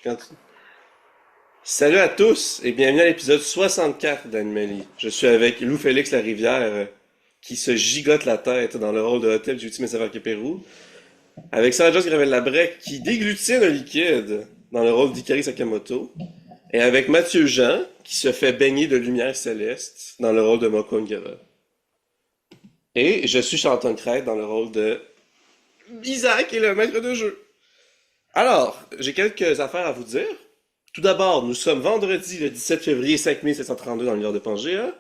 Quand tu- Salut à tous et bienvenue à l'épisode 64 d'Animalie. Je suis avec Lou-Félix Larivière qui se gigote la tête dans le rôle de Hotel Duty Messager Pérou, avec Sarah Joss Gravel-Labrec qui déglutine un liquide dans le rôle d'Ikari Sakamoto, et avec Mathieu Jean qui se fait baigner de lumière céleste dans le rôle de Moko Ngara. Et je suis Chanton Crête dans le rôle de Isaac et le maître de jeu. Alors, j'ai quelques affaires à vous dire. Tout d'abord, nous sommes vendredi le 17 février 5732 dans l'univers de Pangea.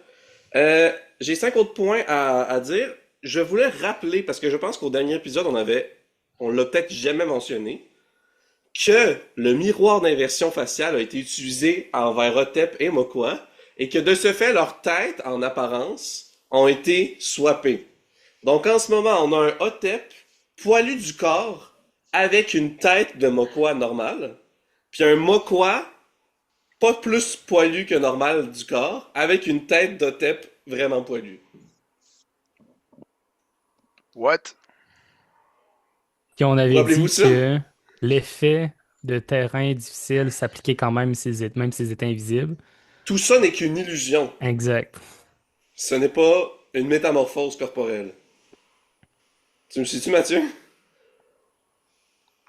J'ai 5 autres points à dire. Je voulais rappeler, parce que je pense qu'au dernier épisode, on l'a peut-être jamais mentionné, que le miroir d'inversion faciale a été utilisé envers Otep et Mokwa, et que de ce fait, leurs têtes, en apparence, ont été swappées. Donc en ce moment, on a un Otep poilu du corps avec une tête de Mokwa normale, puis un Mokwa pas plus poilu que normal du corps, avec une tête d'Otep vraiment poilue. What? Puis on Vous avait rappelez-vous dit ça? que l'effet de terrain difficile s'appliquait quand même même s'ils étaient invisibles. Tout ça n'est qu'une illusion. Exact. Ce n'est pas une métamorphose corporelle. Tu me suis-tu, Mathieu?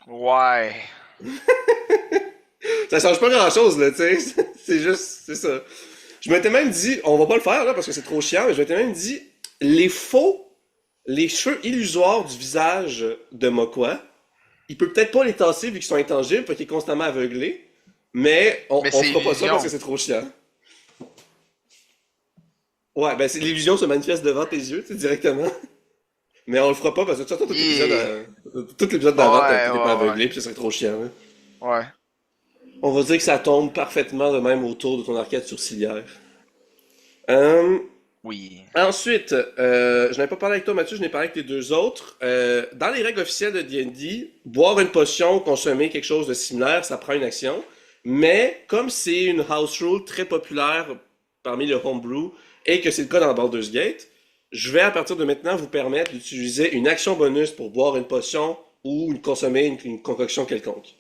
Ouais. Ça change pas grand-chose, là, tu sais. C'est juste, c'est ça. Je m'étais même dit, on va pas le faire, là, parce que c'est trop chiant, mais je m'étais même dit, les faux, les cheveux illusoires du visage de Mokwa, il peut peut-être pas les tasser vu qu'ils sont intangibles, fait qu'il est constamment aveuglé, mais Mais on c'est fera pas ça parce que illusion. c'est trop chiant. Ouais, ben l'illusion se manifeste devant tes yeux, tu sais, directement. Mais on le fera pas parce que surtout Yeah. tout l'épisode d'avant, Ouais, t'es pas ouais, ouais. aveuglé, puis ça serait trop chiant, hein. Ouais. On va dire que ça tombe parfaitement de même autour de ton arcade sourcilière. Euh, Oui. Ensuite, je n'avais pas parlé avec toi, Mathieu, je n'ai parlé avec les deux autres. Dans les règles officielles de D&D, boire une potion, consommer quelque chose de similaire, ça prend une action. Mais comme c'est une house rule très populaire parmi le homebrew et que c'est le cas dans Baldur's Gate, je vais à partir de maintenant vous permettre d'utiliser une action bonus pour boire une potion ou consommer une concoction quelconque.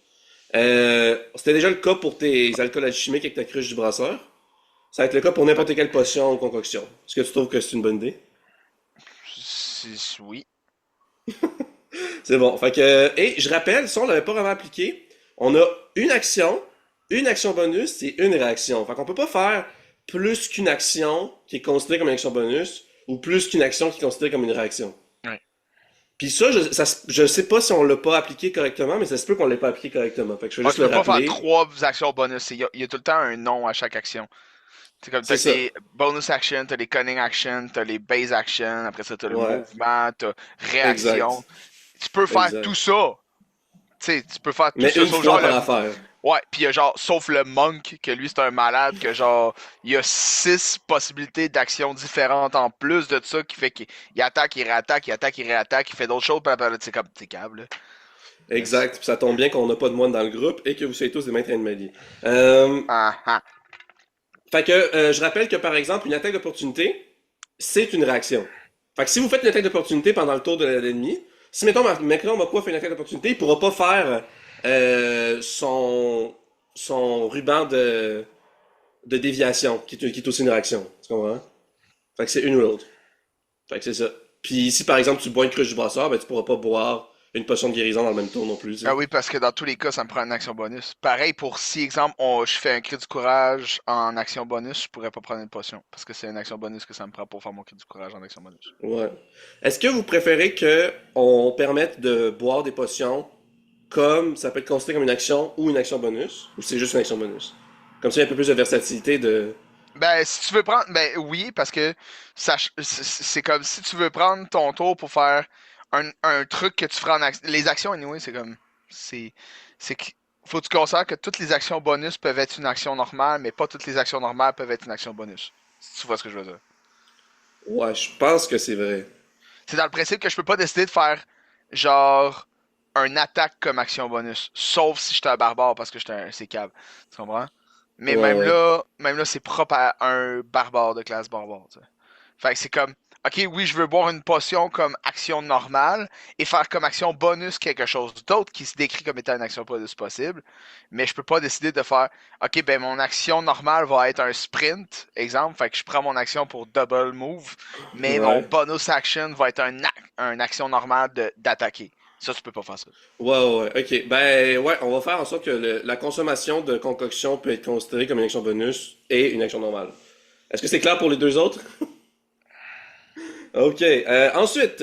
C'était déjà le cas pour tes alcools alchimiques avec ta cruche du brasseur. Ça va être le cas pour n'importe quelle potion ou concoction. Est-ce que tu trouves que c'est une bonne idée? Oui. C'est bon. Fait que, et je rappelle, si on l'avait pas vraiment appliqué, on a une action bonus et une réaction. Fait qu'on peut pas faire plus qu'une action qui est considérée comme une action bonus ou plus qu'une action qui est considérée comme une réaction. Ouais. Puis ça, je sais pas si on l'a pas appliqué correctement, mais ça se peut qu'on l'ait pas appliqué correctement. Fait que je vais Ouais, juste tu le peux pas faire rappeler. trois actions bonus. Il y a tout le temps un nom à chaque action. C'est comme C'est t'as ça. tes bonus actions, t'as les cunning actions, t'as les base actions, après ça t'as le Ouais. mouvement, t'as réaction. Exact. Tu peux faire tout Exact. ça. Tu sais, tu peux faire tout Mais ça, une sauf fois genre par le. affaire. Ouais, pis il y a genre, sauf le monk, que lui c'est un malade, que genre, il y a 6 possibilités d'actions différentes en plus de ça, qui fait qu'il attaque, il réattaque, il attaque, il réattaque, il fait d'autres choses, pis après, c'est comme, t'es câble, là. Yes. Exact. Puis ça tombe bien qu'on n'a pas de moine dans le groupe et que vous soyez tous des maîtres animaliers. Euh, Ah ah. Fait que je rappelle que par exemple, une attaque d'opportunité, c'est une réaction. Fait que si vous faites une attaque d'opportunité pendant le tour de l'ennemi, si mettons Mako fait une attaque d'opportunité, il pourra pas faire son ruban de déviation, qui est aussi une réaction. Tu comprends? Fait que c'est une ou l'autre. Fait que c'est ça. Puis si par exemple tu bois une cruche du brasseur, ben tu pourras pas boire une potion de guérison dans le même tour non plus, tu Ah sais. oui, parce que dans tous les cas, ça me prend une action bonus. Pareil pour si, exemple, je fais un cri du courage en action bonus, je pourrais pas prendre une potion. Parce que c'est une action bonus que ça me prend pour faire mon cri du courage en action bonus. Ouais. Est-ce que vous préférez que on permette de boire des potions comme ça peut être considéré comme une action ou une action bonus, ou c'est juste une action bonus? Comme ça, il y a un peu plus de versatilité de... Ben, si tu veux prendre. Ben oui, parce que c'est comme si tu veux prendre ton tour pour faire un truc que tu feras en action. Les actions, anyway, c'est comme. C'est. C'est que. Faut que tu considères que toutes les actions bonus peuvent être une action normale, mais pas toutes les actions normales peuvent être une action bonus. Si tu vois ce que je veux dire. Ouais, je pense que c'est vrai. C'est dans le principe que je peux pas décider de faire genre un attaque comme action bonus. Sauf si j'étais un barbare parce que j'étais un C-cab. Tu comprends? Mais Ouais, ouais. même là, c'est propre à un barbare de classe barbare. Tu sais. Fait que c'est comme ok, oui, je veux boire une potion comme action normale et faire comme action bonus quelque chose d'autre qui se décrit comme étant une action bonus possible, mais je peux pas décider de faire, ok, ben mon action normale va être un sprint, exemple, fait que je prends mon action pour double move, mais mon Ouais. bonus action va être un action normale d'attaquer. Ça, tu peux pas faire ça. Ouais. Ok. Ben, ouais, on va faire en sorte que la consommation de concoction peut être considérée comme une action bonus et une action normale. Est-ce que c'est clair pour les deux autres? Ok. Ensuite,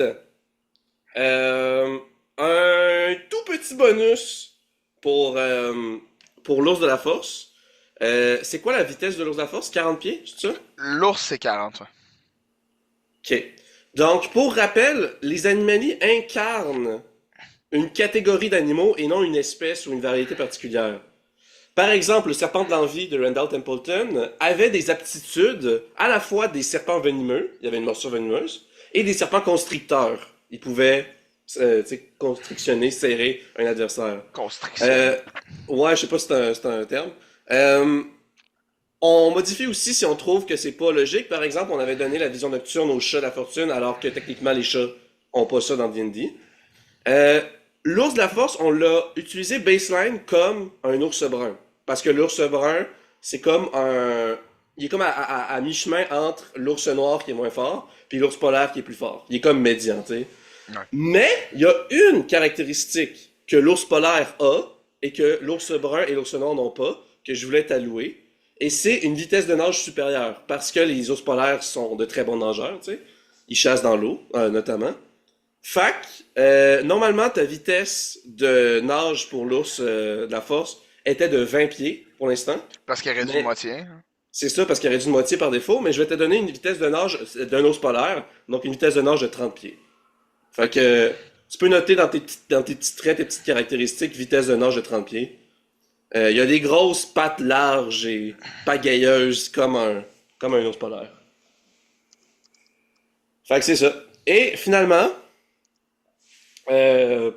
euh, un tout petit bonus pour, euh, pour l'ours de la force. C'est quoi la vitesse de l'ours de la force? 40 pieds, c'est ça? L'ours, c'est 40, ouais. Ok. Donc, pour rappel, les animaliers incarnent une catégorie d'animaux et non une espèce ou une variété particulière. Par exemple, le serpent de l'envie de Randall Templeton avait des aptitudes à la fois des serpents venimeux, il y avait une morsure venimeuse, et des serpents constricteurs. Il pouvait tu sais, constrictionner, serrer un adversaire. Constriction. Euh, ouais, je sais pas si c'est un terme. Euh, on modifie aussi si on trouve que c'est pas logique. Par exemple, on avait donné la vision nocturne aux chats de la fortune, alors que techniquement les chats ont pas ça dans D&D. Euh, L'ours de la force, on l'a utilisé baseline comme un ours brun. Parce que l'ours brun, c'est comme un... Il est comme à mi-chemin entre l'ours noir qui est moins fort, puis l'ours polaire qui est plus fort. Il est comme médian, tu sais. Ouais. Mais, il y a une caractéristique que l'ours polaire a, et que l'ours brun et l'ours noir n'ont pas, que je voulais t'allouer, et c'est une vitesse de nage supérieure. Parce que les ours polaires sont de très bons nageurs, tu sais. Ils chassent dans l'eau, notamment. Fac, normalement, ta vitesse de nage pour l'ours de la force était de 20 pieds pour l'instant. Parce qu'il réduit de Mais moitié. Hein. c'est ça parce qu'il y aurait dû une moitié par défaut, mais je vais te donner une vitesse de nage d'un ours polaire, donc une vitesse de nage de 30 pieds. Fait que tu peux noter dans tes petits traits, tes petites caractéristiques, vitesse de nage de 30 pieds. Il y a des grosses pattes larges et pagayeuses comme un ours polaire. Fait que c'est ça. Et finalement,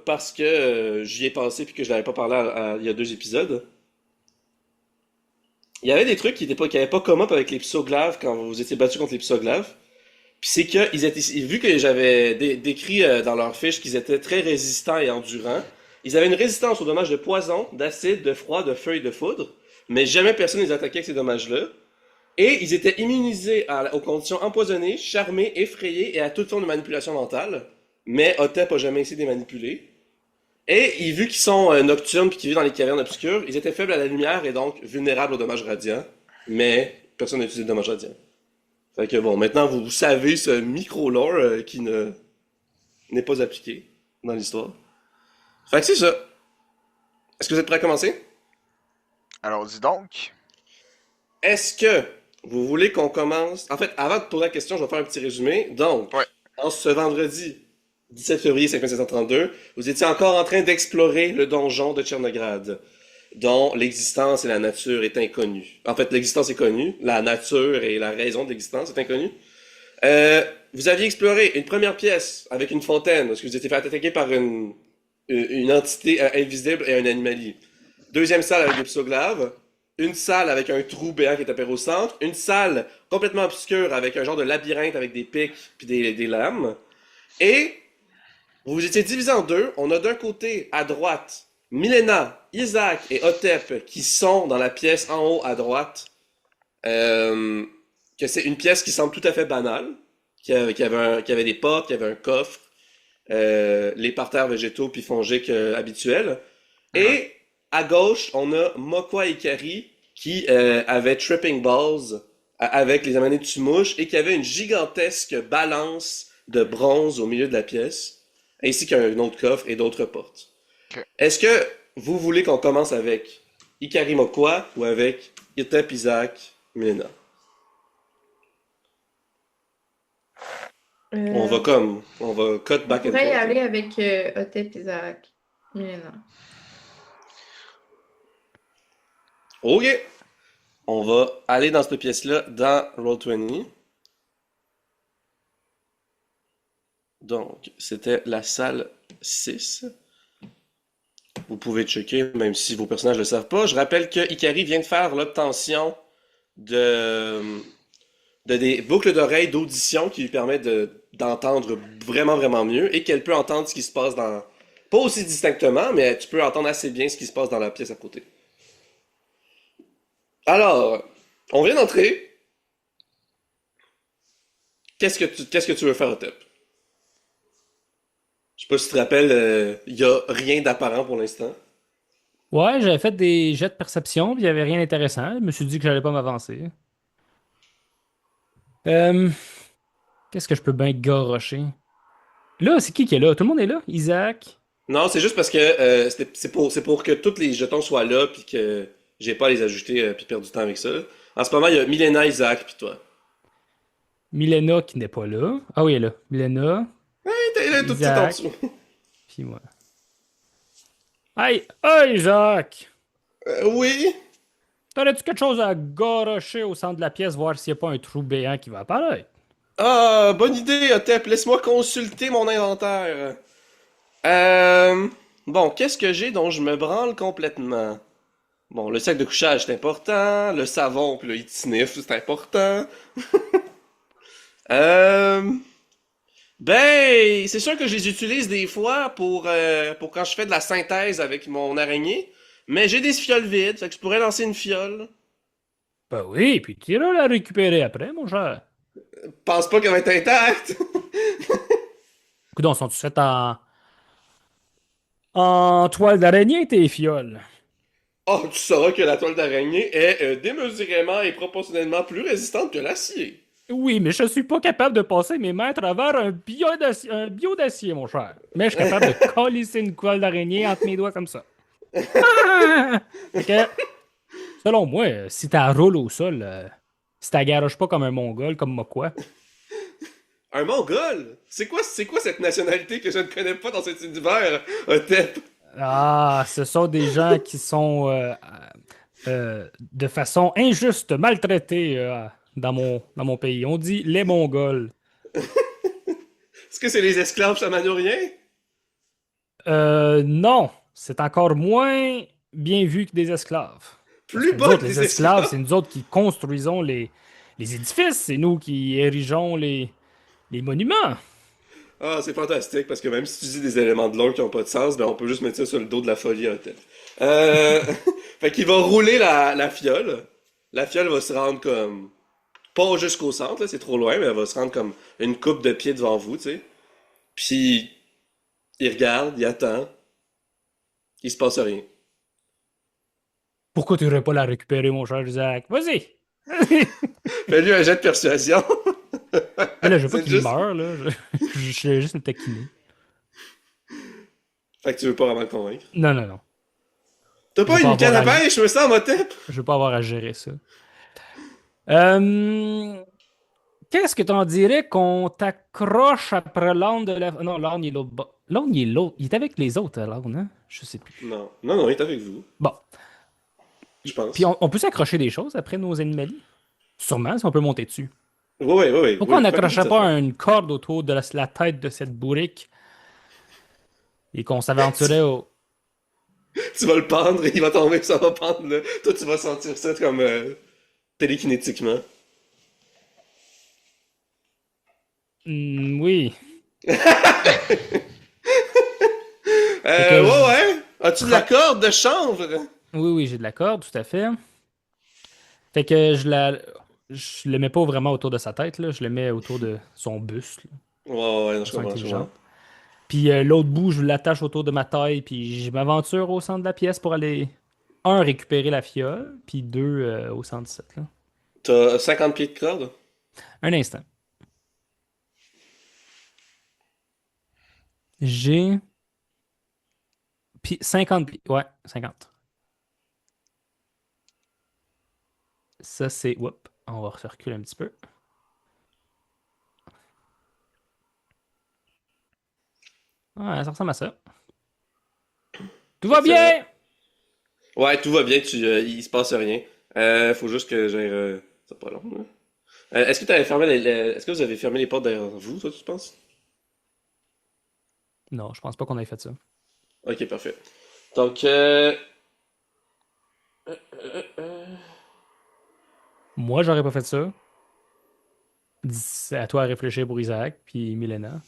parce que j'y ai pensé puis que je n'avais pas parlé il y a 2 épisodes. Il y avait des trucs qui avaient pas come up avec les psychoglaves quand vous étiez battu contre les psychoglaves. Puis c'est que vu que j'avais décrit dans leur fiche qu'ils étaient très résistants et endurants, ils avaient une résistance aux dommages de poison, d'acide, de froid, de feu et de foudre, mais jamais personne les attaquait avec ces dommages-là. Et ils étaient immunisés aux conditions empoisonnées, charmées, effrayées et à toute forme de manipulation mentale. Mais Hotep a jamais essayé de les manipuler. Et vu qu'ils sont nocturnes puis qu'ils vivent dans les cavernes obscures, ils étaient faibles à la lumière et donc vulnérables aux dommages radiants. Mais personne n'a utilisé de dommages radiants. Fait que bon, maintenant vous savez ce micro-lore qui n'est pas appliqué dans l'histoire. Fait que c'est ça. Est-ce que vous êtes prêts à commencer? Alors, dis donc. Est-ce que vous voulez qu'on commence... En fait, avant de poser la question, je vais faire un petit résumé. Donc, Ouais. en ce vendredi 17 février 5732, vous étiez encore en train d'explorer le donjon de Tchernograd, dont l'existence et la nature est inconnue. En fait, l'existence est connue, la nature et la raison de l'existence est inconnue. Vous aviez exploré une première pièce avec une fontaine, parce que vous étiez fait attaquer par une entité invisible et un animalier. Deuxième salle avec des psoglaves. Une salle avec un trou béant qui est apparu au centre. Une salle complètement obscure avec un genre de labyrinthe avec des pics puis des lames. Et vous vous étiez divisé en deux. On a d'un côté, à droite, Milena, Isaac et Hotep qui sont dans la pièce en haut à droite. Que c'est une pièce qui semble tout à fait banale. Qui avait des portes, qui avait un coffre. Les parterres végétaux puis fongiques habituels. Et à gauche, on a Mokwa Ikari qui avait Tripping Balls avec les amenés de Tumouche et qui avait une gigantesque balance de bronze au milieu de la pièce, ainsi qu'un autre coffre et d'autres portes. Ok. Est-ce que vous voulez qu'on commence avec Ikari Mokwa ou avec Itep Isaac Milena? Euh, On va cut on back and pourrait y forth. aller avec Otep, Isaac, Milena. Ok, on va aller dans cette pièce-là dans Roll20. Donc, c'était la salle 6. Vous pouvez checker, même si vos personnages ne le savent pas. Je rappelle que Ikari vient de faire l'obtention de, de des boucles d'oreilles d'audition qui lui permettent d'entendre vraiment, vraiment mieux et qu'elle peut entendre ce qui se passe dans... Pas aussi distinctement, mais tu peux entendre assez bien ce qui se passe dans la pièce à côté. Alors, on vient d'entrer. Qu'est-ce que tu veux faire, Otep? Je sais pas si tu te rappelles, il y a rien d'apparent pour l'instant. Ouais, j'avais fait des jets de perception, puis il n'y avait rien d'intéressant. Je me suis dit que j'allais pas m'avancer. Euh, Qu'est-ce que je peux bien garrocher? Là, c'est qui est là? Tout le monde est là? Isaac? Non, c'est juste parce que c'est pour que tous les jetons soient là puis que j'ai pas à les ajouter puis perdre du temps avec ça. En ce moment, il y a Milena, Isaac puis toi. Milena qui n'est pas là. Ah oui, elle est là. Milena, Hey, t'es là tout petit en Isaac, dessous. puis moi. Hey! Hey, Isaac! Oui. T'aurais-tu quelque chose à garrocher au centre de la pièce, voir s'il n'y a pas un trou béant qui va apparaître? Ah, bonne idée, Otep. Laisse-moi consulter mon inventaire. Euh, bon, qu'est-ce que j'ai dont je me branle complètement? Bon, le sac de couchage, c'est important. Le savon puis le itinif, c'est important. Euh, Ben, c'est sûr que je les utilise des fois pour quand je fais de la synthèse avec mon araignée. Mais j'ai des fioles vides, fait que je pourrais lancer une fiole. Ben oui, puis tu iras la récupérer après, mon cher. Pense pas qu'elle va être intacte. Coudon, sont-tu faites en toile d'araignée, tes fioles? Oh, tu sauras que la toile d'araignée est démesurément et proportionnellement plus résistante que l'acier. Oui, mais je suis pas capable de passer mes mains à travers un bio d'acier, mon cher. Mais je suis capable de colisser une toile d'araignée entre mes doigts comme ça. Fait que, selon moi, si t'as roule au sol, si t'as garoches pas comme un mongol, comme moi quoi. Un mongol? C'est quoi cette nationalité que je ne connais pas dans cet univers, Otep? Ah, ce sont des gens qui sont de façon injuste maltraités dans mon pays. On dit les Mongols. Est-ce que c'est les esclaves chamanouriens? Non, c'est encore moins bien vu que des esclaves. Parce Plus que nous bas que autres, les des esclaves, esclaves? c'est nous autres qui construisons les édifices, c'est nous qui érigeons les monuments. Ah, c'est fantastique, parce que même si tu dis des éléments de l'or qui n'ont pas de sens, ben on peut juste mettre ça sur le dos de la folie à Otep. Euh... fait qu'il va rouler la fiole. La fiole va se rendre comme... Pas jusqu'au centre, là, c'est trop loin, mais elle va se rendre comme une coupe de pied devant vous, tu sais. Puis, il regarde, il attend, il se passe rien. Pourquoi tu n'aurais pas la récupérer, mon cher Isaac? Vas-y! Vas-y! Fais-lui un jet de persuasion. Mais là, je veux pas C'est qu'il juste... meure, là. Je vais juste le taquiner. Fait que tu veux pas vraiment le convaincre. Non, non, non. T'as Je veux pas pas une canne avoir à à, pêche, me semble, Otep? je veux pas avoir à gérer ça. Euh, Qu'est-ce que t'en dirais qu'on t'accroche après l'âne de la... Non, l'âne, il est l'autre bas. L'âne, il est l'autre. Il est avec les autres, l'âne, hein? Je sais plus. Non. Non, non, il est avec vous, Bon. je Puis pense. on peut s'accrocher des choses après nos ennemis? Sûrement, si on peut monter dessus. Oui, oui, oui, oui, Pourquoi on oui, fais n'accrocherait ça pas faire. une corde autour de la tête de cette bourrique et qu'on Tu, s'aventurait au... tu vas le pendre, il va tomber, ça va pendre, là. Toi, tu vas sentir ça comme télékinétiquement. Oui. Fait que Ouais, ouais. As-tu de la tra- corde de chanvre? Oui, oui, j'ai de la corde, tout à fait. Fait que je le mets pas vraiment autour de sa tête, là. Je le mets autour de son buste, là, Ouais, ouais, ouais, non, de je façon comprends, je comprends. intelligente. Puis l'autre bout, je l'attache autour de ma taille, puis je m'aventure au centre de la pièce pour aller, un, récupérer la fiole, puis deux, au centre du set, là. T'as 50 pieds de corde? Un instant. J'ai... Puis 50 pieds. Ouais, 50. Ça, c'est... Oups. On va se reculer un petit peu. Ouais, ça ressemble à ça. Tout va Excellent. bien! Ouais, tout va bien, il se passe rien. Faut juste que j'aille... c'est pas long, là. Est-ce que t'avais fermé est-ce que vous avez fermé les portes derrière vous, toi, tu penses? Non, je pense pas qu'on ait fait ça. Ok, parfait. Donc, Moi, j'aurais pas fait ça. C'est à toi à réfléchir pour Isaac, puis Milena.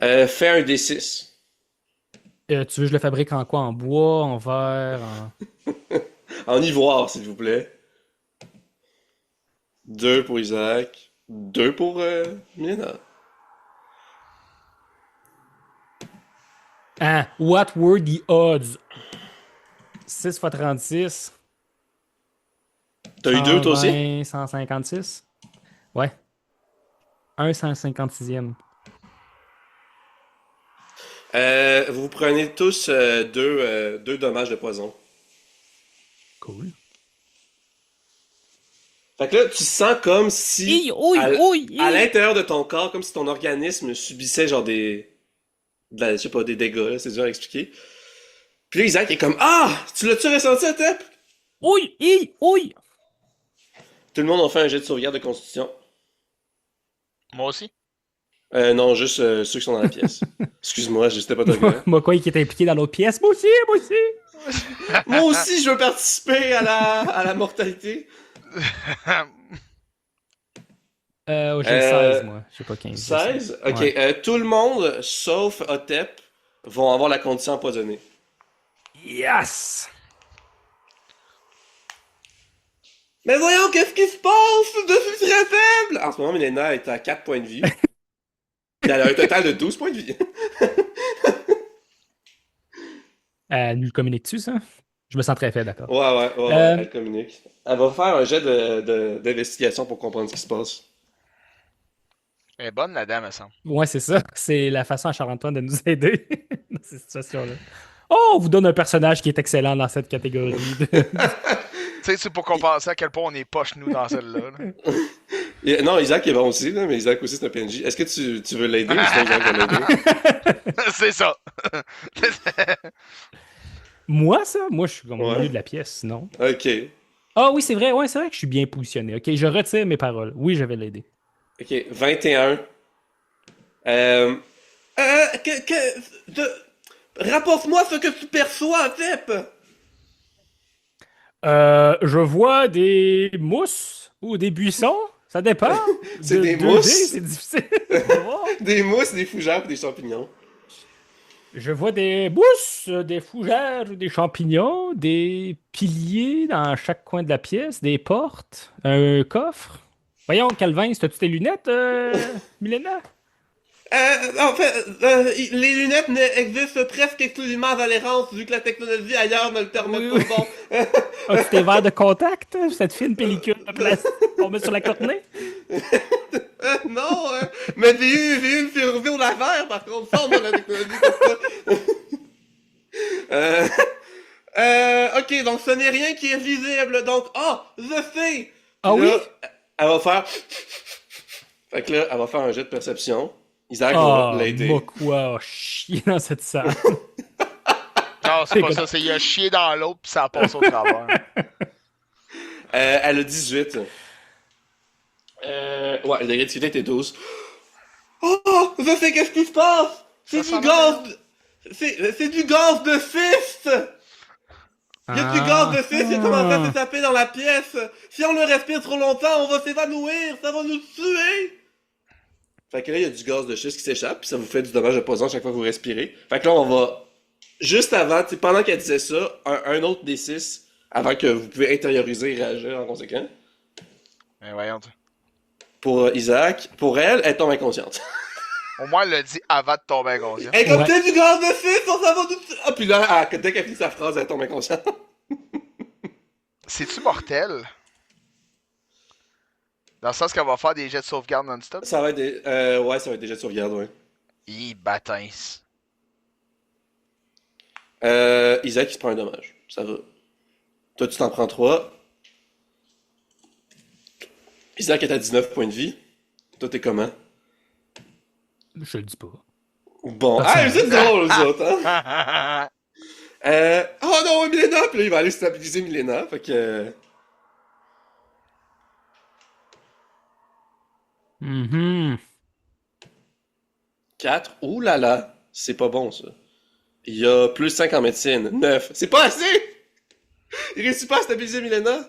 Fais un D6. Tu veux que je le fabrique en quoi? En bois, en verre, en... En ivoire, s'il vous plaît. 2 pour Isaac. 2 pour Milena. Ah, what were the odds? 6 fois 36. T'as eu 2 toi aussi? 156? Ouais. 156e. Vous prenez tous 2 dommages de poison. Cool. Fait que là, tu sens comme si, à Hi. l'intérieur de ton corps, comme si ton organisme subissait genre je sais pas, des dégâts, là, c'est dur à expliquer. Puis là, Isaac est comme, ah! Tu l'as-tu ressenti, Tep? Oui. Tout le monde a fait un jet de sauvegarde de constitution. Moi aussi. Non, juste ceux qui sont dans la pièce. Excuse-moi, j'étais pas ton gars. Moi, quoi, qui est impliqué dans l'autre pièce? Moi aussi. Moi aussi, je veux participer à la mortalité. J'ai 16, moi. J'ai pas 15. 16? Ok, Ouais. tout le monde, sauf Otep, vont avoir la condition empoisonnée. Yes! Mais voyons, qu'est-ce qui se passe? Je suis très faible! En ce moment, Milena est à 4 points de vie. Puis elle a un total de 12 points de vie. Nous le communiques-tu, ça? Je me sens très faible, d'accord. Ouais, elle communique. Elle va faire un jet d'investigation pour comprendre ce qui se passe. Elle est bonne, la dame, elle semble. Ouais, c'est ça. C'est la façon à Charles-Antoine de nous aider dans ces situations-là. Oh, on vous donne un personnage qui est excellent dans cette catégorie. Tu sais, c'est pour compenser à quel point on est poche, nous, dans celle-là. Là. Non, Isaac est bon aussi, là, mais Isaac aussi c'est un PNJ. Est-ce que tu veux l'aider ou sinon Isaac va l'aider? C'est ça. Moi, ça? Moi, je suis comme au Ouais. milieu de la pièce, non? Ok. Ah oui, c'est vrai. Ouais, c'est vrai que je suis bien positionné. Ok, je retire mes paroles. Oui, je vais l'aider. Ok, 21. Euh... Rapporte-moi ce que tu perçois, Tep! Je vois des mousses ou des buissons. Ça dépend. C'est des 2D, mousses. c'est difficile. de voir. Des mousses, des fougères et des champignons. Je vois des mousses, des fougères, des champignons, des piliers dans chaque coin de la pièce, des portes, un coffre. Voyons, Calvin, t'as-tu tes lunettes, Milena? En fait, les lunettes existent presque exclusivement à Valérance, vu que la technologie ailleurs ne le permet Oui, pas. oui. Bon, As-tu tes verres de contact? Cette fine pellicule de plastique qu'on met sur la cornée? non, mais j'ai eu une chirurgie au laser, par contre, ça, on a la technologie comme ça. Ok, donc ce n'est rien qui est visible, donc, je sais! Ah Puis là, oui? elle va faire... Fait que là, elle va faire un jet de perception. Isaac Ah, va l'aider. moi quoi, chier dans cette salle. Non, c'est pas ça. C'est il a chié dans l'autre puis ça passe au travers. Elle a 18. Ouais, le degré de difficulté était 12. Oh, je sais qu'est-ce qui se passe! C'est Ça du sent gaz! C'est du gaz de fist! Il y a du gaz de fist qui commence à s'échapper dans la pièce! Si on le respire trop longtemps, on va s'évanouir! Ça va nous tuer! Fait que là, il y a du gaz de schiste qui s'échappe, puis ça vous fait du dommage de poison chaque fois que vous respirez. Fait que là, on va... Juste avant, pendant qu'elle disait ça, un autre des 6, avant que vous pouvez intérioriser et réagir en conséquent. Mais voyons. Pour Isaac, pour elle, elle tombe inconsciente. Au moins, elle l'a dit avant de tomber inconscient. Et comme Ouais. t'as du gaz de fils, on s'en va tout de suite. Ah, puis là, dès qu'elle finit sa phrase, elle tombe inconsciente. C'est-tu mortel? Dans le sens qu'elle va faire des jets de sauvegarde non-stop? Ça va être des... ouais, ça va être des jets de sauvegarde, ouais. Bâtins. Isaac, il se prend un dommage. Ça va. Toi, tu t'en prends 3. Isaac est à 19 points de vie. Toi, t'es comment? Je le dis pas. Bon. Ah, c'est drôle, les autres, hein? Oh non, Milena! Puis là, il va aller stabiliser Milena. Fait que... Mhm. 4. Ouh là là. C'est pas bon, ça. Il y a plus 5 en médecine. 9. C'est pas assez! Il réussit pas à stabiliser Milena.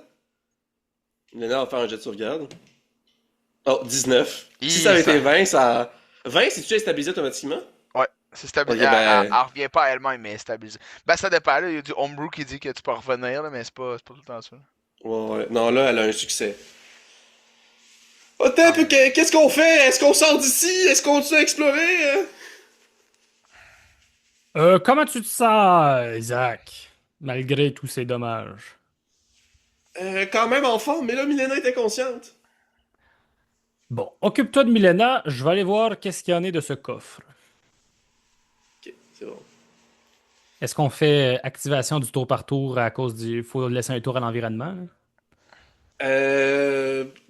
Milena va faire un jet de sauvegarde. Oh, 19. Si Hi, ça avait été ça. 20, ça... 20, c'est-tu déjà stabilisé automatiquement? Ouais, c'est Ok, stabilisé. Elle revient pas à elle-même, mais elle est stabilisée. Ben, ça dépend, là. Il y a du homebrew qui dit que tu peux revenir, là, mais c'est pas tout le temps ça. Ouais. Non, là, elle a un succès. Tant Hotep, mieux. qu'est-ce qu'on fait? Est-ce qu'on sort d'ici? Est-ce qu'on continue à explorer? Comment tu te sens, Isaac, malgré tous ces dommages? Quand même en forme, mais là, Milena était consciente. Bon, occupe-toi de Milena, je vais aller voir qu'est-ce qu'il y en est de ce coffre. Ok, c'est bon. Est-ce qu'on fait activation du tour par tour à cause du... Faut laisser un tour à l'environnement, là?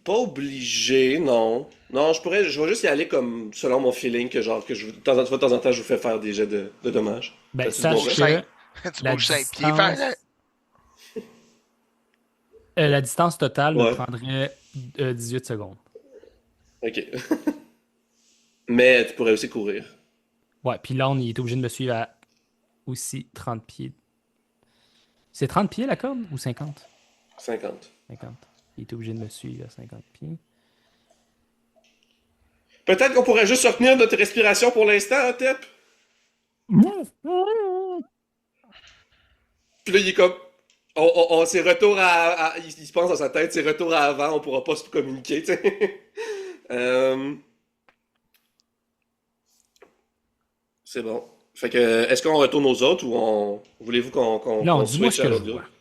Pas obligé, non. Non, je vais juste y aller comme selon mon feeling que genre que de temps en temps je vous fais faire des jets de dommages. Ben, T'as-tu Tu le bon sache gars? bouges que 5. Tu la bouges 5 pieds. Fais. distance, la distance totale me Ouais. prendrait 18 secondes. Ok. Mais tu pourrais aussi courir. Ouais, puis là, on est obligé de me suivre à aussi 30 pieds. C'est 30 pieds la corde ou 50? 50. 50. Il est obligé de me suivre à 50 pieds. Peut-être qu'on pourrait juste retenir notre respiration pour l'instant, Tep. Puis là, il est comme. C'est retour il se pense dans sa tête, c'est retour à avant, on pourra pas se communiquer, tu sais. Euh, c'est bon. Fait que, est-ce qu'on retourne aux autres ou voulez-vous Non, qu'on dis-moi ce switch à que je l'autre vois. groupe?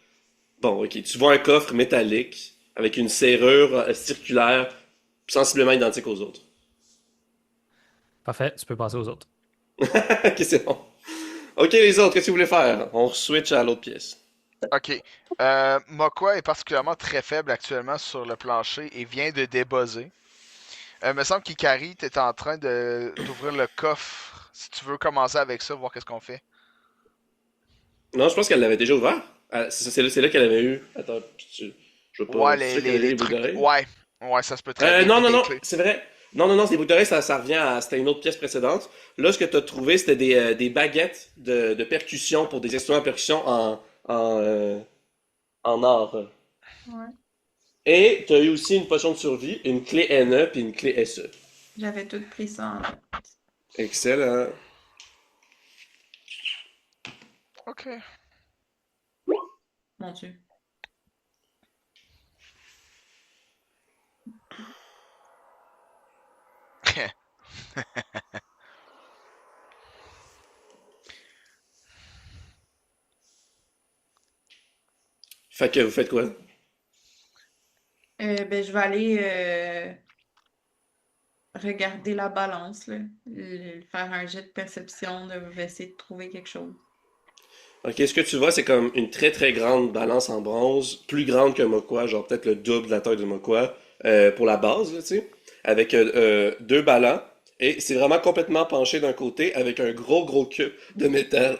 Bon, ok. Tu vois un coffre métallique avec une serrure circulaire sensiblement identique aux autres. Parfait, tu peux passer aux autres. Ok, c'est bon. Ok, les autres, qu'est-ce que vous voulez faire? On switch à l'autre pièce. Ok. Mokwa est particulièrement très faible actuellement sur le plancher et vient de débuzzer. Me semble qu'Ikari, t'es en train d'ouvrir le coffre. Si tu veux commencer avec ça, voir qu'est-ce qu'on fait. Non, je pense qu'elle l'avait déjà ouvert. C'est là qu'elle avait eu. Attends, je veux pas. Ouais, C'est là qu'elle avait eu les les boucles trucs. d'oreilles. Ouais. Ouais, ça se peut très bien. Non, Puis non, des non, clés. c'est vrai. Non, non, non, c'est des boucles d'oreilles, ça revient à. C'était une autre pièce précédente. Là, ce que tu as trouvé, c'était des baguettes de percussion pour des instruments de percussion en, euh, en or. Ouais. Et tu as eu aussi une potion de survie, une clé NE puis une clé SE. J'avais tout pris ça en note. Excellent. Ok. Mon Dieu. Fait que vous faites quoi? Ben, je vais aller regarder la balance, là. Faire un jet de perception, essayer de trouver quelque chose. Ok, ce que tu vois, c'est comme une très très grande balance en bronze, plus grande que Mokwa, genre peut-être le double de la taille de Mokwa, pour la base, là, tu sais, avec deux ballons, et c'est vraiment complètement penché d'un côté, avec un gros cube de métal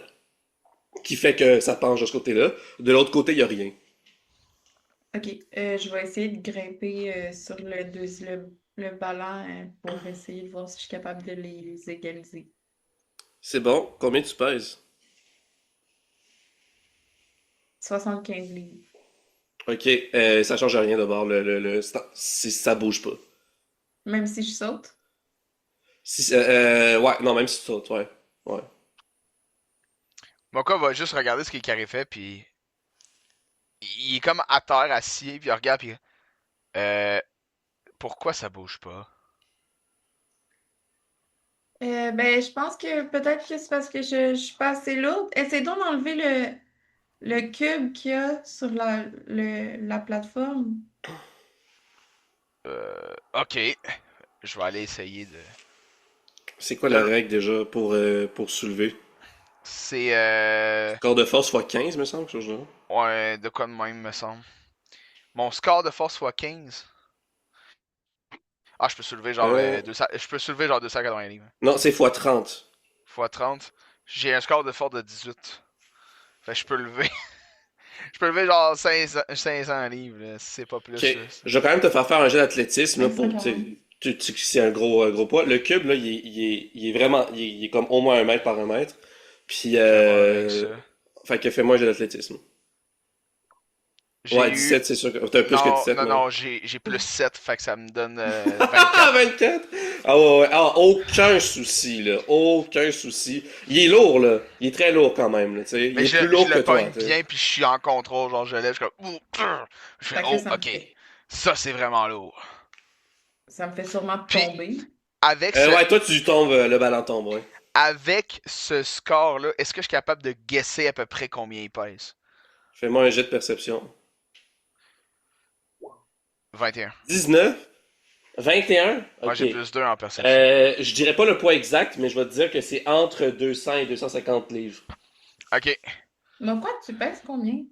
qui fait que ça penche de ce côté-là. De l'autre côté, il y a rien. Ok, je vais essayer de grimper sur le ballon pour essayer de voir si je suis capable de les égaliser. C'est bon, combien tu pèses? 75 livres. Ok, ça change rien de bord, ça bouge pas. Même si je saute. Si, ouais, non, même si tu sautes, ouais. Ouais. Mokwa va juste regarder ce qu'Ikari fait, puis il est comme à terre, assis, puis il regarde, puis euh, pourquoi ça bouge pas? Ben, je pense que peut-être que c'est parce que je suis pas assez lourde. Essaye donc d'enlever le cube qu'il y a sur la plateforme. Ok. Je vais aller essayer de. C'est quoi la de- règle déjà pour soulever? C'est Score de force fois 15, me semble, quelque chose de genre. ouais, de quoi de même, me semble. Mon score de force fois 15. Ah, je peux soulever genre Euh, 200. Je peux soulever genre 280 livres. non, c'est fois 30. Fois 30. J'ai un score de force de 18. Fait que je peux lever. Je peux lever genre 500 livres, là, si c'est pas plus. Ok. Je vais quand même te faire un jet d'athlétisme là, pour, tu sais, 540. c'est un gros poids. Le cube, là, il est vraiment, il est comme au moins 1 mètre par 1 mètre. Puis, Comment avec ça? fait que fais-moi un jet d'athlétisme. J'ai Ouais, eu... 17, c'est sûr que t'as plus que Non, 17. non, ouais. non, j'ai plus 7, fait que ça me donne Ah, 24. 24? Ah ouais, ouais. Ah, aucun souci, là. Aucun souci. Il est lourd, là. Il est très lourd quand même, là, tu sais. Il Mais est plus je lourd que le toi, pogne tu sais. bien, puis je suis en contrôle, genre je lève, je suis comme... Je fais, Fait que oh, ça me ok, fait, ça c'est vraiment lourd. ça me fait sûrement Puis, tomber. avec ce, Ouais, toi, tu tombes, le ballon tombe, ouais. avec ce score-là, est-ce que je suis capable de guesser à peu près combien il pèse? Fais-moi un jet de perception. 21. 19? 21? Moi Ok. j'ai plus 2 en perception. Je dirais pas le poids exact, mais je vais te dire que c'est entre 200 et 250 livres. Ok. Mais quoi, tu pèses combien?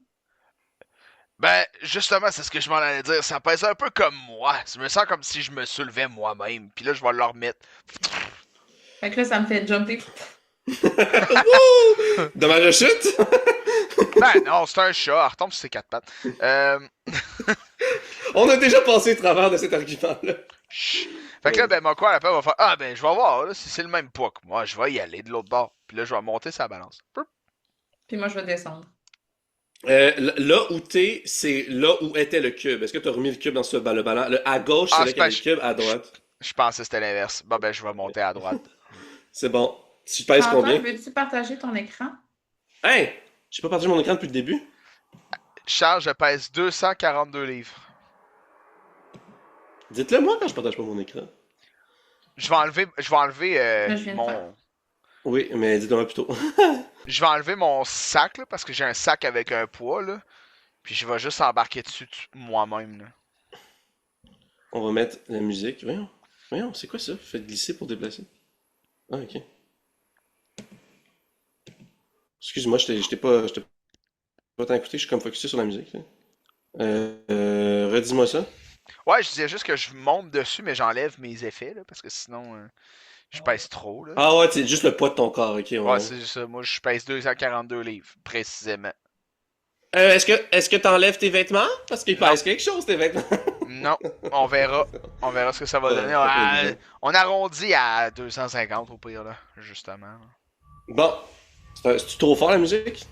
Ben, justement, c'est ce que je m'en allais dire. Ça pèse un peu comme moi. Je me sens comme si je me soulevais moi-même. Puis là, je vais le remettre. Fait que là, ça me fait jumper. Wouh! Dommage de chute? Ben non, c'est un chat. Elle retombe sur ses 4 pattes. On a déjà passé au travers de cet argument-là. Chut. Fait que là, ben, mon quoi, la va faire. Ah, ben, je vais voir, là, si c'est le même poids que moi. Je vais y aller de l'autre bord. Puis là, je vais monter sa balance. Poup. Puis moi, je vais descendre. Là où t'es, c'est là où était le cube. Est-ce que t'as remis le cube dans le ballon? À gauche, c'est Ah, là qu'il y avait le cube, à droite. Je pensais que c'était l'inverse. Bon, ben, je vais monter à droite. C'est bon. Tu pèses Quentin, combien? veux-tu partager ton écran? Hey! J'ai pas partagé mon écran depuis le début. Charles, je pèse 242 livres. Dites-le moi quand je partage pas mon écran. Je vais enlever Là, je viens de faire. mon. Oui, mais dites-le moi plutôt. Je vais enlever mon sac, là, parce que j'ai un sac avec un poids, là. Puis je vais juste embarquer dessus moi-même, là. On va mettre la musique. Voyons. Voyons, c'est quoi ça? Faites glisser pour déplacer. Ah, ok. Excuse-moi, j'étais pas tant écouté, je suis comme focusé sur la musique, là. Redis-moi ça. Ouais, je disais juste que je monte dessus, mais j'enlève mes effets, là, parce que sinon, je pèse trop, là. Ah ouais, c'est juste le poids de ton corps, ok. Ouais, c'est juste ça. Moi, je pèse 242 livres, précisément. Est-ce que t'enlèves tes vêtements? Parce qu'il Non. pèse quelque chose, tes vêtements. Non, on verra. On verra ce que ça va donner. On arrondit à 250 au pire, là, justement. Bon. C'est-tu trop fort la musique?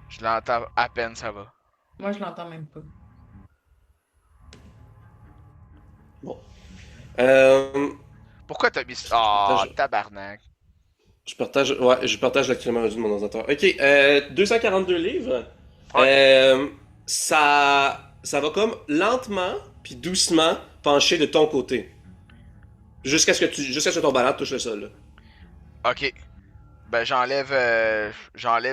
Je l'entends à peine, ça va. Moi, je l'entends même pas. Bon. Euh, Pourquoi t'as mis ça? Ah, partage- tabarnak. je partage actuellement le de mon ordinateur. Ok, 242 livres. Ça va comme lentement puis doucement pencher de ton côté. Jusqu'à ce que ton ballon touche le sol, là. Ok. Ben, j'enlève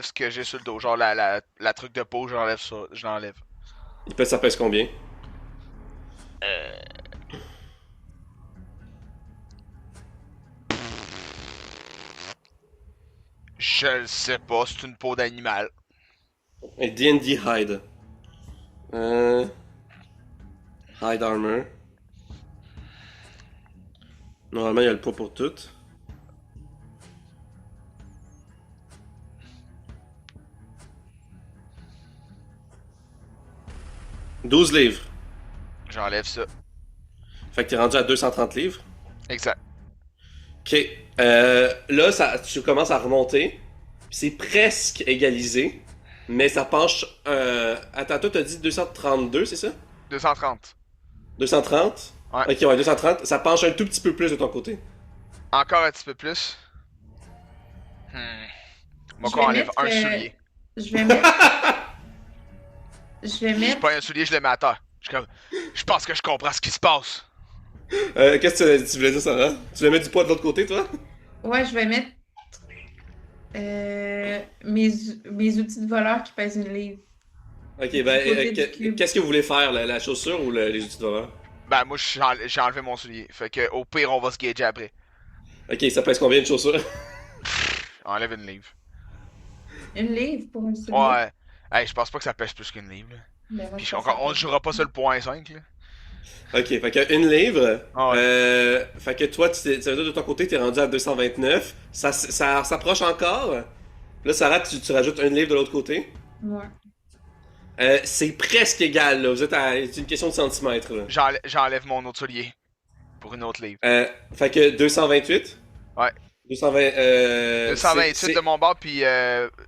ce que j'ai sur le dos. Genre la truc de peau, j'enlève ça. Je l'enlève. Ça pèse combien? Je le sais pas, c'est une peau d'animal. Un D&D Hide. Hide Armor. Normalement, il y a le poids pour tout. « 12 livres. J'enlève ça. Fait que t'es rendu à 230 livres. Exact. Ok. Là, tu commences à remonter. C'est presque égalisé. Mais ça penche. Attends, toi, t'as dit 232, c'est ça? 230. 230? Ouais. Ok, ouais, 230. Ça penche un tout petit peu plus de ton côté. Encore un petit peu plus. Moi, Je qu'on vais enlève mettre, un soulier. Je vais mettre. Je vais Je mettre. prends un soulier, je le mets à terre. Je suis comme, je pense que je comprends ce qui se passe. Qu'est-ce que tu voulais dire, Sarah? Tu voulais mettre du poids de l'autre côté, toi? Ouais, je vais mettre. Mes outils de voleur qui pèsent une livre. Ok, Du côté du cube. qu'est-ce que vous voulez faire, la chaussure ou les outils de voleur? Ben, moi, j'ai enlevé mon soulier. Fait que, au pire, on va se gager après. Ok, ça pèse combien de chaussure? Enlève une livre. Une livre pour un soulier. Ouais. Hey, je pense pas que ça pèse plus qu'une livre. Là. Ben, moi, Puis je on, pense que on ça jouera pas sur le point 5. Là. Ok, fait que une livre. Ah Fait que toi, ça veut dire de ton côté, t'es rendu à 229. Ça s'approche encore. Là, Sarah, tu rajoutes une livre de l'autre côté. Ouais. C'est presque égal, là. C'est une question de centimètres, là. J'enlève mon autre soulier. Pour une autre livre. Fait que 228. Ouais. 220. 228 de mon bord, puis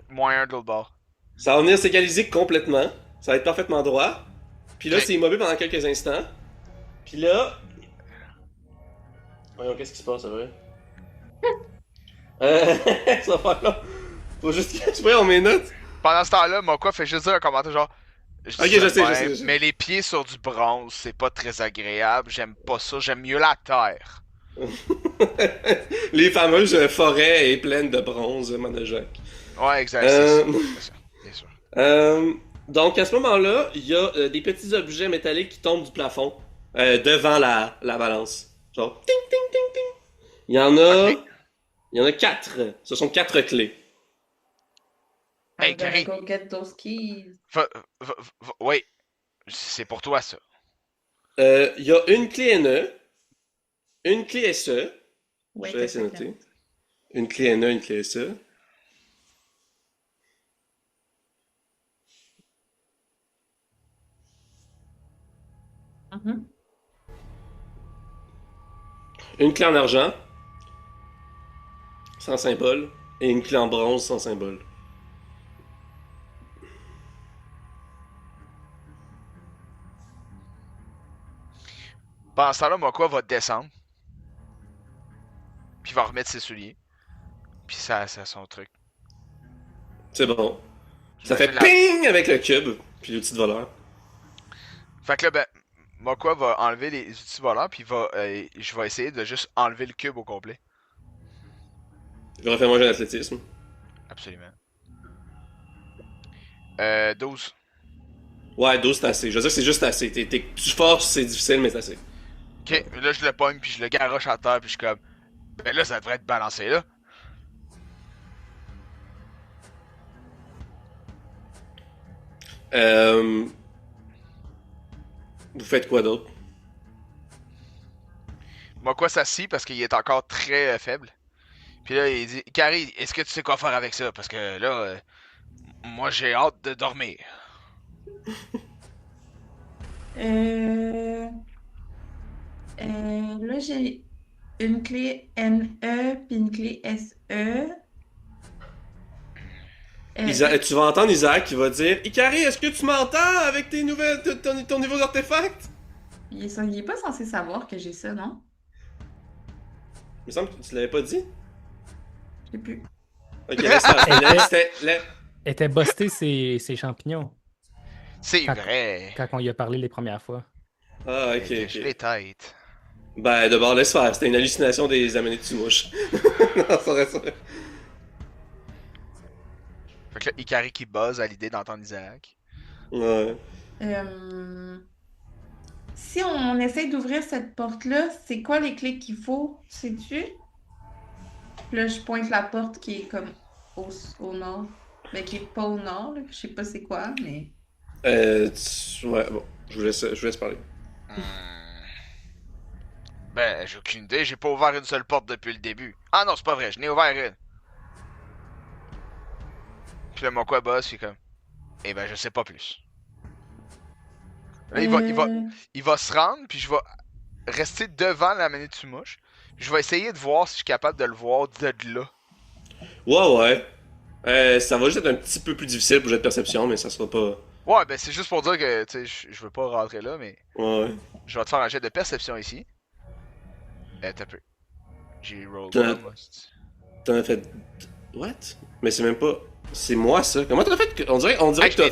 moins 1 de l'autre bord. Ça va venir s'égaliser complètement. Ça va être parfaitement droit. Puis là, Ok. c'est immobile pendant quelques instants. Puis là... Voyons, qu'est-ce qui se passe, c'est vrai? Ça va faire là. Faut juste que je voyons mes notes. Pendant ce temps-là, Mokwa fait juste dire un commentaire genre. Je Ok, dis ça je de sais, je même, sais, je sais. mais les pieds sur du bronze, c'est pas très agréable. J'aime pas ça. J'aime mieux la terre. Les fameuses forêts et pleines de bronze, Manojac. Ouais, exact. Euh, C'est ça. Bien sûr. donc à ce moment-là, il y a des petits objets métalliques qui tombent du plafond devant la balance. Genre ting ting ting ting. Il y en a, Ok. il y en a 4. Ce sont 4 clés. Hey, I'm gonna Carrie. go get those keys. Oui, c'est pour toi ça. Il y a une clé NE, une clé SE. Wait Je vais a essayer de second. noter. Une clé NE, une clé SE. Mhm. Une clé en argent, sans symbole, et une clé en bronze, sans symbole. Pendant ce temps-là, Mokwa va descendre. Puis il va remettre ses souliers. Puis ça a son truc. C'est bon. Ça fait J'imagine la- ping avec le cube, puis l'outil de voleur. Fait que là, ben, Mokwa va enlever les outils volants. Puis je vais essayer de juste enlever le cube au complet. Je refais moi un jeu d'athlétisme. Absolument. 12. Ouais, 12 c'est assez. Je veux dire que c'est juste assez. Tu forces, c'est difficile, mais c'est assez. Ok, là je le pogne. Puis je le garoche à terre. Puis je suis comme. Ben là, ça devrait être balancé là. Euh... Vous faites quoi d'autre? Mokwa s'assit parce qu'il est encore très faible. Puis là, il dit Carrie, est-ce que tu sais quoi faire avec ça? Parce que là, moi j'ai hâte de dormir. Euh... Là, j'ai une clé NE puis une clé SE. Tu vas entendre Isaac qui va dire Ikari, est-ce que tu m'entends avec tes nouvelles, ton niveau d'artefact? Il est pas censé savoir que j'ai ça, non? Il me semble que tu l'avais pas dit. Je sais plus. Ok, laisse faire. Elle était busté ses champignons C'est Quand- vrai. quand on y a parlé les premières fois. Ah, ok, Je les ok. tête. Ben, d'abord, laisse faire. C'était une hallucination des Amenetsu-mouches. Non, ça reste vrai. Fait que là, Ikari qui buzz à l'idée d'entendre Isaac. Ouais. Euh, Si on essaie d'ouvrir cette porte-là, c'est quoi les clés qu'il faut, sais-tu? Puis là, je pointe la porte qui est comme au nord. Mais qui est pas au nord, là. Je sais pas c'est quoi, mais... Ouais, bon. Je vous laisse parler. Hmm. Ben, j'ai aucune idée, j'ai pas ouvert une seule porte depuis le début. Ah non, c'est pas vrai, je n'ai ouvert une. Puis là, mon quoi boss, il est comme. Eh ben, je sais pas plus. Là, Euh, il va se rendre, puis je vais rester devant la manette mouche. Je vais essayer de voir si je suis capable de le voir de là. Ouais, ouais. Ça va juste être un petit peu plus difficile pour le jet de perception, mais ça sera pas. Ouais, ben c'est juste pour dire que, tu sais, je veux pas rentrer là, mais Ouais, ouais. je vais te faire un jet de perception ici. T'as peu. J'ai roll T'en as- one, moi. T'en as fait. What? Mais c'est même pas. C'est moi ça. Comment t'en as fait que. On dirait Hey, que t'as.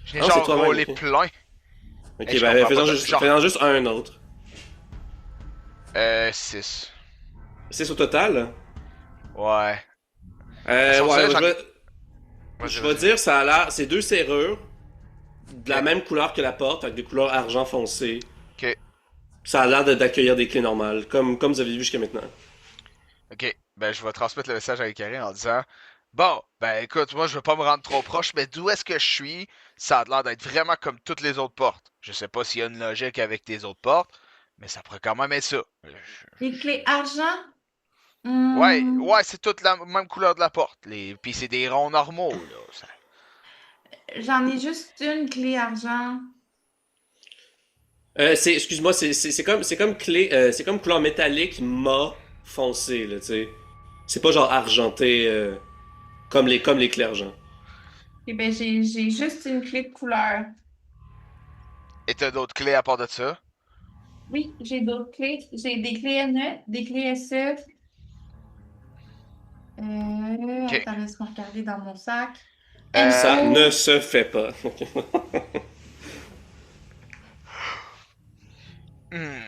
J'ai Ah, c'est genre toi-même, rollé ok. plein. Ok, Hey, je ben comprends pas, faisons genre- juste un autre. 6. 6 au total? Ouais. Ouais, Sur ça, je j'en- vais, Vas-y, je vais vas-y. dire, ça a l'air. C'est deux serrures de la Ok. même couleur que la porte, avec des couleurs argent foncé. Ok. Ça a l'air d'accueillir des clés normales, comme vous avez vu jusqu'à maintenant. Ok, ben je vais transmettre le message à Ikari en disant bon, ben écoute, moi je veux pas me rendre trop proche, mais d'où est-ce que je suis, ça a l'air d'être vraiment comme toutes les autres portes. Je sais pas s'il y a une logique avec tes autres portes, mais ça pourrait quand même être ça. Les clés argent? Ouais, Hmm, ouais, c'est toute la même couleur de la porte. Puis c'est des ronds normaux, là. J'en ai juste une clé argent. Excuse-moi, c'est comme clé, c'est comme couleur métallique mat foncé, là, tu sais. C'est pas genre argenté, comme les clés argent. Eh ben, j'ai juste une clé de couleur. Et t'as d'autres clés à part de ça? Oui, j'ai d'autres clés. J'ai des clés NE, des clés SE. Ok. Attends, laisse-moi regarder dans mon sac. Ça Euh, ne NO. se fait pas. hmm,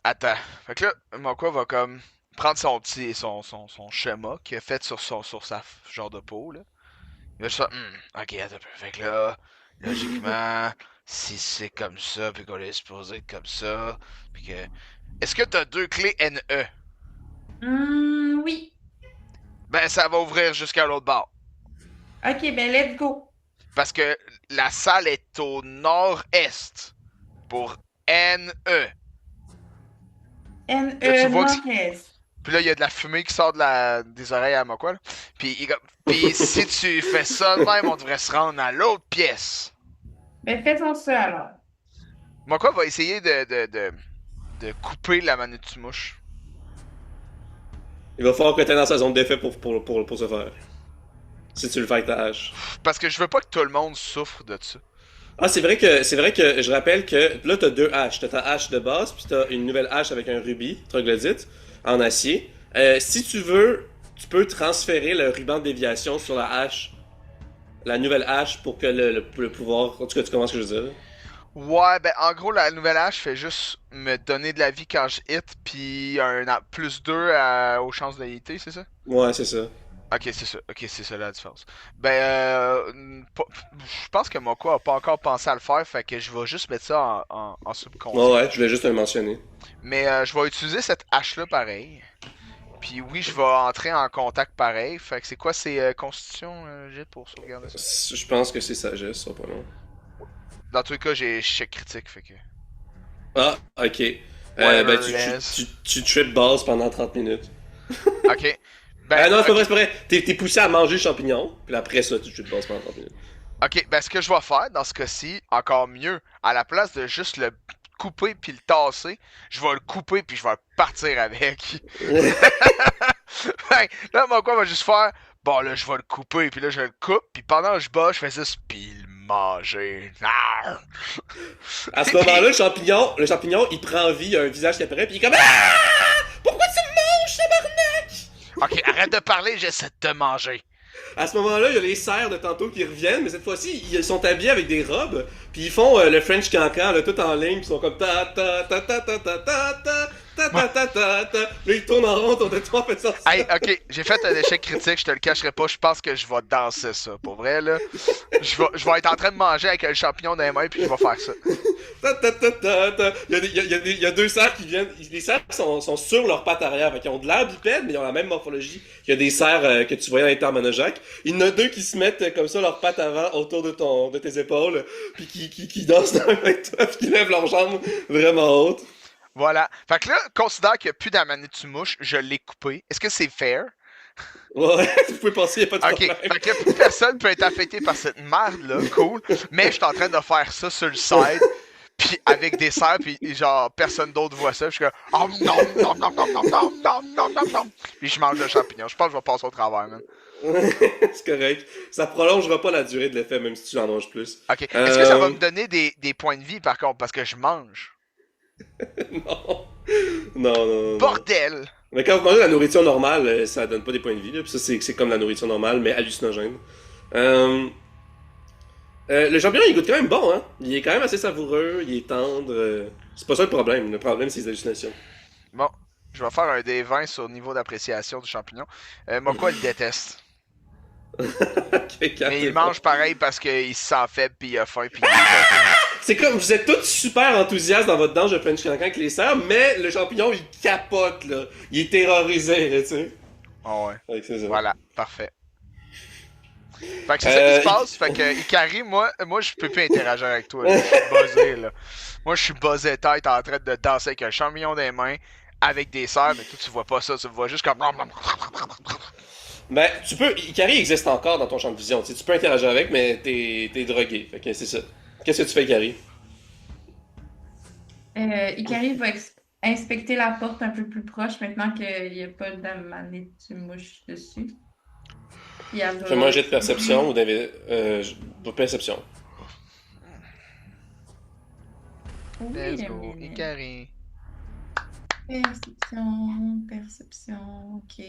Attends. Fait que là, Mokwa va comme prendre son schéma qu'il a fait sur sa genre de peau, là. Il va juste faire, ok, attends un peu. Fait que là, logiquement, si c'est comme ça, puis qu'on est supposé être comme ça, puis que... Est-ce que t'as deux clés NE? Oui. Ben, ça va ouvrir jusqu'à l'autre bord. OK, ben let's go. Parce que la salle est au nord-est pour NE. Là, tu NE vois que... Nord-Est. Puis là, il y a de la fumée qui sort des oreilles à Mokwa, là. Puis si tu fais ça de même, on devrait se rendre à l'autre pièce. Ben faisons ça alors. Mokwa va essayer de couper la Manutsu-mouche. Il va falloir que tu dans sa zone d'effet pour ce faire. Si tu le fais avec ta hache. Parce que je veux pas que tout le monde souffre de ça. Ah, c'est vrai que je rappelle que là, t'as deux haches. T'as ta hache de base, puis t'as une nouvelle hache avec un rubis, troglodyte, en acier. Si tu veux, tu peux transférer le ruban de déviation sur la hache, la nouvelle hache, pour que le pouvoir. En tout cas, tu comprends ce que je veux dire. Ouais, ben en gros, la nouvelle hache fait juste me donner de la vie quand je hit, puis plus 2 aux chances de hitter, c'est ça? Ouais, c'est ça. Ok, c'est ça la différence. Ben, je pense que Moko a pas encore pensé à le faire, fait que je vais juste mettre ça en subconscient. Ouais, je voulais juste te le mentionner. Mais je vais utiliser cette hache-là pareil. Puis oui, je vais entrer en contact pareil. Fait que c'est quoi, c'est Constitution, jet pour sauvegarder ça? Je pense que c'est sagesse, ça sera pas long. Dans tous les cas, j'ai échec critique, fait que... Ah, ok. Whatever Ben, it is. tu trip base pendant 30 minutes. Ok. Ben, Non, c'est pas ok. vrai, c'est pas vrai. T'es poussé à manger le champignon, puis après ça, tu trip base pendant 30 minutes. Ok, ben ce que je vais faire dans ce cas-ci, encore mieux, à la place de juste le couper puis le tasser, je vais le couper puis je vais partir avec. Fait que là, mon quoi va juste faire, bon là, je vais le couper puis là, je le coupe puis pendant que je bats, je fais ça puis le manger. Ah! À ce moment-là, le champignon, il prend vie, il a un visage qui apparaît, puis il est comme Ah! Pourquoi tu me manges, tabarnak? Ok, arrête de parler, j'essaie de te manger. À ce moment-là, il y a les cerfs de tantôt qui reviennent, mais cette fois-ci, ils sont habillés avec des robes, puis ils font le French cancan, là, tout en ligne, puis ils sont comme ta ta ta ta ta ta ta ta ta ta ta ta ta. Là, ils tournent en rond autour de toi, en fait ça. Hey, ok, j'ai fait un échec critique, je te le cacherai pas, je pense que je vais danser ça, pour vrai, là. Je vais être en train de manger avec le champignon dans les mains, puis je vais faire ça. Ta ta ta ta ta. Il y a deux cerfs qui viennent. Les cerfs sont sur leurs pattes arrière. Fait qu'ils ont de l'air bipède, mais ils ont la même morphologie que des cerfs que tu voyais dans les terres monojaques. Il y en a deux qui se mettent comme ça leurs pattes avant autour de tes épaules, puis qui dansent avec toi, puis qui lèvent leurs jambes vraiment hautes. Voilà. Fait que là, considère qu'il n'y a plus d'Amanitsu-mouche, je l'ai coupé. Est-ce que c'est fair? Ouais, vous pouvez penser, y a pas de Ok, problème. fait que plus personne peut être affecté par cette merde-là, cool. Mais je suis en train de faire ça sur le side, puis avec des cerfs, puis genre personne d'autre voit ça. Puis je suis comme, oh non, non, non, non, non, non, non, non, non, non. Puis je mange le champignon. Je pense que je vais passer au travers, man. C'est correct. Ça prolongera pas la durée de l'effet, même si tu en manges plus. Ok, est-ce que ça va me donner des points de vie par contre, parce que je mange? Non. Non, non, non. Bordel! Mais quand vous mangez la nourriture normale, ça donne pas des points de vie. Là. Puis ça, c'est comme la nourriture normale, mais hallucinogène. Le champignon, il goûte quand même bon, hein. Il est quand même assez savoureux, il est tendre. C'est pas ça le problème. Le problème, c'est les hallucinations. Bon, je vais faire un D20 sur le niveau d'appréciation du champignon. Moko, il le déteste. Ok, Kat, Mais t'es il bon. mange pareil parce qu'il se sent faible, puis il a faim, puis il est C'est comme, vous êtes tous super enthousiastes dans votre danse de French Cancan avec les cerfs, mais le champignon, il capote, là. Il est terrorisé, là, tu sais. Oh ouais. Fait que c'est ça. Voilà, parfait. Fait que c'est ça qui se passe. Fait que Ikari, moi je peux plus interagir avec toi. Là. Je suis buzzé, là. Moi, je suis buzzé tête en train de danser avec un champignon dans les mains, avec des cerfs, mais toi, tu vois pas ça. Tu vois juste comme... Ben, tu peux. Ikari existe encore dans ton champ de vision. Tu sais, tu peux interagir avec, mais t'es drogué. Fait que c'est ça. Qu'est-ce que tu fais, Ikari? Ikari va inspecter la porte un peu plus proche maintenant qu'il n'y a pas d'Amanitsu-mouche dessus. Puis elle va- Fais-moi un jet de perception ou de perception. Oui, Let's go, Ikari. Perception, ok.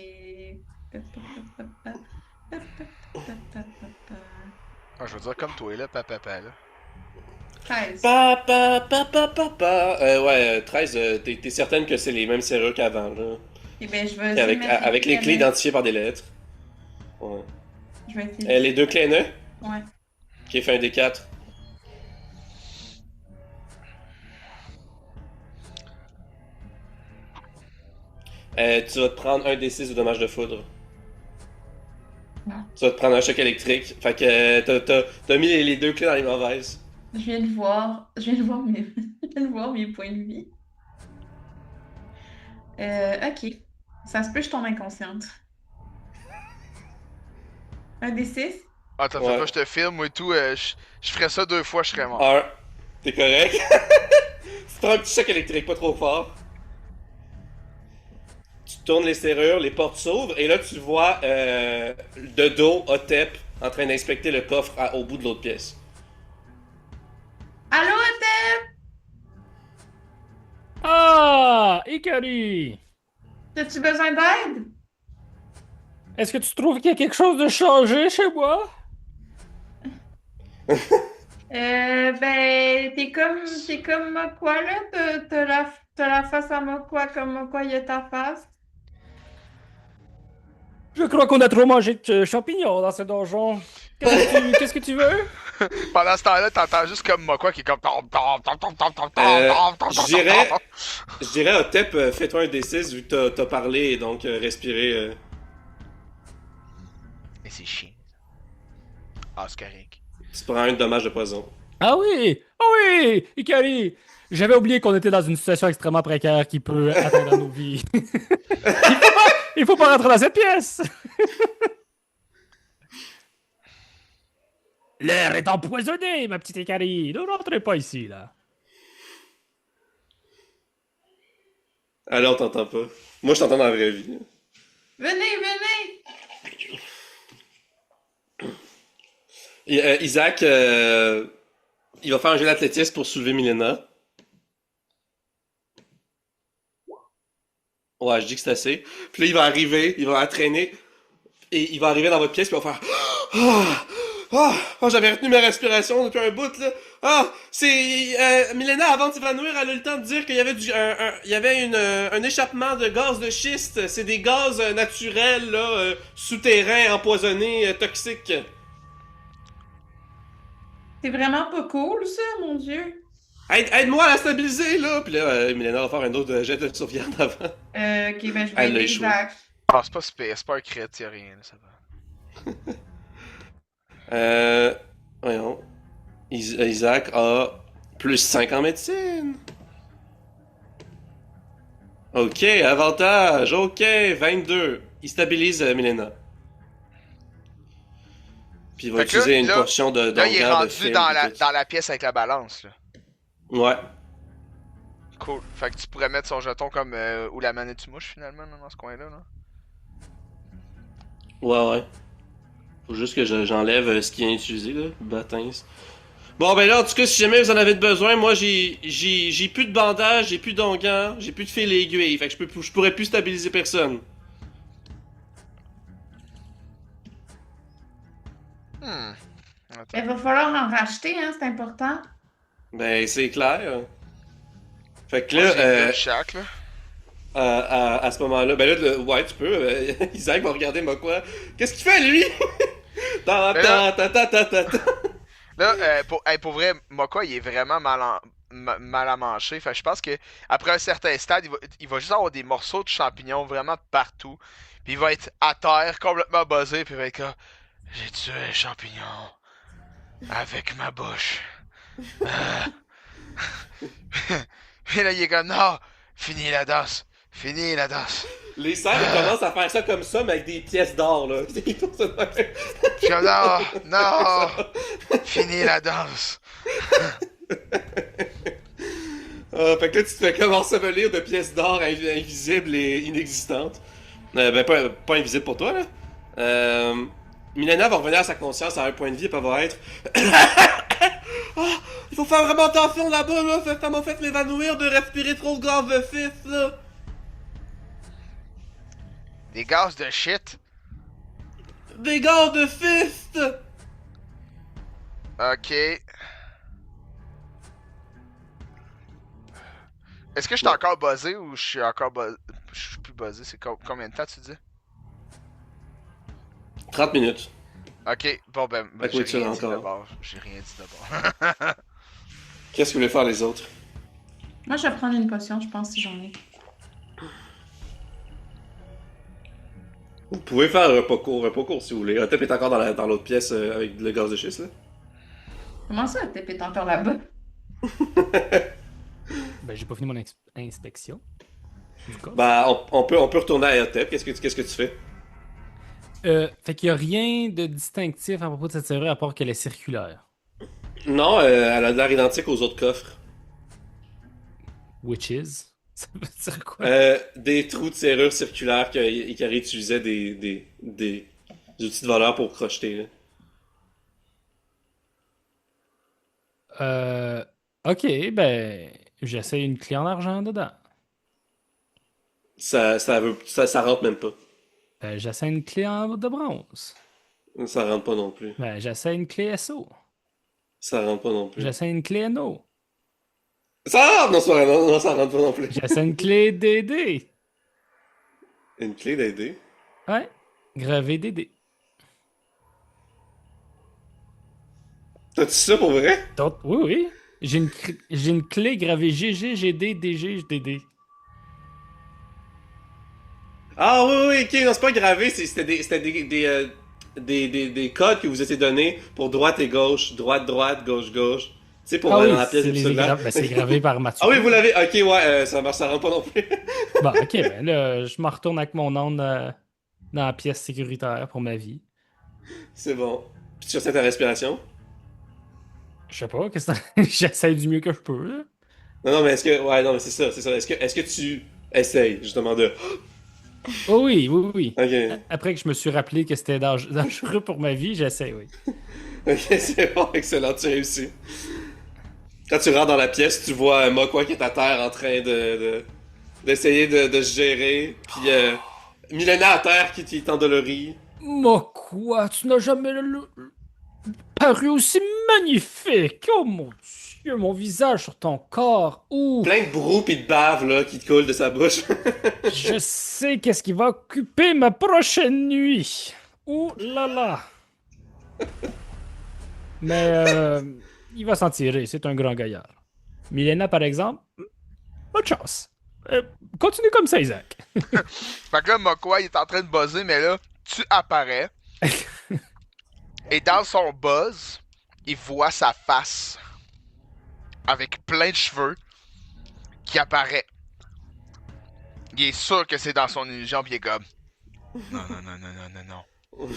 Ah, je veux dire comme toi, là, papa, là. 13. Ouais, 13, t'es certaine que c'est les mêmes serrures qu'avant, là. Eh bien, je vais Puis essayer de mettre avec les clés à neuf. identifiées par des lettres. Ouais. Je vais essayer Les 2 clés à 9, Ouais. qui fait un des 4. Tu vas te prendre un des 6 de dommages de foudre. Ouais. Tu vas te prendre un choc électrique. Fait que t'as mis les 2 clés dans les mauvaises. Je viens de voir mes, je viens de voir mes points de vie. Ok. Ça se peut, je tombe inconsciente. Un des 6? Ah, t'as fait Ouais. pas, je te filme et tout. Je ferais ça 2 fois, je serais mort. 1. T'es correct? Tu prends un petit choc électrique, pas trop fort. Tu tournes les serrures, les portes s'ouvrent, et là tu vois de dos Otep en train d'inspecter le coffre au bout de l'autre pièce. Allô, Otep? Ah, Ikari! As-tu besoin d'aide? Est-ce que tu trouves qu'il y a quelque chose de changé chez moi? Ben, t'es comme quoi, là? T'as la face à quoi, comme quoi il y a ta face? Je crois qu'on a trop mangé de champignons dans ce donjon. Qu'est-ce que tu veux? Pendant ce temps-là, t'entends juste comme Mokwa qui est comme. Je dirais Otep, fais-toi un D6 vu que t'as parlé et donc respirer. Mais c'est chiant. Ah, c'est correct. Tu prends un dommage de poison. Ah oui! Ah oui! Ikari! J'avais oublié qu'on était dans une situation extrêmement précaire qui peut atteindre nos vies. Il faut pas rentrer dans cette pièce! L'air est empoisonné, ma petite Ikari! Ne rentrez pas ici, là. Alors, t'entends pas. Moi, je t'entends dans la vraie vie. Venez! Isaac, il va faire un jeu d'athlétisme pour soulever Milena. Ouais, je dis que c'est assez. Puis là, il va arriver, il va entraîner, et il va arriver dans votre pièce, puis il va faire... j'avais retenu ma respiration depuis un bout, là. C'est... Milena, avant de s'évanouir, elle a eu le temps de dire qu'il y avait il y avait un échappement de gaz de schiste. C'est des gaz naturels, là, souterrains, empoisonnés, toxiques. C'est vraiment pas cool, ça, mon Dieu. Aide-moi à la stabiliser, là! Puis là, Milena va faire un autre jet de sauvegarde avant. Ok, ben je vais Elle l'a aider échoué. Isaac. Ah, c'est pas super, c'est pas un crit, y'a rien, là, ça va. Voyons. Isaac a plus 5 en médecine. Ok, avantage. Ok, 22. Il stabilise Milena. Puis il va Fait que utiliser là, une là- portion de Là, il est d'organe de rendu film dans et tout. dans la pièce avec la balance, là. Ouais. Cool. Fait que tu pourrais mettre son jeton comme où la manette tu mouches finalement là, dans ce coin-là. Là. Ouais. Faut juste que j'enlève ce qui est utilisé, là. Bâtins. Bon, ben là, en tout cas, si jamais vous en avez besoin, moi, j'ai plus de bandages, j'ai plus d'onguents, j'ai plus de fil et aiguilles. Fait que je pourrais plus stabiliser personne. Attends. Il va falloir en racheter, hein, c'est important. Ben, c'est clair. Fait que Moi, là, j'ai deux chaque, là. à ce moment-là, ben là, ouais, tu peux. Isaac va regarder moi quoi. Qu'est-ce qu'il fait, lui? Ta Mais là- ta ta ta ta ta. Là, pour vrai, Mokwa, il est vraiment mal à manger. Fait que je pense que après un certain stade, il va juste avoir des morceaux de champignons vraiment de partout. Puis il va être à terre, complètement buzzé. Puis il va être comme j'ai tué un champignon avec ma bouche. Ah. Puis là, il est comme non, finis la danse. Finis la danse. Les serfs, ils commencent à faire ça comme ça, mais avec des pièces d'or, là. Ils font ça de même. Je suis comme non, finis la danse. Fait que là, tu te fais comme ensevelir de pièces d'or invisibles et inexistantes. Ben, pas invisibles pour toi, là. Milena va revenir à sa conscience à un point de vie et elle va être... Ah, il faut faire vraiment attention là-bas, là. Ça m'a fait m'évanouir de respirer trop de gaz de fils, là. Des gaz de shit. Des gaz de fist! Ok. Est-ce que je suis encore buzzé ou je suis encore buzzé? Je suis plus buzzé. C'est combien de temps tu dis? 30 minutes. Ok, bon ben, Fait que oui, j'ai rien dit encore. d'abord. J'ai rien dit d'abord. Qu'est-ce que vous voulez faire les autres? Moi, je vais prendre une potion, je pense, si j'en ai. Vous pouvez faire un repas court si vous voulez. Otep est encore dans l'autre pièce avec le gaz de schiste, là. Comment ça, Tep est encore là-bas? Ben, j'ai pas fini mon inspection. Du coffre. Bah, on peut retourner à Otep. Qu'est-ce que tu fais? Fait qu'il y a rien de distinctif à propos de cette serrure à part qu'elle est circulaire. Non, elle a l'air identique aux autres coffres. Which is? Ça veut dire quoi? Des trous de serrure circulaires qui utilisaient des outils de voleur pour crocheter, là. Ok, ben, j'essaie une clé en argent dedans. Ça rentre même pas. Ben, j'essaie une clé de bronze. Ça rentre pas non plus. Ben, j'essaie une clé SO. Ça rentre pas non plus. J'essaie une clé NO. Ça rentre! Non, non, ça rentre pas non plus. J'essaie une clé DD. Une clé d'aider. Ouais, gravé DD. T'as-tu ça pour vrai? Oui, oui. J'ai une clé gravée GG, GD, DG, DD. Ah oui, oui, ok, non, c'est pas gravé, c'était des codes que vous étiez donnés pour droite et gauche, droite, gauche. Tu sais, pour Ah oui, dans la pièce c'est d'épisode là. ben, c'est gravé par Mathieu. Ah oui, vous l'avez, ok, ouais, ça marche, ça rentre pas non plus. Bon, ok, ben là, je m'en retourne avec mon onde dans la pièce sécuritaire pour ma vie. C'est bon. Puis tu ressens ta respiration? Je sais pas, qu'est-ce que j'essaie du mieux que je peux, là. Non, mais ouais, non, mais c'est ça. Est-ce que tu essayes, justement, de... Oh oui, oui, oui. Ok, Après que je me suis rappelé que c'était dangereux pour ma vie, j'essaie, oui. ok, c'est bon, excellent, tu réussis. Quand tu rentres dans la pièce, tu vois Mokwa qui est à terre en train d'essayer de se gérer, puis Milena à terre qui t'endolorie. Moi, quoi? Tu n'as jamais paru aussi magnifique! Oh mon Dieu, mon visage sur ton corps! Ouh! Plein de brou pis de bave, là, qui te coule de sa bouche. Je sais qu'est-ce qui va occuper ma prochaine nuit! Ouh là là! Mais il va s'en tirer, c'est un grand gaillard. Milena, par exemple, bonne chance. Continue comme ça, Isaac. Fait que là, Mokwa, il est en train de buzzer, mais là, tu apparais. Et dans son buzz, il voit sa face. Avec plein de cheveux. Qui apparaît. Il est sûr que c'est dans son illusion, pis il est comme... Non.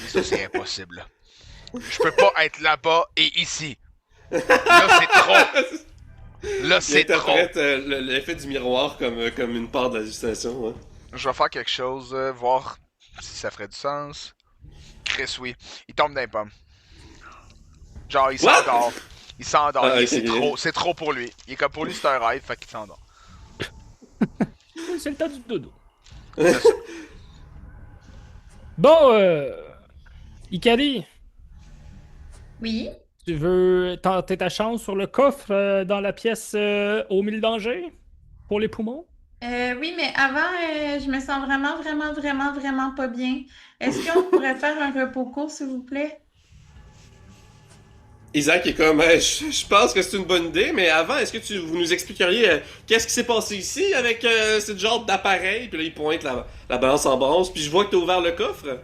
Ça, c'est impossible, là. Je peux pas être là-bas et ici. Là, c'est trop. Là, c'est trop. interprète l'effet du miroir comme une part de la situation, ouais. Je vais faire quelque chose, voir si ça ferait du sens. Chris, oui. Il tombe dans les pommes. Genre, il What? s'endort. Il s'endort. Ah, C'est trop pour lui. Il est comme pour lui, c'est un rêve, fait qu'il s'endort. C'est le temps du dodo. C'est ça. Bon, Ikari, Oui. tu veux tenter ta chance sur le coffre dans la pièce aux 1000 dangers pour les poumons? Oui, mais avant, je me sens vraiment pas bien. Est-ce qu'on pourrait faire un repos court, s'il vous plaît? Isaac est comme, je pense que c'est une bonne idée, mais avant, est-ce que vous nous expliqueriez qu'est-ce qui s'est passé ici avec ce genre d'appareil? Puis là, il pointe la balance en bronze, puis je vois que t'as ouvert le coffre.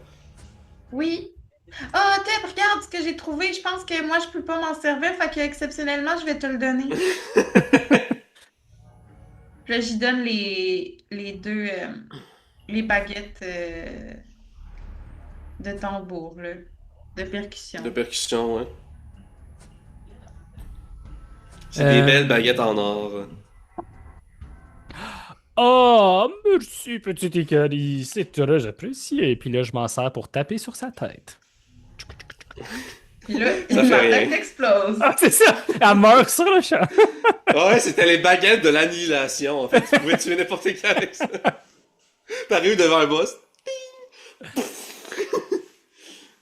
Oui. Ah, Tep, regarde ce que j'ai trouvé. Je pense que moi, je peux pas m'en servir, fait que exceptionnellement, je vais te le donner. Puis là, j'y donne les deux, les baguettes de tambour, là, de percussion. De percussion, ouais. C'est des belles baguettes en or. Oh, merci, petit Ikari, c'est très apprécié. Puis là, je m'en sers pour taper sur sa tête. Puis là, Ça fait ma rien. tête explose. Ah, c'est ça! Elle meurt sur le champ. Ouais, c'était les baguettes de l'annihilation, en fait. Tu pouvais tuer n'importe qui avec ça. T'arrives devant un boss.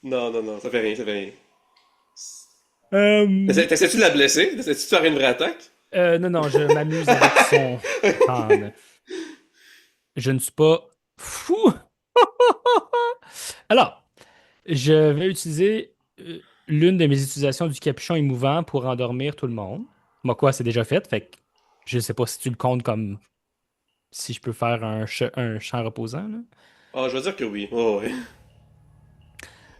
Non, non, non, ça fait rien, ça fait rien. T'essaies-tu de la blesser? T'essaies-tu de faire une vraie attaque? Non, non, je m'amuse avec son crâne. Je ne suis pas fou. Alors, je vais utiliser l'une de mes utilisations du capuchon émouvant pour endormir tout le monde. Moi, quoi, c'est déjà fait. Fait que je sais pas si tu le comptes comme si je peux faire un chant reposant, là. Ah, je vais dire que oui. Oh, ouais.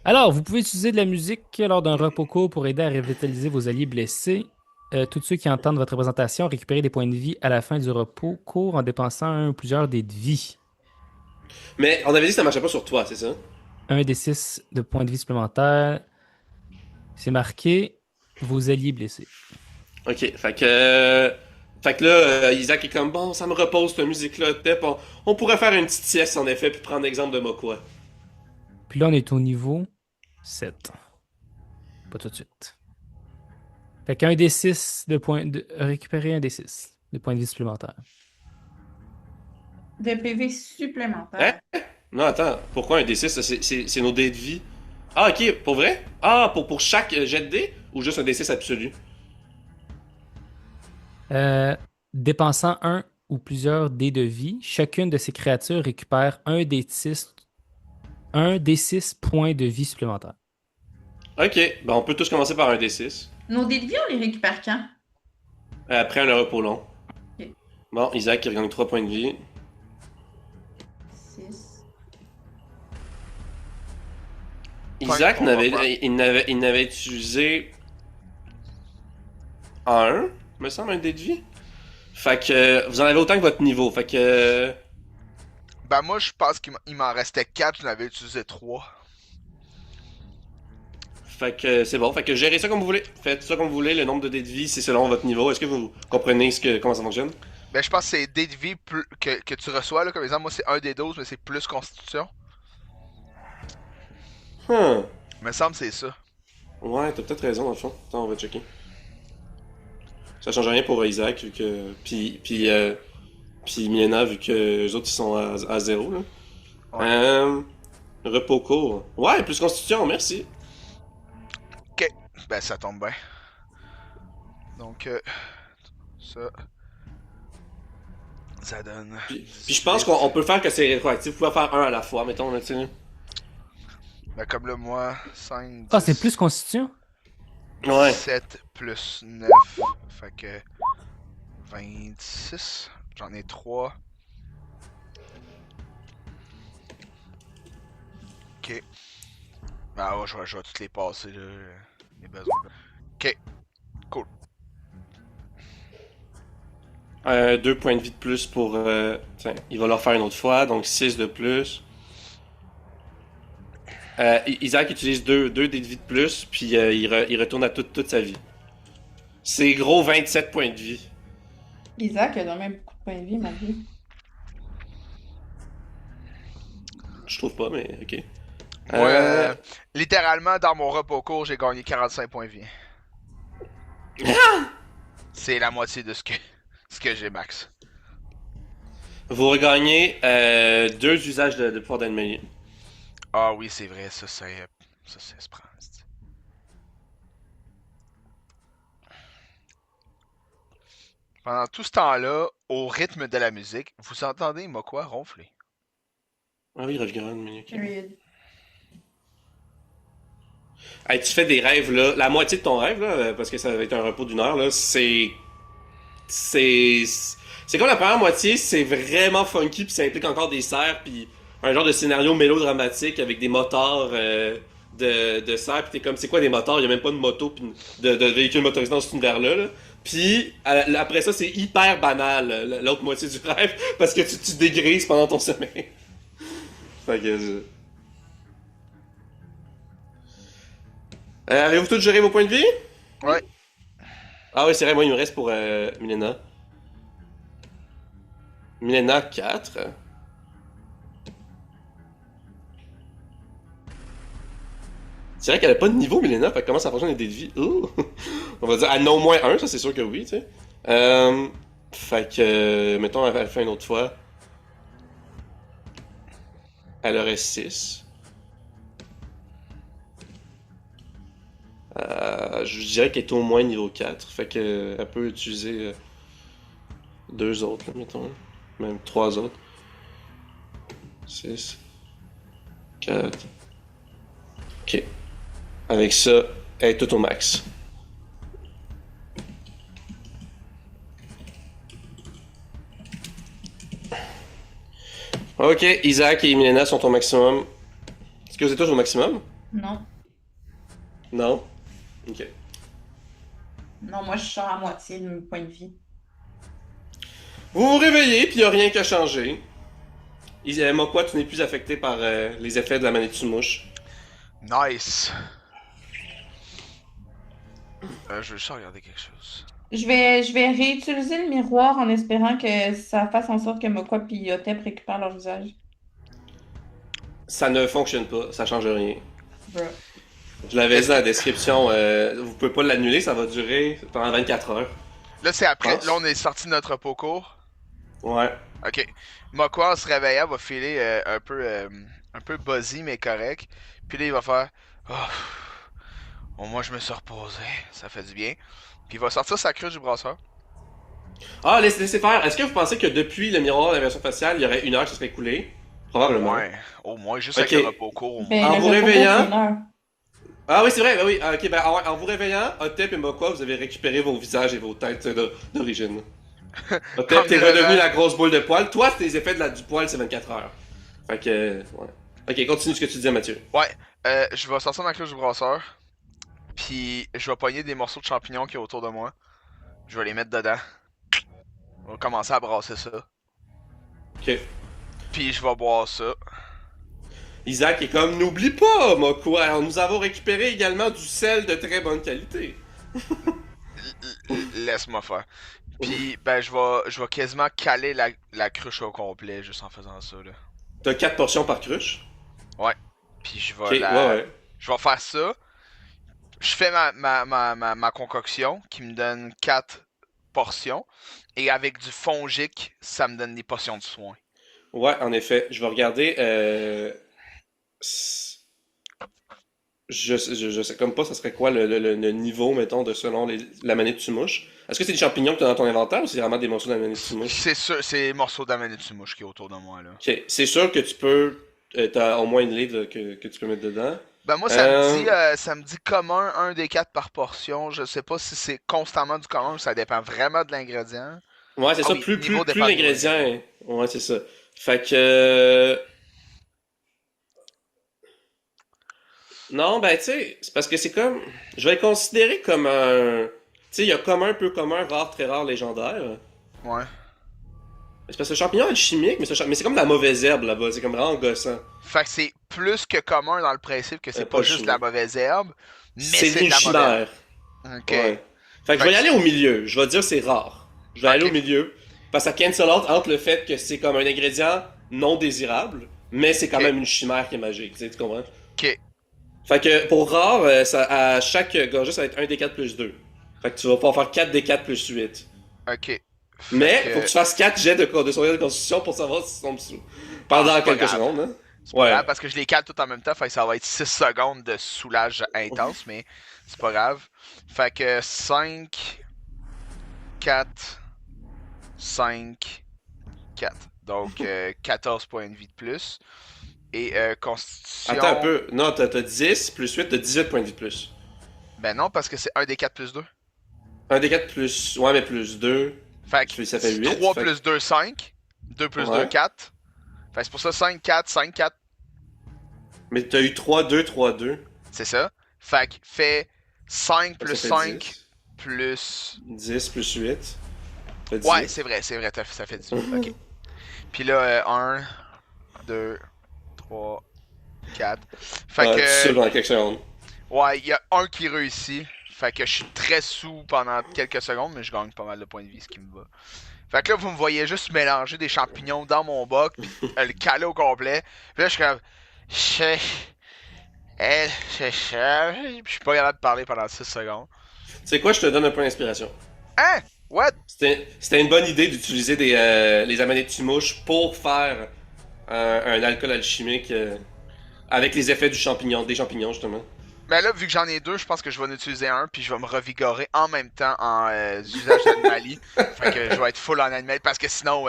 Alors, vous pouvez utiliser de la musique lors d'un repos court pour aider à revitaliser vos alliés blessés. Tous ceux qui entendent votre présentation récupérez des points de vie à la fin du repos court en dépensant un ou plusieurs dés de vie. Mais on avait dit que ça marchait pas sur toi, c'est ça? Un des 6 de points de vie supplémentaires. C'est marqué vos alliés blessés. Ok, fait que là, Isaac est comme bon, ça me repose cette musique-là, Tep. On pourrait faire une petite sieste en effet, puis prendre l'exemple de Mokwa. Puis là, on est au niveau 7. Pas tout de suite. Fait qu'un des 6 de points de. Récupérer un des 6 de points de vie supplémentaires. De PV supplémentaire. Non, attends, pourquoi un D6? C'est nos dés de vie. Ah, ok, pour vrai? Ah, pour chaque jet de dés? Ou juste un D6 absolu? Dépensant un ou plusieurs dés de vie, chacune de ces créatures récupère un des 6 points de vie supplémentaires. Ok, ben on peut tous commencer par un D6. Nos dés de vie, on les récupère quand? Après un repos long. Ok. Bon, Isaac il regagne 3 points de vie. 6. Isaac on va voir. il n'avait utilisé un, me semble, un dé de vie. Fait que vous en avez autant que votre niveau. Fait que. Ben moi, je pense qu'il m'en restait 4, j'en avais utilisé 3. Fait que c'est bon. Fait que gérez ça comme vous voulez. Faites ça comme vous voulez. Le nombre de dés de vie, c'est selon votre niveau. Est-ce que vous comprenez comment ça fonctionne? Ben je pense que c'est dés de vie que tu reçois, là. Comme exemple, moi c'est 1 des 12, mais c'est plus constitution. Hmm. Il me semble que c'est ça. Ouais, t'as peut-être raison dans le fond. Attends, on va checker. Ça change rien pour Isaac vu que. Puis Milena vu que les autres ils sont à 0 là. Ouais. Repos court. Ouais, plus constitution, merci. Ok. Ben ça tombe bien. Donc, ça. Ça donne. Puis je pense qu'on peut faire que c'est rétroactif. Vous pouvez faire un à la fois, mettons, là, tu sais. Ben comme là, moi, 5, 10, Ah, c'est plus constitution? Ouais. 7 plus 9. Fait que. 26. J'en ai 3. Ok. Ben ouais, je vais toutes les passer, là. Les besoins. Ok. Cool. 2 points de vie de plus pour. Tiens, il va leur faire une autre fois, donc 6 de plus. Isaac utilise 2 dés de vie de plus, puis il retourne à toute sa vie. C'est gros 27 points de vie. Isaac a donné beaucoup de points de vie, ma vie. Je trouve pas, mais ok. Moi, littéralement, dans mon repos court, j'ai gagné 45 points de vie. C'est la moitié de ce que j'ai max. Vous regagnez 2 usages de pouvoir d'ennemi. Ah oui, c'est vrai, ça se prend. Pendant tout ce temps-là, au rythme de la musique, vous entendez Mokwa ronfler. Ah oui, Ravigron, mais ok. Period. Hey, tu fais des rêves là, la moitié de ton rêve là, parce que ça va être un repos d'1 heure là, c'est comme la première moitié, c'est vraiment funky puis ça implique encore des cerfs puis un genre de scénario mélodramatique avec des moteurs de cerfs puis t'es comme c'est quoi des moteurs, il y a même pas de moto pis de véhicules motorisés dans cet univers là. Puis après ça c'est hyper banal l'autre moitié du rêve parce que tu te dégrises pendant ton sommeil. Fait que avez-vous tous géré vos points de vie? Ouais. Ah oui, c'est vrai, moi il me reste pour Milena. Milena 4. C'est vrai qu'elle a pas de niveau, Milena, fait que comment ça fonctionne les dés de vie? Ouh! On va dire, elle en a au moins un, ça c'est sûr que oui, tu sais. Fait que, mettons, elle fait une autre fois. Elle aurait 6. Je dirais qu'elle est au moins niveau 4. Fait que elle peut utiliser 2 autres, là, mettons. Même 3 autres. 6. 4. Ok. Avec ça, elle est tout au max. Ok, Isaac et Milena sont au maximum. Est-ce que vous êtes tous au maximum? Non. Non? Ok. Non, moi, je sors à moitié de mes points de vie. Vous vous réveillez, puis il a rien qui a changé. Mokwa, tu n'es plus affecté par les effets de la manette sous mouche. Nice. Je veux juste regarder quelque chose. Je vais réutiliser le miroir en espérant que ça fasse en sorte que Mokwa et Yotep récupèrent leur visage. Ça ne fonctionne pas, ça change rien. Bruh. Je l'avais dit dans la description, vous pouvez pas l'annuler, ça va durer pendant 24 heures. Là, c'est après. Pense. Là, on est sorti de notre repos court. Ouais. Ok. Mokwa, en se réveillant, va filer un peu buzzy, mais correct. Puis là, il va faire. Oh, au moins, je me suis reposé. Ça fait du bien. Puis il va sortir sa cruche du brasseur. Ah, laissez faire. Est-ce que vous pensez que depuis le miroir de la version faciale, il y aurait 1 heure qui serait écoulée? Probablement. Ouais. Au moins, juste Ok. avec le repos court. Au moins. Ben, En le vous repos, réveillant- c'est une heure. Ah oui, c'est vrai, ben oui. Ah, ok, ben en vous réveillant, Otep et Mokwa, vous avez récupéré vos visages et vos têtes d'origine. Otep, t'es redevenu la grosse boule de poil. Toi, tes effets du poil, c'est 24 heures. Fait que, ouais. Ok, continue ce que tu disais, Mathieu. Ouais. Je vais sortir ma cruche du brasseur. Puis je vais pogner des morceaux de champignons qui est autour de moi. Je vais les mettre dedans. On va commencer à brasser ça. Ok. Puis je vais boire ça. Isaac est comme, n'oublie pas, Mokwa, nous avons récupéré également du sel de très bonne qualité. Laisse-moi faire. Puis ben je vais quasiment caler la cruche au complet juste en faisant ça là. T'as 4 portions par cruche. Puis je vais Ok, ouais. je vais faire ça. Je fais ma concoction qui me donne 4 portions. Et avec du fongique, ça me donne des potions de soin. Ouais, en effet. Je vais regarder. Je sais comme pas, ça serait quoi le niveau, mettons, de selon la manette de mouche. Est-ce que c'est des champignons que tu as dans ton inventaire ou c'est vraiment des morceaux de la manette de mouche? C'est sûr, c'est les morceaux d'amanite mouche qui est autour de moi là. Ok, c'est sûr que tu peux. T'as au moins une livre que tu peux mettre dedans. Ben moi ça me dit commun 1 des 4 par portion. Je sais pas si c'est constamment du commun ou ça dépend vraiment de l'ingrédient. Ouais, c'est ça, oui, plus niveau dépend l'ingrédient. Ouais, c'est ça. Fait que. Non, ben, tu sais, c'est parce que c'est comme. Je vais le considérer comme un. Tu sais, il y a commun, peu commun, rare, très rare, légendaire. Ouais. C'est parce que le champignon est chimique, mais c'est comme de la mauvaise herbe là-bas. C'est comme vraiment gossant. Fait que c'est plus que commun dans le principe que c'est pas pas juste de la chimique. mauvaise herbe, mais C'est c'est de une la mauvaise. chimère. Ok. Ouais. Fait que je vais y aller au milieu. Je vais dire c'est rare. Je vais aller au milieu. Parce que ça cancel out entre le fait que c'est comme un ingrédient non désirable, mais c'est quand Ok. même une chimère qui est magique. Tu sais, tu comprends? Ok. Fait que pour rare, à chaque gorgée, ça va être 1 des 4 plus 2. Fait que tu vas pouvoir faire 4 des 4 plus 8. Ok. Mais, que- faut que tu fasses 4 jets de sauvegarde de constitution pour savoir si tu tombes sous. Pendant c'est pas quelques grave. secondes, hein? C'est pas Ouais. grave parce que je les cale tout en même temps, fait que ça va être 6 secondes de soulage intense, mais c'est pas grave. Fait que 5, 4, 5, 4. Donc 14 points de vie de plus. Et constitution... Attends un peu. Non, t'as 10 plus 8, t'as 18 points de vie de plus. Ben non, parce que c'est 1 des 4 plus 2. 1 des 4 plus. Ouais, mais plus 2. Fait que Ça fait 8. 3 plus 2, 5. 2 plus Ouais. 2, 4. Fait que c'est pour ça 5, 4, 5, 4. Mais t'as eu 3, 2, 3, 2. C'est ça. Fait que fait 5 Fait que plus ça fait 5 plus... 10 plus 8. Ça fait Ouais, 18. c'est vrai, ça fait 18. Ok. Puis là, 1, 2, 3, 4. Fait Ouais, tu sauves que... dans quelques secondes. Ouais, il y a un qui réussit. Fait que je suis très sous pendant quelques secondes, mais je gagne pas mal de points de vie, ce qui me va. Fait que là, vous me voyez juste mélanger des champignons dans mon boc, puis le caler au complet. Puis là, je suis comme... Je suis pas capable de parler pendant 6 secondes. Tu sais quoi, je te donne un point d'inspiration. Hein? What? C'était une bonne idée d'utiliser les amanétumouches pour faire un alcool alchimique avec les effets des champignons, justement. Mais là, vu que j'en ai deux, je pense que je vais en utiliser un, puis je vais me revigorer en même temps en usage d'animalie. Fait que je vais être full en animal, parce que sinon,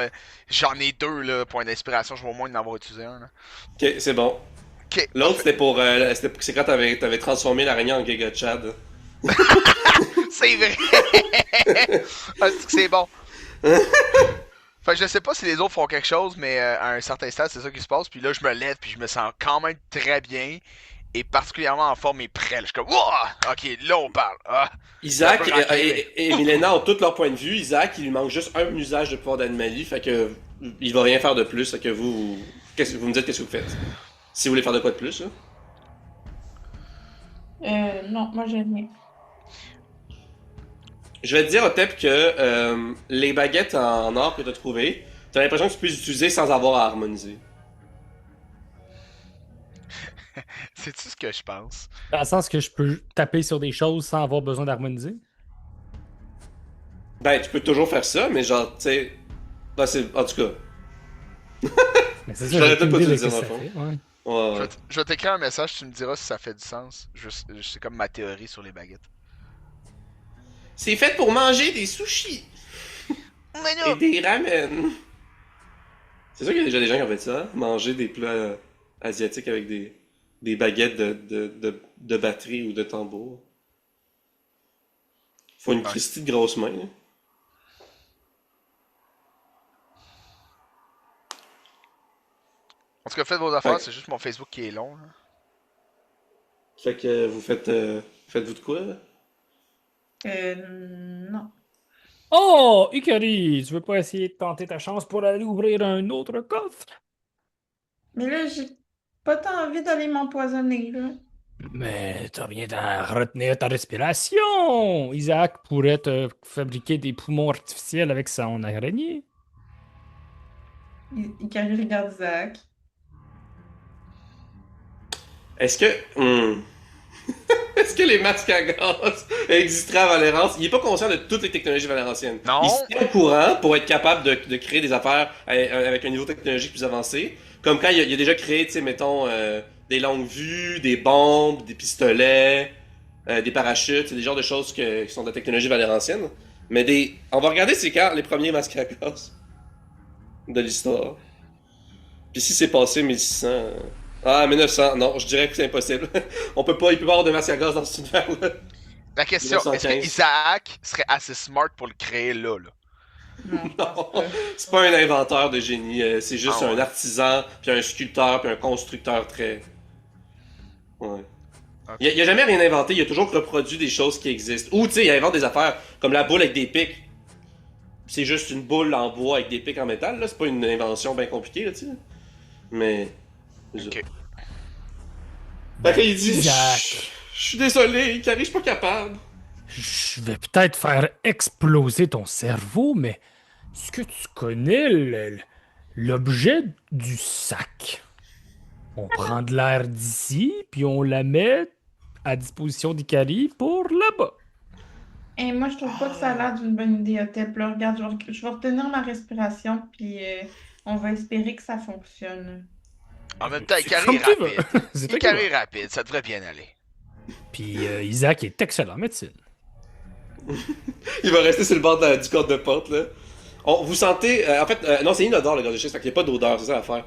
j'en ai deux, là, point d'inspiration, je vais au moins en avoir utilisé un, là. Ok, c'est bon. Ok, L'autre, c'est quand t'avais transformé l'araignée en Giga Chad. c'est vrai! Ah, c'est que c'est bon. Fait que je sais pas si les autres font quelque chose, mais à un certain stade, c'est ça qui se passe. Puis là, je me lève, puis je me sens quand même très bien. Et particulièrement en forme et prêt. Je suis comme, Wouah! Ok, là, on parle. Ah, Isaac c'est un peu rancunier. et Milena ont tous leur point de vue. Isaac, il lui manque juste un usage de pouvoir d'animalie, fait que il va rien faire de plus. Fait que vous me dites qu'est-ce que vous faites. Si vous voulez faire de quoi de plus, là. Non, moi j'ai rien. Je vais te dire, Otep, que les baguettes en or que tu as trouvées, t'as l'impression que tu peux les utiliser sans avoir à harmoniser. C'est-tu ce que je pense? Dans le sens que je peux taper sur des choses sans avoir besoin d'harmoniser. Ben, tu peux toujours faire ça, mais genre, tu sais. Ben, en tout cas. Mais c'est ça, J'aurais j'ai peut-être aucune pas idée te de le dire, ce que dans ça le fait. Ouais. Ouais, Je ouais. vais t'écrire un message, tu me diras si ça fait du sens. C'est comme ma théorie sur les baguettes. C'est fait pour manger des sushis Mais et non! des ramen. C'est sûr qu'il y a déjà des gens qui ont fait ça, hein? Manger des plats asiatiques avec des baguettes de batterie ou de tambour. Faut une Ouais. Christie de grosse main, là. En tout cas, faites vos affaires, Ouais. c'est juste mon Facebook qui est long. Là. Fait que vous faites-vous de quoi, là? Non. Oh, Ikari, tu veux pas essayer de tenter ta chance pour aller ouvrir un autre coffre? Mais là, j'ai pas tant envie d'aller m'empoisonner, là. Mais t'as rien à retenir ta respiration. Isaac pourrait te fabriquer des poumons artificiels avec son araignée. Quand je regarde Zach. Est-ce que... Est-ce que les masques à gaz existeraient à Valérance? Il est pas conscient de toutes les technologies valéranciennes. Non. Il se tient au courant pour être capable de créer des affaires avec un niveau technologique plus avancé. Comme quand il a déjà créé, tu sais, mettons, des longues vues, des bombes, des pistolets, des parachutes, c'est des genres de choses qui sont de la technologie valérancienne. Mais on va regarder c'est quand les premiers masques à gaz de l'histoire. Puis si c'est passé 1600... Ah, 1900, non, je dirais que c'est impossible. Il peut pas avoir de masque à gaz dans cet univers-là. La question, est-ce que 1915. Isaac serait assez smart pour le créer là? Non, je pense Non, pas. c'est pas un inventeur de génie, c'est juste Ah ouais. un artisan, puis un sculpteur, puis un constructeur très... Ouais. Ok. Il a jamais rien inventé, il a toujours reproduit des choses qui existent. Ou, tu sais, il invente des affaires comme la boule avec des pics. C'est juste une boule en bois avec des pics en métal, là, c'est pas une invention bien compliquée, là, tu sais. Mais... Ok. Fait qu'il dit... Isaac, Je suis désolé, Carrie, je suis pas capable. je vais peut-être faire exploser ton cerveau, mais est-ce que tu connais l'objet du sac? On prend de l'air d'ici, puis on la met à disposition d'Ikari pour là-bas. Et moi, je trouve pas que ça a l'air d'une bonne idée, Otep. Là, regarde, je vais retenir ma respiration, puis on va espérer que ça fonctionne. En même temps, C'est Ikari comme est tu veux. rapide. C'est toi qui Ikari vois. est rapide, ça devrait bien aller. Puis Isaac est excellent en médecine. Il va rester sur le bord du cadre de porte, là. Vous sentez... en fait, non, c'est inodore, le gaz de schiste, fait qu'il n'y a pas d'odeur, c'est ça l'affaire.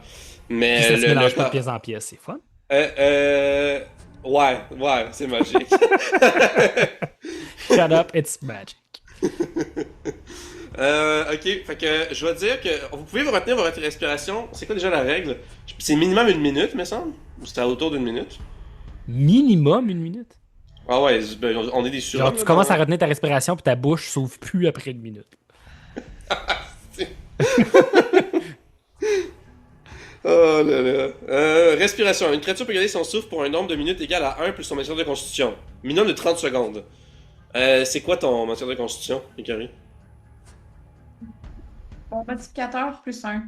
Puis Mais ça se mélange pas de pièce en pièce, c'est fun. Ouais, c'est magique. Shut up, it's magic. Ok, fait que je vais dire que vous pouvez vous retenir votre respiration. C'est quoi déjà la règle? C'est minimum 1 minute, me semble? Ou c'était autour d'1 minute? Minimum 1 minute. Ah ouais, ben, on est des surhommes. Genre, tu là, commences à dans- retenir ta respiration, puis ta bouche s'ouvre plus après 1 minute. Oh là là. Respiration. Une créature peut garder son souffle pour un nombre de minutes égal à 1 plus son matière de constitution. Minimum de 30 secondes. C'est quoi ton matière de constitution, Ikari? Bon, modificateur plus 1.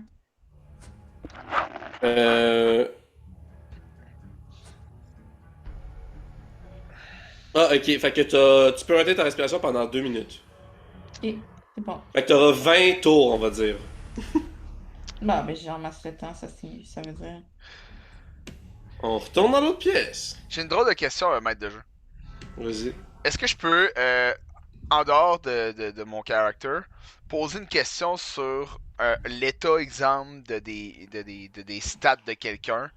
Ah, ok. Fait que tu peux arrêter ta respiration pendant 2 minutes. Ok, c'est bon. Fait que t'auras 20 tours, on va dire. Bon, ben j'ai ramassé le temps, ça veut dire. On retourne dans l'autre pièce. J'ai une drôle de question, maître de jeu. Vas-y. Est-ce que je peux, en dehors de mon character, poser une question sur l'état exemple de des stats de quelqu'un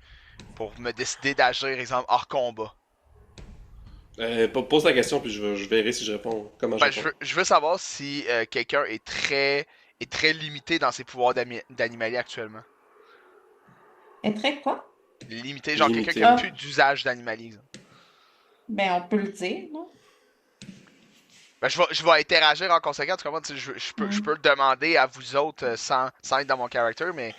pour me décider d'agir, exemple, hors combat? Pose la question, puis je verrai si je réponds. Comment je Ben, réponds. je veux savoir si quelqu'un est très limité dans ses pouvoirs d'animalier actuellement. Et très quoi? Limité, genre quelqu'un qui Limité. a Ah, plus d'usage d'animalier, exemple. ben on peut le dire, non? Ben, je vais interagir en conséquence. Tu comprends? Tu sais, je peux le demander à vous autres sans être dans mon character, mais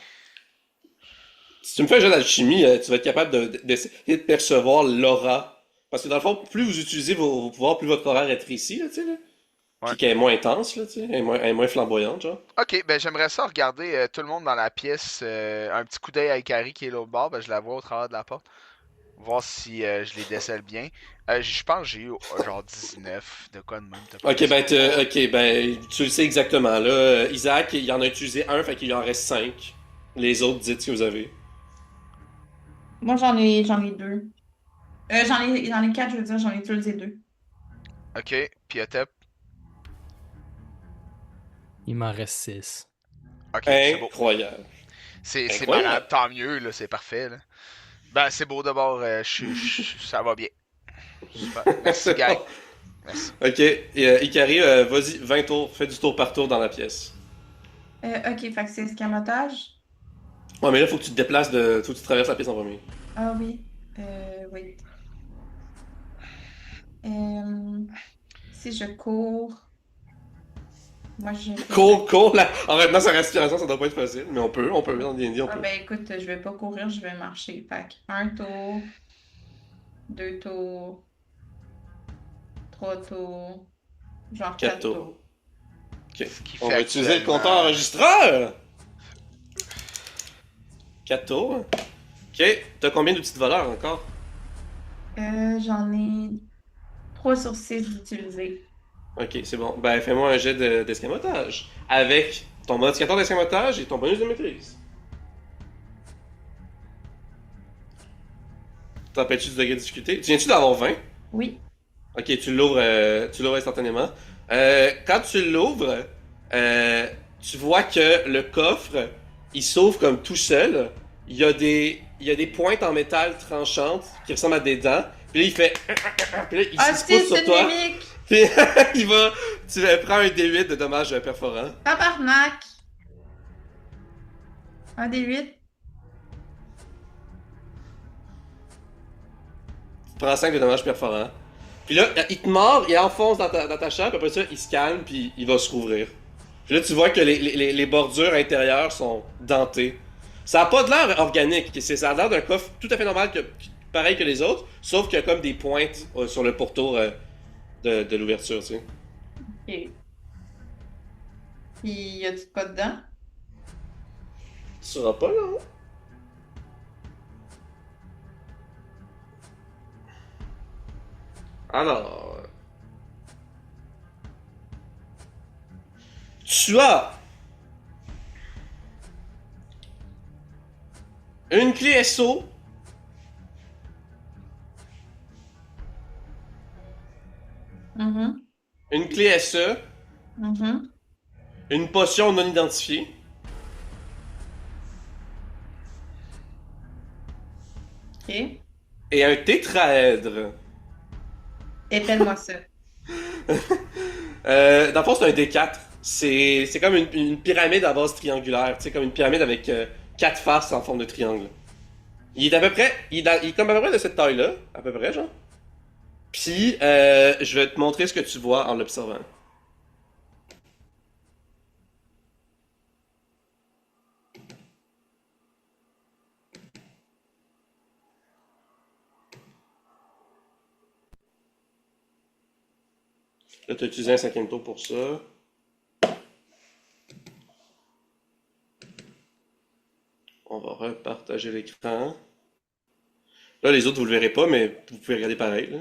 Si tu me fais un jeu d'alchimie, tu vas être capable d'essayer de percevoir l'aura. Parce que dans le fond, plus vous utilisez vos pouvoirs, plus votre aura rétrécit, là, tu sais, là. ouais. Puis qu'elle est moins intense, là, tu sais. Elle est moins flamboyante, genre. Ok, ben j'aimerais ça regarder tout le monde dans la pièce. Un petit coup d'œil à Ikari qui est l'autre bord, ben je la vois au travers de la porte. Voir si je les décèle bien. Je pense que j'ai eu genre 19 de quoi de même. T'as pas Ok, laissé voir. ok, ben, tu le sais exactement, là. Isaac, il en a utilisé un, fait qu'il en reste 5. Les autres, dites ce que vous avez. Moi j'en ai deux. J'en ai quatre, je veux dire, j'en ai utilisé deux. Ok, Piotep. Il m'en reste 6. Ok, c'est beau. Incroyable. C'est malade, Incroyable. tant mieux, là, c'est parfait. Là. Ben c'est beau d'abord, ça va bien. Super. Merci, C'est gang. bon. Merci. Ok, et, Ikari, vas-y, 20 tours, fais du tour par tour dans la pièce. Ok, fait que c'est escamotage. Ouais, mais là, faut que tu te déplaces faut que tu traverses la pièce en premier. Ah oui. Oui. Euh, si je cours, moi je fais Cours, cours, là. En retenant sa respiration, ça doit pas être facile, mais on peut, dans D&D, on Ah peut. ben écoute, je vais pas courir, je vais marcher. Fait que un tour, deux tours, trois tours, genre 4 quatre tours. tours. Ok. Ce qui On fait va utiliser le compteur actuellement. enregistreur! 4 tours. Ok, t'as combien de petites voleurs encore? J'en ai 3 sur 6 d'utilisés. Ok, c'est bon. Ben, fais-moi un jet d'escamotage. Avec ton modificateur d'escamotage et ton bonus de maîtrise. T'empêches-tu du degré de difficulté? Tu viens-tu d'avoir 20? Oui. Ok, tu l'ouvres instantanément. Quand tu l'ouvres, tu vois que le coffre, il s'ouvre comme tout seul. Il y a des pointes en métal tranchantes qui ressemblent à des dents. Puis là, il fait... Puis là, il se Si, pousse c'est sur une toi. mimique! Puis il va... prends un D8 de dommages perforants. Tabarnak! Un des 8. Tu prends 5 de dommages perforants. Puis là, il te mord, il enfonce dans ta chair, puis après ça, il se calme, puis il va se rouvrir. Puis là, tu vois que les bordures intérieures sont dentées. Ça a pas de l'air organique. Ça a l'air d'un coffre tout à fait normal, pareil que les autres, sauf qu'il y a comme des pointes sur le pourtour de l'ouverture, tu sais. Ok. Puis y a-tu pas dedans? Tu seras pas là, hein? Alors... Tu as une clé SO, Mhm. une clé SE, Mhm. une potion non identifiée, Ok. et un tétraèdre. Épelle-moi ça. Dans le fond, c'est un D4. C'est comme une pyramide à base triangulaire. Tu sais, comme une pyramide avec 4 faces en forme de triangle. Il est à peu près. Il est comme à peu près de cette taille-là. À peu près, genre. Puis, je vais te montrer ce que tu vois en l'observant. Là, tu as utilisé un 5e tour pour ça. On va repartager l'écran. Là, les autres, vous le verrez pas, mais vous pouvez regarder pareil, là.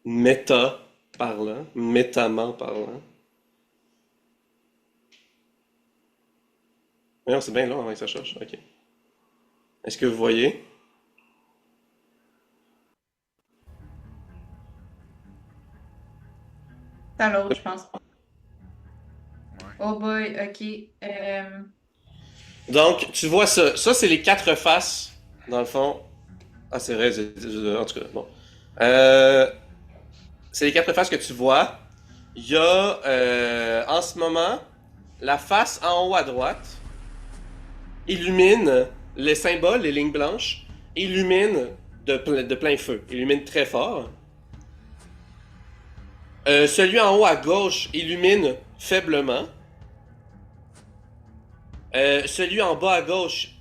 méta parlant, métamment parlant. Non, c'est bien long avant que ça cherche. Ok. Est-ce que vous voyez? T'as l'autre, je pense. Ouais. Oh boy, ok. Donc, tu vois ça. Ça, c'est les quatre faces, dans le fond. Ah, c'est vrai, en tout cas, bon. Euh, c'est les quatre faces que tu vois. Il y a, en ce moment, la face en haut à droite illumine les symboles, les lignes blanches, illumine de plein feu, illumine très fort. Celui en haut à gauche illumine faiblement. Celui en bas à gauche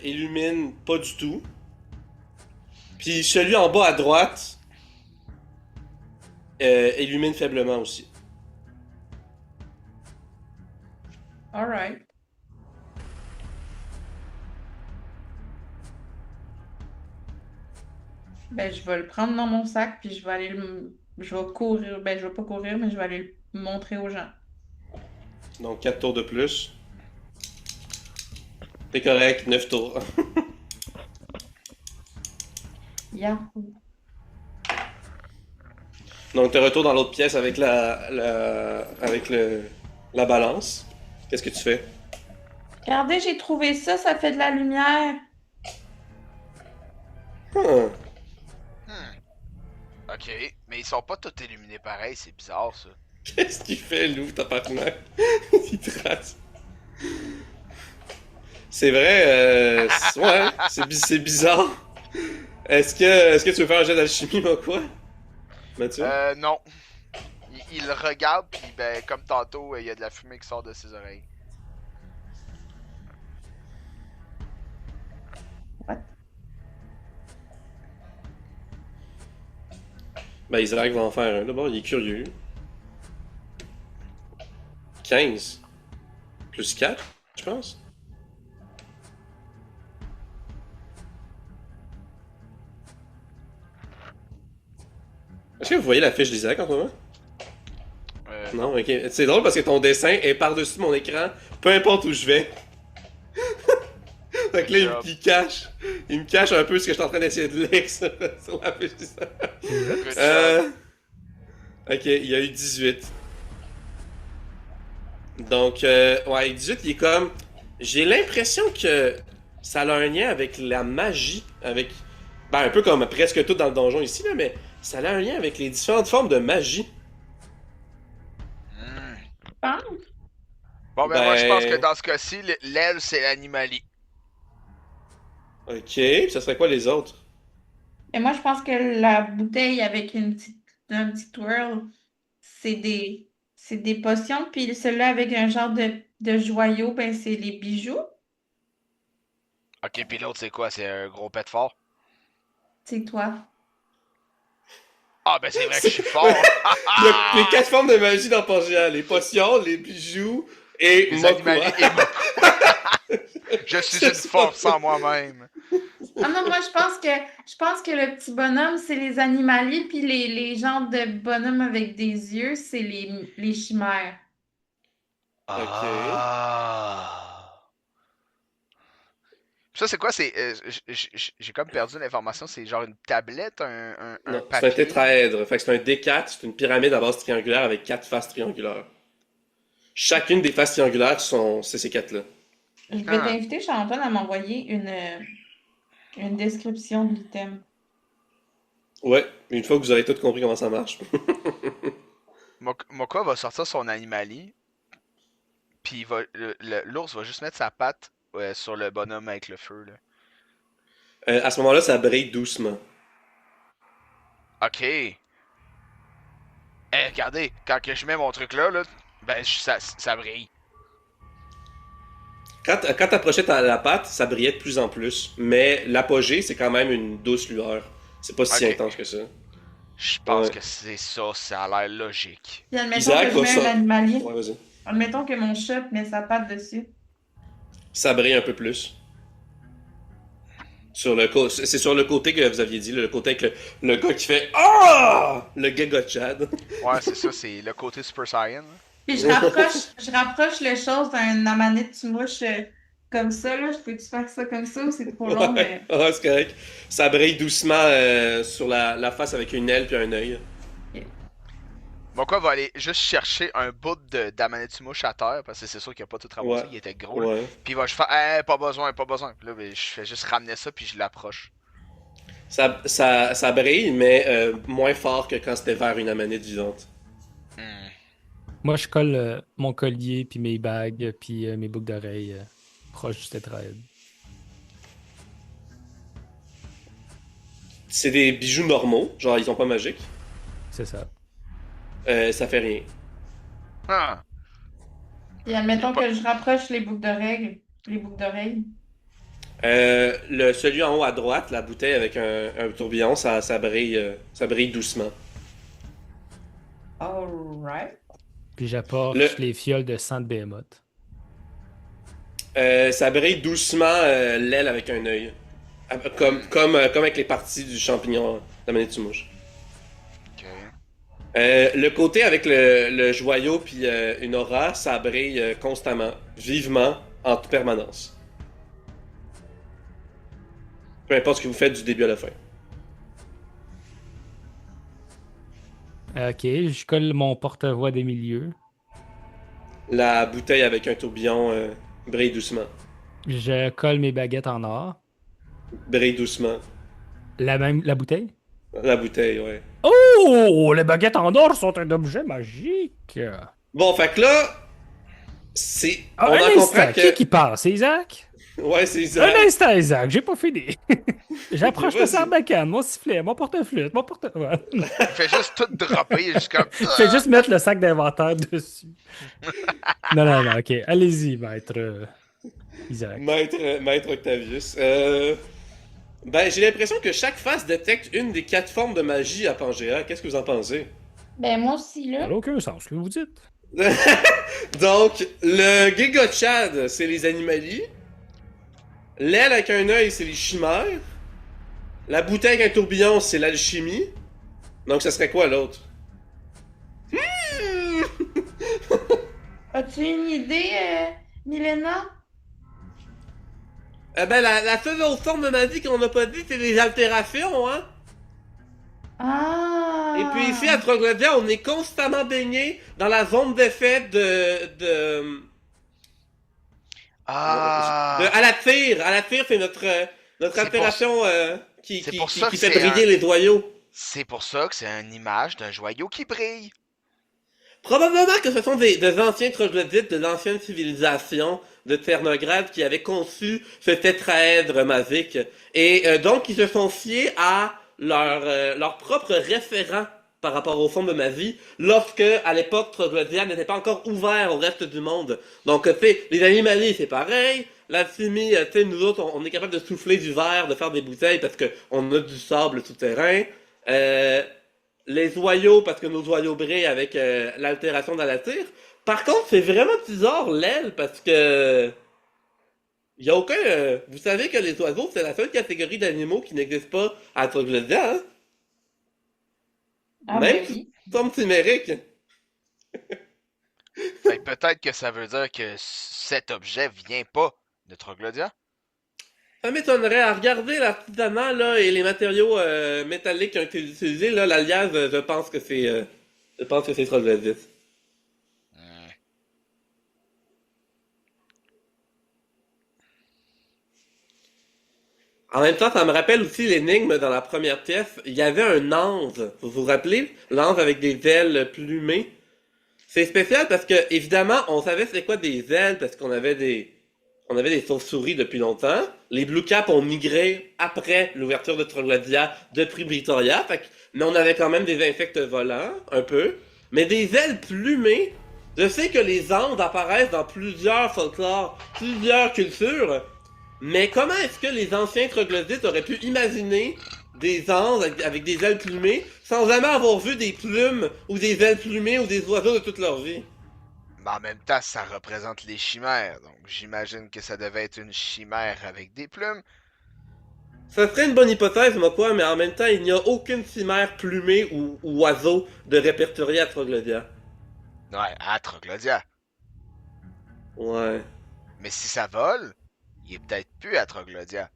illumine pas du tout. Puis celui en bas à droite illumine faiblement aussi. Alright. Ben, je vais le prendre dans mon sac, puis je vais aller je vais courir. Ben, je vais pas courir, mais je vais aller le montrer aux gens. Donc 4 tours de plus. C'est correct, 9 tours. Yahoo! Donc tu retournes dans l'autre pièce avec la balance. Qu'est-ce que tu fais? Regardez, j'ai trouvé ça, ça fait de la lumière. Hmm. Ok, mais ils sont pas tous illuminés pareil, c'est bizarre ça. Qu'est-ce qu'il fait, Lou, ta partenaire? Il te rate. C'est vrai, ouais, c'est bizarre. Est-ce que tu veux faire un jet d'alchimie ou quoi, Mathieu? Non. Il le regarde, puis ben, comme tantôt, il y a de la fumée qui sort de ses oreilles. Ben, Isaac va en faire un. D'abord, il est curieux. 15. Plus 4, je pense. Est-ce que vous voyez la fiche d'Isaac en ce moment? Non, ok. C'est drôle parce que ton dessin est par-dessus mon écran, peu importe où je vais. Donc là, il me cache un peu ce que je suis en train d'essayer de lire sur la fiche d'Isaac. Good Euh, job. ok, il y a eu 18. Donc, ouais, 18, il est comme. J'ai l'impression que ça a un lien avec la magie, avec. Ben, un peu comme presque tout dans le donjon ici, là, mais ça a un lien avec les différentes formes de magie. Hmm. Pense. Bon, ben, moi, je pense que Ben. dans ce cas-ci, l'aile, c'est l'animalie. Ok, ça serait quoi les autres? Et moi, je pense que la bouteille avec un petit twirl, c'est des potions. Puis celui-là avec un genre de joyau, ben, c'est les bijoux. Ok, puis l'autre, c'est quoi? C'est un gros pet fort? C'est toi. Ah, ben, c'est vrai que je C'est- suis fort! Il y a les quatre formes de magie dans Pangea, les potions, les bijoux et Les Mokwa. animaliers et moi. Je suis une force en moi-même. Ah non, moi, je pense que le petit bonhomme, c'est les animaliers. Puis les genres de bonhommes avec des yeux, c'est les chimères. Ok. Ah. Ça, c'est quoi? C'est, j'ai comme perdu l'information. C'est genre une tablette, un Non, c'est un papier. tétraèdre. Fait que c'est un D4, c'est une pyramide à base triangulaire avec 4 faces triangulaires. Chacune des faces triangulaires c'est ces quatre-là. Je vais Ah. t'inviter, Charles-Antoine, à m'envoyer une description de l'item. Ouais, une fois que vous aurez tout compris comment ça marche. Mokwa va sortir son animali, puis l'ours va juste mettre sa patte sur le bonhomme avec le feu, là. À ce moment-là, ça brille doucement. Ok. Regardez, quand que je mets mon truc là, ben ça brille. Quand t'approchais la patte, ça brillait de plus en plus. Mais l'apogée, c'est quand même une douce lueur. C'est pas si Ok. intense que ça. Je pense Ouais. que c'est ça, ça a l'air logique. Puis admettons Isaac que je va mets un ça. animalier. Ouais, vas-y. Admettons que mon chat met sa patte dessus. Ça brille un peu plus. C'est sur le côté que vous aviez dit, le côté avec le gars qui fait Ah! Le Giga Chad. Ouais, c'est ça, c'est le côté Super Saiyan. Puis je rapproche les choses d'un amanite tu mouche comme ça, là. Je peux-tu faire ça comme ça ou c'est trop long, mais. Ouais, c'est correct. Ça brille doucement sur la face avec une aile puis un œil. Bon, quoi, va aller juste chercher un bout d'Amanitsu-mouche à terre, parce que c'est sûr qu'il a pas tout ramassé, Ouais. il était gros. Là. Ouais. Puis il va juste faire, pas besoin, pas besoin. Puis là, ben, je fais juste ramener ça, puis je l'approche. Ça brille, mais moins fort que quand c'était vers une amanite vivante. Hmm. Moi, je colle mon collier, puis mes bagues, puis mes boucles d'oreilles proches du tétraèdre. C'est des bijoux normaux, genre ils sont pas magiques. C'est ça. Ça fait rien. Ah. Puis admettons Pas- que je rapproche les boucles d'oreilles. Les boucles d'oreilles. Celui en haut à droite, la bouteille avec un tourbillon, ça brille doucement. Alright. Puis j'apporte les fioles de sang de Behemoth. Ça brille doucement l'aile avec un œil. Comme avec les parties du champignon d'Amanite Mouche. Ok. Le côté avec le joyau puis une aura, ça brille constamment, vivement, en toute permanence. Peu importe ce que vous faites du début à la fin. Ok, je colle mon porte-voix des milieux. La bouteille avec un tourbillon brille doucement. Je colle mes baguettes en or. Brille doucement. La bouteille? La bouteille, ouais. Oh! Les baguettes en or sont un objet magique! Bon, fait que là, c'est... Ah, on un en instant, comprend que... qui passe? C'est Isaac? Ouais, c'est ça. Un instant, Isaac, j'ai pas fini. J'approche Vas-y. le sarbacane, mon sifflet, mon porte-flûte, mon porte... Ouais. Il fait juste tout dropper, juste comme. Fais juste mettre le sac d'inventaire dessus. Non, ok. Allez-y, maître Isaac. Maître Octavius. Ben, j'ai l'impression que chaque face détecte une des 4 formes de magie à Pangea. Qu'est-ce que vous en pensez? Ben, moi aussi, Ça là. n'a aucun sens, ce que vous dites. Donc, le Giga Chad, c'est les animalies. L'aile avec un œil, c'est les chimères. La bouteille avec un tourbillon, c'est l'alchimie. Donc, ça serait quoi l'autre? As-tu une idée, Milena? Ben, la seule autre forme de magie qu'on n'a pas dit, c'est les altérations, hein? Ah! Et puis ici, à Troglodia, on est constamment baigné dans la zone d'effet Ah! à la tire. À la tire, c'est notre C'est altération qui c'est pour ça que fait c'est briller les joyaux. C'est pour ça que c'est une image d'un joyau qui brille. Probablement que ce sont des anciens troglodytes de l'ancienne civilisation de Ternograd qui avaient conçu ce tétraèdre magique. Et donc, ils se sont fiés à leur propre référent par rapport aux formes de magie, lorsque, à l'époque, Troglodia n'était pas encore ouvert au reste du monde. Donc, tu sais, les animaliers, c'est pareil. L'alchimie, tu sais, nous autres, on est capable de souffler du verre, de faire des bouteilles parce qu'on a du sable souterrain. Les joyaux, parce que nos joyaux brillent avec l'altération de la tire. Par contre, c'est vraiment bizarre l'aile, parce que... Y a aucun... vous savez que les oiseaux, c'est la seule catégorie d'animaux qui n'existe pas à Troglodia, hein? Ah, Même ben oui. forme chimérique. Fait que peut-être que ça veut dire que cet objet vient pas de Troglodia. Ça m'étonnerait à regarder l'artisanat là et les matériaux métalliques qui ont été utilisés là, l'alliage, je pense que c'est Troglodyte. Hmm. En même temps, ça me rappelle aussi l'énigme dans la première pièce. Il y avait un ange. Vous vous rappelez? L'ange avec des ailes plumées. C'est spécial parce que, évidemment, on savait c'est quoi des ailes parce qu'on avait des chauves-souris depuis longtemps. Les Blue Caps ont migré après l'ouverture de Troglodia depuis Britoria. Mais on avait quand même des insectes volants, un peu. Mais des ailes plumées, je sais que les anges apparaissent dans plusieurs folklores, plusieurs cultures. Mais comment est-ce que les anciens troglodytes auraient pu imaginer des anges avec des ailes plumées sans jamais avoir vu des plumes ou des ailes plumées ou des oiseaux de toute leur vie? Mais en même temps, ça représente les chimères. Donc j'imagine que ça devait être une chimère avec des plumes. Ça serait une bonne hypothèse, moi quoi, mais en même temps, il n'y a aucune chimère plumée ou oiseau de répertorié à Troglodia. Ouais, à Troglodia. Ouais. Mais si ça vole, il est peut-être plus à Troglodia.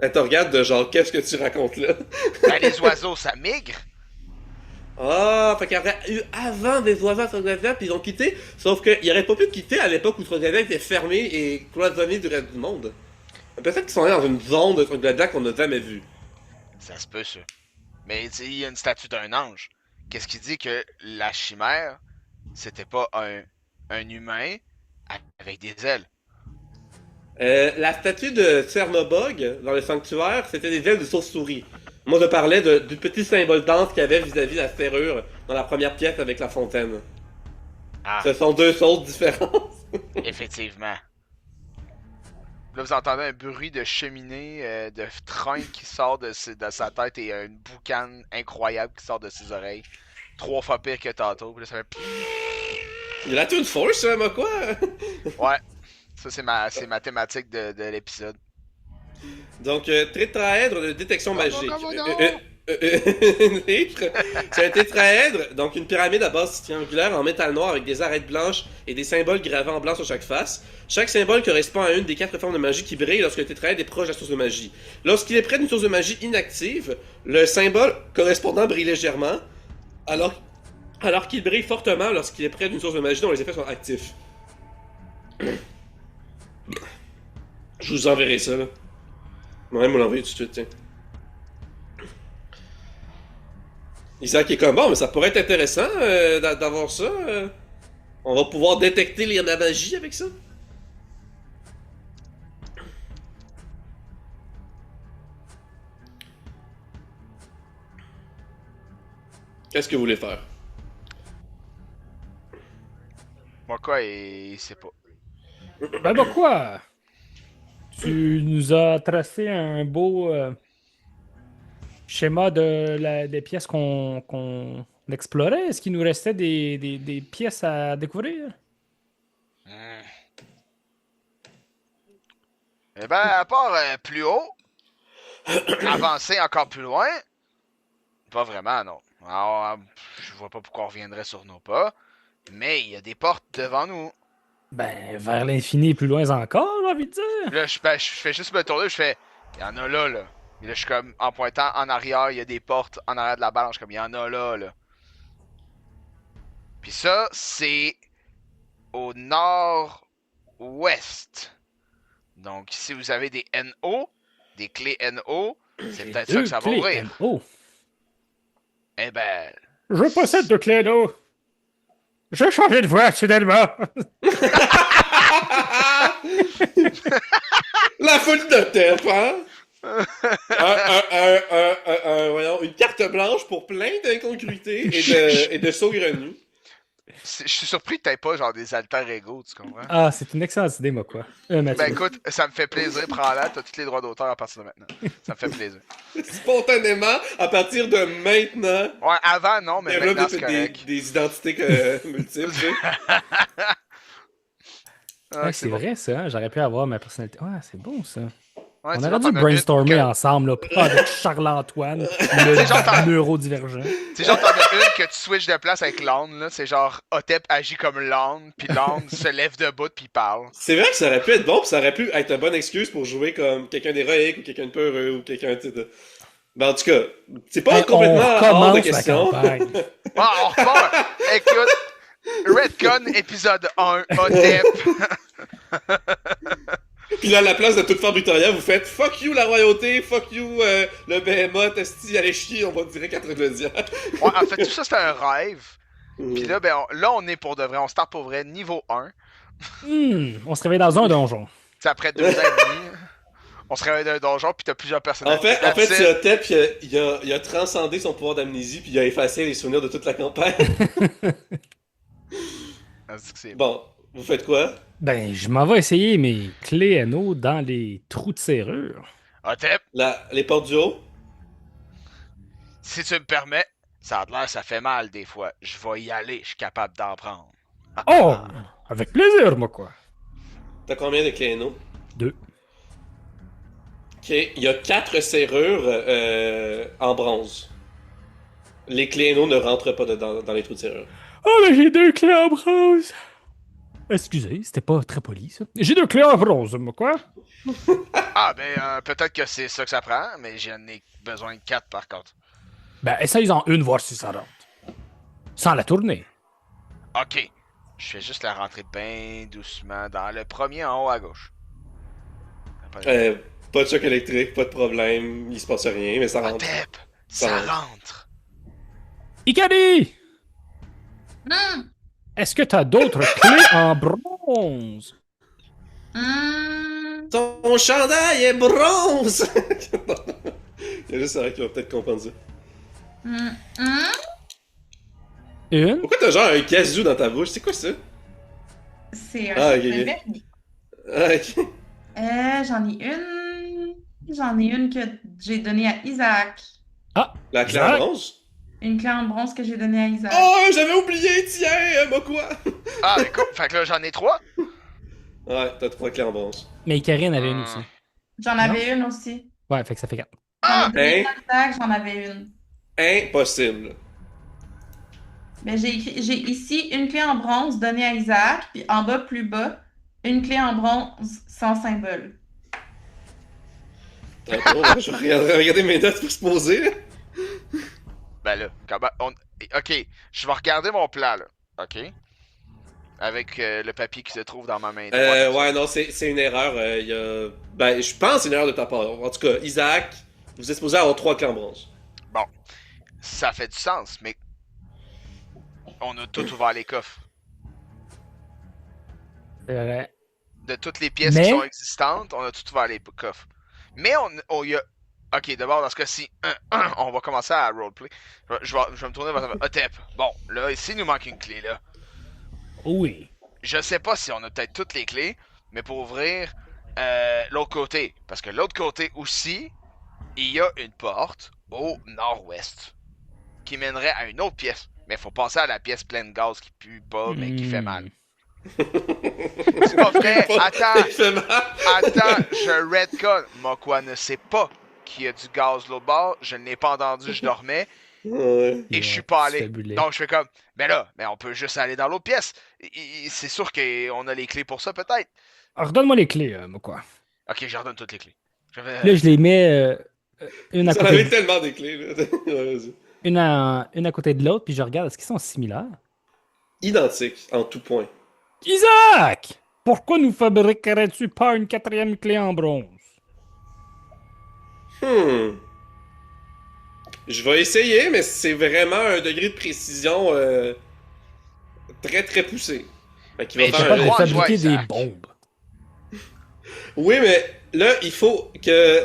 Elle te regarde de genre, qu'est-ce que tu racontes là? Ben, les oiseaux, ça migre. Ah, fait qu'il y aurait eu avant des oiseaux à Troglodia, puis ils ont quitté, sauf qu'ils auraient pas pu quitter à l'époque où Troglodia était fermé et cloisonné du reste du monde. Peut-être qu'ils sont allés dans une zone de Troglodia qu'on n'a jamais vue. Ça se peut, ça. Mais tu sais, il y a une statue d'un ange. Qu'est-ce qui dit que la chimère, c'était pas un humain avec des ailes? La statue de Cernobog, dans le sanctuaire, c'était des ailes de chauve-souris. Moi, je parlais du petit symbole d'anse qu'il y avait vis-à-vis de la serrure dans la première pièce avec la fontaine. Ah, Ce sont deux choses différentes. effectivement. Là, vous entendez un bruit de cheminée, de train qui sort de sa tête et une boucane incroyable qui sort de ses oreilles. 3 fois pire que tantôt. Puis là, ça fait... Il a une force, ça, moi, quoi? Ouais, ça c'est ma thématique de l'épisode. Donc, tétraèdre de détection magique. comment non? C'est un tétraèdre, donc une pyramide à base triangulaire en métal noir avec des arêtes blanches et des symboles gravés en blanc sur chaque face. Chaque symbole correspond à une des 4 formes de magie qui brillent lorsque le tétraèdre est proche de la source de magie. Lorsqu'il est près d'une source de magie inactive, le symbole correspondant brille légèrement, alors qu'il brille fortement lorsqu'il est près d'une source de magie dont les effets sont actifs. Je vous enverrai ça, là. Moi-même, on l'envoyer tout de suite, tiens. Isaac est comme, bon, mais ça pourrait être intéressant d'avoir ça. On va pouvoir détecter la magie avec ça. Qu'est-ce que vous voulez faire? Moi, quoi, il sait pas. Ben pourquoi? Tu nous as tracé un beau schéma des pièces qu'on explorait. Est-ce qu'il nous restait des pièces à découvrir? Eh ben, à part plus haut, avancer encore plus loin, pas vraiment, non. Alors, je vois pas pourquoi on reviendrait sur nos pas, mais il y a des portes devant nous. Ben, vers l'infini, plus loin encore, j'ai envie de dire. Là, je fais juste me tourner, je fais, il y en a là, là. Et là, je suis comme, en pointant en arrière, il y a des portes en arrière de la balance, je suis comme, il y en a là, là. Puis ça, c'est au nord-ouest. Donc, si vous avez des NO, des clés NO, c'est J'ai peut-être ça deux que ça va clés ouvrir. NO. Eh ben, Je possède 2 clés NO. Je vais changer de voix, soudainement. La foule de tête, hein? Voyons, une carte blanche pour plein d'incongruités et de saugrenus. je suis surpris que t'aies pas genre des alter ego, tu comprends? Ah, c'est une excellente idée, moi, quoi. Mathieu. Ben écoute, ça me fait plaisir, prends-la, t'as tous les droits d'auteur à partir de maintenant. Ça me fait plaisir. Spontanément, à partir de maintenant, Ouais, avant non, mais maintenant développe c'est correct. des identités multiples, tu sais. Ah, Ouais, c'est bon. vrai, ça. Hein? J'aurais pu avoir ma personnalité. Ouais, c'est bon, ça. Ouais, On c'est aurait genre, dû t'en as brainstormer une que- ensemble, là, pas avec Charles-Antoine, genre, t'en- le neurodivergent. C'est genre, t'en as une que tu switches de place avec Lande, là. C'est genre, Otep agit comme Lande, puis Lande se lève debout, puis il parle. C'est vrai que ça aurait pu être bon, pis ça aurait pu être une bonne excuse pour jouer comme quelqu'un d'héroïque ou quelqu'un de peureux ou quelqu'un de... Ben, en tout cas, c'est pas Hey, complètement on hors de commence la question. campagne. Ah, on repart! Écoute, Redcon, épisode 1, Otep. Puis là, à la place de toute faire Britoria, vous faites fuck you la royauté, fuck you le behemoth, esti, allez chier, on va direct à Troglodia. Ouais, en fait, tout ça, c'était un rêve. Puis là, ben, là, on est pour de vrai. On start pour vrai, niveau 1. On se réveille dans un donjon. C'est après 2 ans et demi. On se réveille dans un donjon, puis t'as plusieurs personnages. En fait, c'est Otep, il a transcendé son pouvoir d'amnésie, puis il a effacé les souvenirs de toute la campagne. Bon, vous faites quoi? Ben, je m'en vais essayer mes clés NO dans les trous de serrure. Otep, Les portes du haut? si tu me permets, ça a l'air, ça fait mal des fois. Je vais y aller, je suis capable d'en prendre. Oh! Avec plaisir, moi, quoi. T'as combien de clés no? 2. Ok, il y a 4 serrures en bronze. Les clés anneaux ne rentrent pas dedans, dans les trous de serrure. Oh, mais j'ai 2 clés en bronze! Excusez, c'était pas très poli, ça. J'ai 2 clés en bronze, moi, quoi? Ah, ben, peut-être que c'est ça que ça prend, mais j'en ai besoin de 4 par contre. Ben, essaye-en une, voir si ça rentre. Sans la tourner. Ok. Je fais juste la rentrer bien doucement dans le premier en haut à gauche. Pas de choc électrique, pas de problème, il se passe rien, mais ça rentre. Tep, ça rentre. Ikari! Hum, Est-ce que t'as d'autres clés en bronze? hum, Ton chandail est bronze! Il y a juste ça qui va peut-être comprendre ça. hum, hum. Une? Pourquoi t'as genre un kazoo dans ta bouche? C'est quoi ça? C'est Ah, un ok, ok. vernis. Ah, ok. J'en ai une. J'en ai une que j'ai donnée à Isaac. Ah! La clé en Isaac? bronze? Une clé en bronze que j'ai donnée à Isaac. Oh, j'avais oublié, tiens, moi quoi? Ah, ben cool. Fait que là, j'en ai 3. Ouais, t'as 3 clés en bronze. Mais Ikari en avait une aussi. J'en avais une aussi. Ouais, fait que ça fait 4. J'en ai donné Hein? à Isaac, j'en avais une. Impossible. Mais j'ai ici une clé en bronze donnée à Isaac, puis en bas, plus bas, une clé en bronze sans symbole. Attends, je vais regarder mes notes pour se poser, là. Ben là, ok, je vais regarder mon plan, là. Ok? Avec le papier qui se trouve dans ma main droite. Ouais, non, c'est une erreur. Ben, je pense que c'est une erreur de ta part. En tout cas, Isaac, vous êtes supposé avoir 3 clés en bronze. Bon, ça fait du sens, mais on a tout ouvert les coffres. C'est vrai. De toutes les pièces Mais- qui sont existantes, on a tout ouvert les coffres. Mais on y a... Ok, d'abord, dans ce cas-ci, on va commencer à roleplay. Je vais me tourner vers Otep. Bon, là, ici, il nous manque une clé, là. Oui. Je sais pas si on a peut-être toutes les clés, mais pour ouvrir l'autre côté. Parce que l'autre côté aussi, il y a une porte au nord-ouest qui mènerait à une autre pièce. Mais faut passer à la pièce pleine de gaz qui pue pas, mais qui fait mal. C'est pas vrai, attends, Il fait mal. attends, je redcon. Mokwa ne sait pas qu'il y a du gaz de l'autre bord, je ne l'ai pas entendu, je dormais, Ouais. et je suis pas Tu te allé. fais buller. Donc je fais comme, mais là, mais on peut juste aller dans l'autre pièce. C'est sûr qu'on a les clés pour ça, peut-être. Alors, redonne-moi les clés, moi, quoi. Ok, je redonne toutes les clés. Je vais- Là, je les mets une à Ça côté avait de... tellement des clés, là. Ouais, vas-y. une à côté de l'autre, puis je regarde, est-ce qu'ils sont similaires? Identique, en tout point. Isaac! Pourquoi nous fabriquerais-tu pas une 4e clé en bronze? Je vais essayer, mais c'est vraiment un degré de précision très très poussé. Fait qu'il va Mais Je faire suis je capable de crois, fabriquer je vois, des Isaac. bombes. Oui, mais là, il faut que.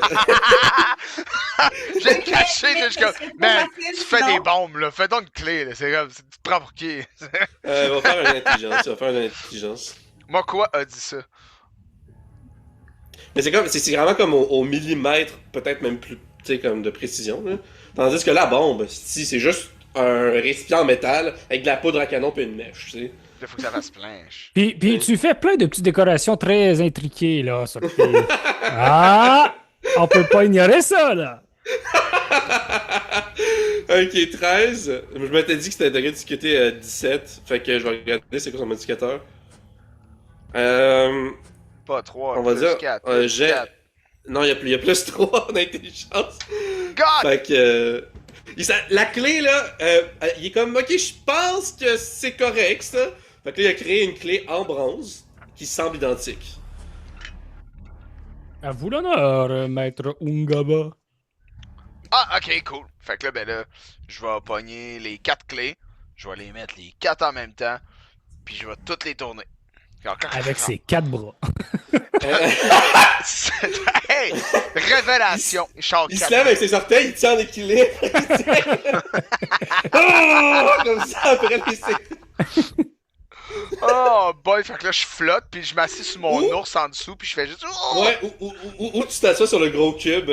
J'ai caché, mais je comme, c'est pas man, facile, tu fais sinon. des bombes, là. Fais donc une clé, là. C'est comme, tu te prends pour qui? Il va faire une intelligence. Il va faire une intelligence. Mokwa a dit ça. Mais c'est vraiment comme au millimètre, peut-être même plus, tu sais, comme de précision. Là. Tandis que la bombe, si c'est juste un récipient en métal avec de la poudre à canon puis une mèche, tu sais. Il faut que ça fasse planche. Puis tu fais plein de petites décorations très intriquées, là, sur le pied. Ah! On peut pas ignorer ça, là! Ok, 13. Je m'étais dit que c'était un degré de difficulté 17. Fait que je vais regarder c'est quoi son modificateur. Pas 3, On va plus dire, 4. j'ai... Non, il y a plus 3 en intelligence. God! Fait que... la clé, là, il est comme, ok, je pense que c'est correct, ça. Fait que là, il a créé une clé en bronze qui semble identique. À vous l'honneur, maître Ungaba. Ah, ok, cool. Fait que là, ben là, je vais pogner les 4 clés. Je vais les mettre les 4 en même temps. Puis je vais toutes les tourner. Avec ses 4 bras. Hey! Révélation! Il se lève avec ses orteils, il tient en équilibre. Oh! Comme ça, après les... Oh boy, fait que là, je flotte, puis je m'assieds sur mon Ouh! ours en dessous, puis je fais juste... Oh! Ouais, ou tu t'assois sur le gros cube.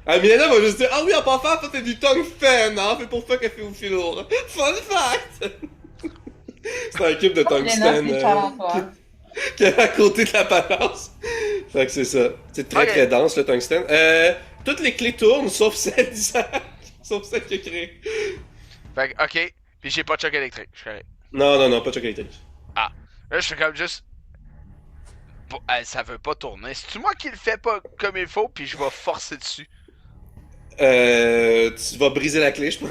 Ah, Milena va juste dire, ah oui, en parfait, ça fait du tongue fan, hein, fait pour ça qu'elle fait au filour. Fun fact! C'est un cube de Milena, tungstène c'est Charles-Antoine. qui est à côté de la balance. Fait que c'est ça. C'est très Ok. très dense le tungstène. Toutes les clés tournent sauf celle d'Isaac. Sauf celle qui a créé. Fait que, ok. Puis j'ai pas de choc électrique. Je suis correct. Non, non, non, pas de choc électrique. Ah. Là, je suis comme juste. Ça veut pas tourner. C'est-tu moi qui le fais pas comme il faut, puis je vais forcer dessus? Tu vas briser la clé, je pense.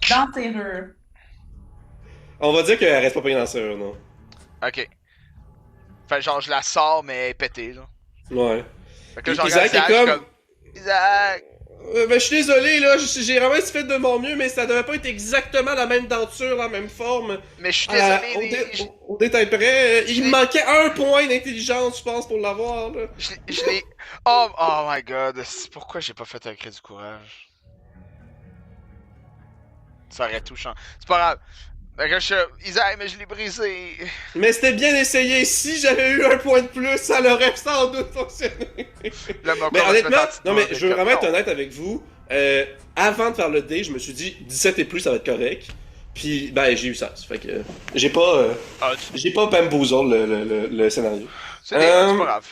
Dans serrure. On va dire qu'elle reste pas payée dans la serrure, non. Ok. Fait que genre, je la sors, mais elle est pétée, là. Ouais. Fait que là, je Isaac regarde est Isaac, je suis comme- comme. Isaac! Ben, je suis désolé, là, j'ai vraiment fait de mon mieux, mais ça devait pas être exactement la même denture, la même forme. Mais je suis Ah, désolé, au détail près, il je me l'ai- manquait un point d'intelligence, je pense, pour l'avoir, là. je l'ai. Oh my god, pourquoi j'ai pas fait un cri du courage? Ça aurait tout changé. C'est pas grave. Fait que je suis. Isaac, mais je l'ai brisé. Mais c'était bien essayé. Si j'avais eu un point de plus, ça l'aurait sans doute fonctionné. Là, mon Mais corps va se honnêtement, mettre en non, mais dessous, je veux vraiment être non. honnête avec vous. Avant de faire le dé, je me suis dit 17 et plus, ça va être correct. Puis, ben, j'ai eu ça. Fait que Ah, j'ai pas bamboozle le scénario. c'est pas grave.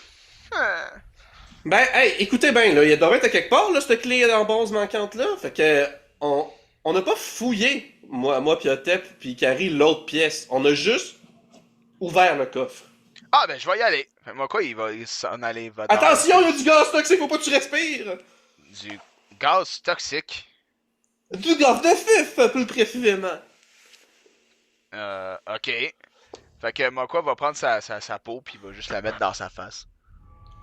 Ben, hey, écoutez bien, là, il doit être à quelque part, là, cette clé en bronze manquante là. Fait que, on n'a pas fouillé, moi pis Otep pis Carrie, l'autre pièce. On a juste ouvert le coffre. Ah, ben, je vais y aller. Fait, moi, quoi, il va s'en aller. Il va dans- Attention, il y a du gaz toxique, faut pas que tu respires! Du gaz toxique. Du gaz de fif, plus précisément. Ok. Fait que moi, quoi, va prendre sa peau, puis il va juste la mettre dans sa face.